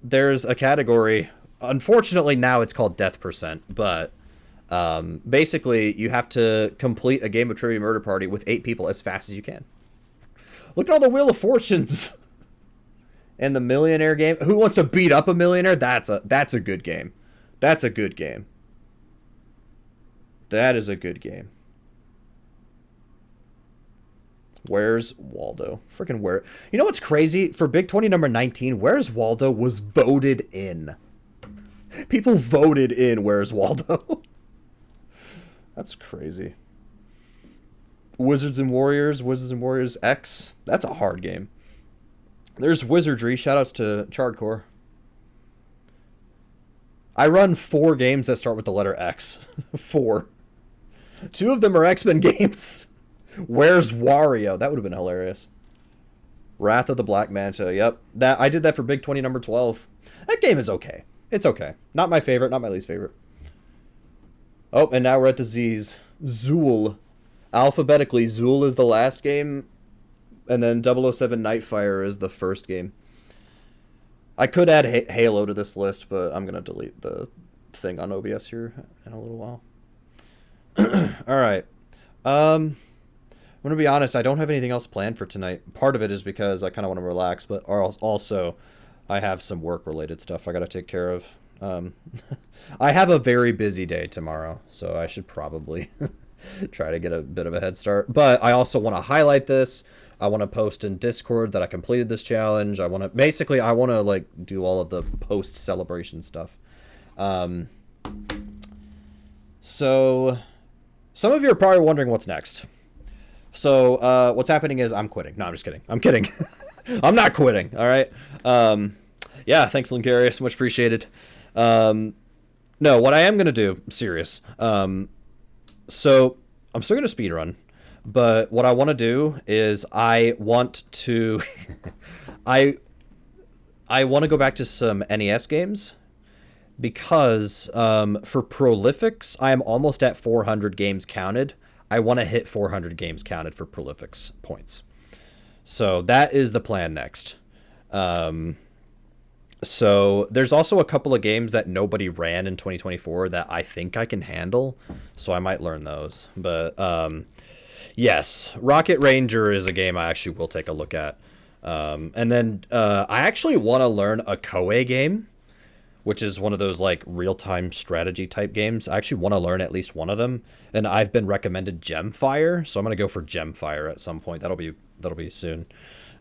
there's a category, unfortunately now it's called Death Percent, but basically you have to complete a game of Trivia Murder Party with 8 people as fast as you can. Look at all the Wheel of Fortunes and the Millionaire game. Who wants to beat up a millionaire? That's a good game. That's a good game. That is a good game. Where's Waldo? Freaking where? You know what's crazy? For Big 20 number 19, Where's Waldo was voted in. People voted in Where's Waldo. That's crazy. Wizards and Warriors X. That's a hard game. There's Wizardry. Shoutouts to Chardcore. I run 4 games that start with the letter X. 4. 2 of them are X-Men games. Where's Wario? That would have been hilarious. Wrath of the Black Manta. Yep. I did that for Big 20 number 12. That game is okay. It's okay. Not my favorite, not my least favorite. Oh, and now we're at the Z's. Zool. Alphabetically, Zool is the last game, and then 007 Nightfire is the first game. I could add Halo to this list, but I'm going to delete the thing on OBS here in a little while. Alright. I'm going to be honest, I don't have anything else planned for tonight. Part of it is because I kind of want to relax, but also I have some work-related stuff I got to take care of. I have a very busy day tomorrow, so I should probably try to get a bit of a head start. But I also want to highlight this. I want to post in Discord that I completed this challenge. I want to like do all of the post-celebration stuff. So some of you are probably wondering what's next. So what's happening is I'm quitting. No, I'm just kidding. I'm kidding. I'm not quitting. All right. Yeah, thanks, Linkarius. Much appreciated. No, what I am going to do, serious. So I'm still going to speedrun, but what I want to do is I want to I want to go back to some NES games because for Prolifics, I am almost at 400 games counted. I want to hit 400 games counted for Prolifics points. So that is the plan next. So there's also a couple of games that nobody ran in 2024 that I think I can handle. So I might learn those. But yes, Rocket Ranger is a game I actually will take a look at. And then I actually want to learn a Koei game, which is one of those like real-time strategy type games. I actually want to learn at least one of them. And I've been recommended Gemfire, so I'm going to go for Gemfire at some point. That'll be soon.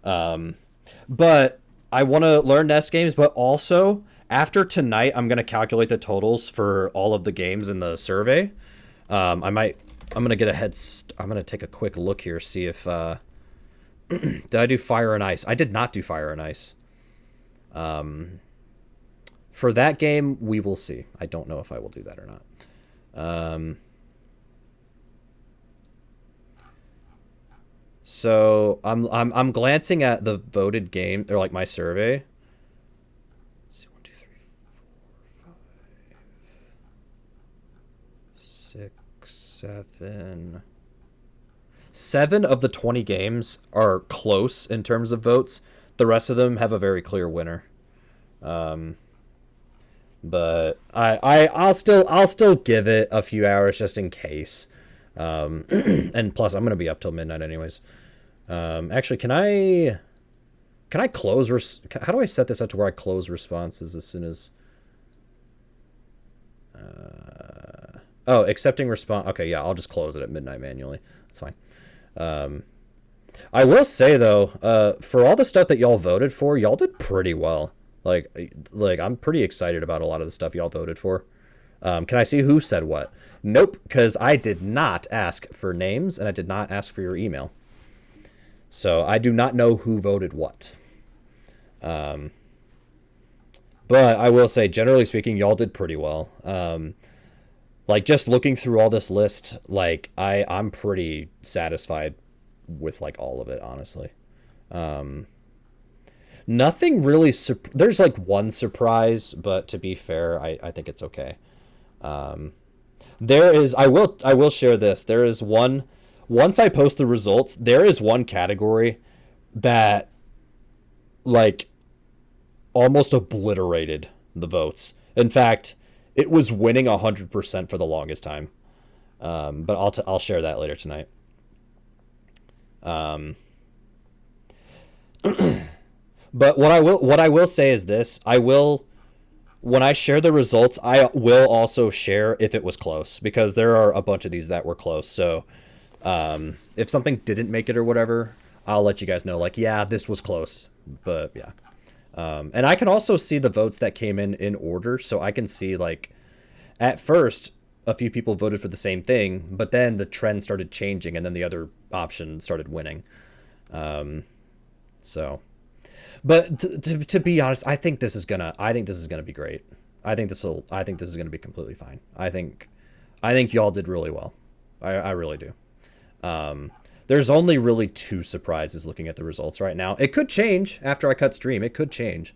But I want to learn NES games, but also after tonight, I'm going to calculate the totals for all of the games in the survey. I'm going to take a quick look here, see if, did I do Fire and Ice? I did not do Fire and Ice. For that game, we will see. I don't know if I will do that or not. So I'm glancing at the voted game, or like my survey. Let's see, 1, 2, 3, 4, 5, 6, 7. 7 of the 20 games are close in terms of votes. The rest of them have a very clear winner. But I'll still give it a few hours just in case. And plus, I'm going to be up till midnight anyways. Actually, can I close... How do I set this up to where I close responses as soon as... oh, accepting response. Okay, yeah, I'll just close it at midnight manually. That's fine. I will say, though, for all the stuff that y'all voted for, y'all did pretty well. Like, I'm pretty excited about a lot of the stuff y'all voted for. Can I see who said what? Nope, because I did not ask for names, and I did not ask for your email. So I do not know who voted what. But I will say, generally speaking, y'all did pretty well. Like, just looking through all this list, like, I'm pretty satisfied with, like, all of it, honestly. Nothing really... There's, like, one surprise, but to be fair, I think it's okay. There is... I will share this. There is one... Once I post the results, there is one category that, like, almost obliterated the votes. In fact, it was winning 100% for the longest time. But I'll share that later tonight. But what I will say is this: when I share the results, I will also share if it was close, because there are a bunch of these that were close. So if something didn't make it or whatever, I'll let you guys know, like, yeah, this was close. But yeah. And I can also see the votes that came in order, so I can see, like, at first a few people voted for the same thing, but then the trend started changing, and then the other option started winning. So, but to be honest, I think this is gonna be great. I think this is gonna be completely fine. I think y'all did really well. I really do. There's only really 2 surprises looking at the results right now. It could change after I cut stream. It could change.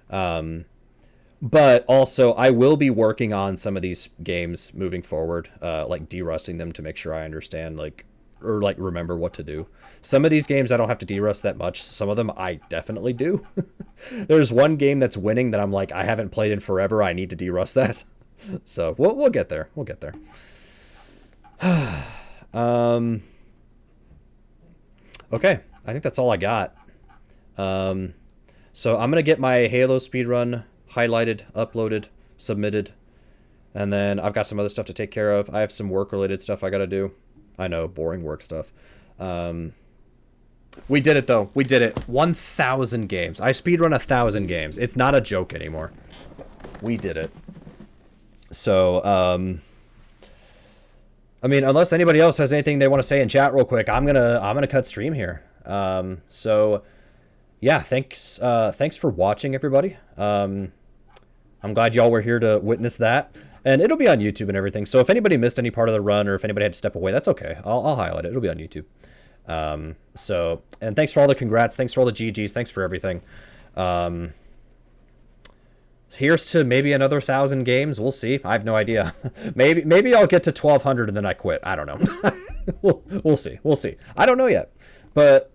But also, I will be working on some of these games moving forward, like derusting them to make sure I understand, like, or like remember what to do. Some of these games I don't have to derust that much. Some of them I definitely do. There's one game that's winning that I'm like, I haven't played in forever. I need to derust that. So we'll get there. We'll get there. Okay, I think that's all I got. So I'm gonna get my Halo speedrun highlighted, uploaded, submitted, and then I've got some other stuff to take care of. I have some work-related stuff I gotta do. I know, boring work stuff. We did it, though. We did it. 1,000 games. I speedrun 1,000 games. It's not a joke anymore. We did it. So, I mean, unless anybody else has anything they want to say in chat real quick, I'm gonna cut stream here. So yeah, thanks for watching, everybody. I'm glad y'all were here to witness that, and it'll be on YouTube and everything. So if anybody missed any part of the run, or if anybody had to step away, that's okay. I'll highlight it. It'll be on YouTube. So, and thanks for all the congrats. Thanks for all the GGs. Thanks for everything. Here's to maybe another 1,000 games. We'll see. I have no idea. maybe I'll get to 1,200 and then I quit. I don't know. We'll see. We'll see. I don't know yet. But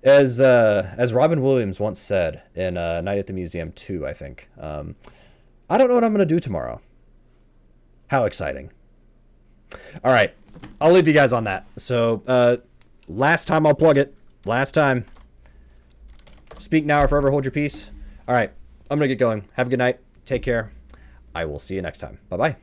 as Robin Williams once said in Night at the Museum 2, I think, I don't know what I'm going to do tomorrow. How exciting. All right. I'll leave you guys on that. So, last time I'll plug it. Last time. Speak now or forever hold your peace. All right. I'm going to get going. Have a good night. Take care. I will see you next time. Bye-bye.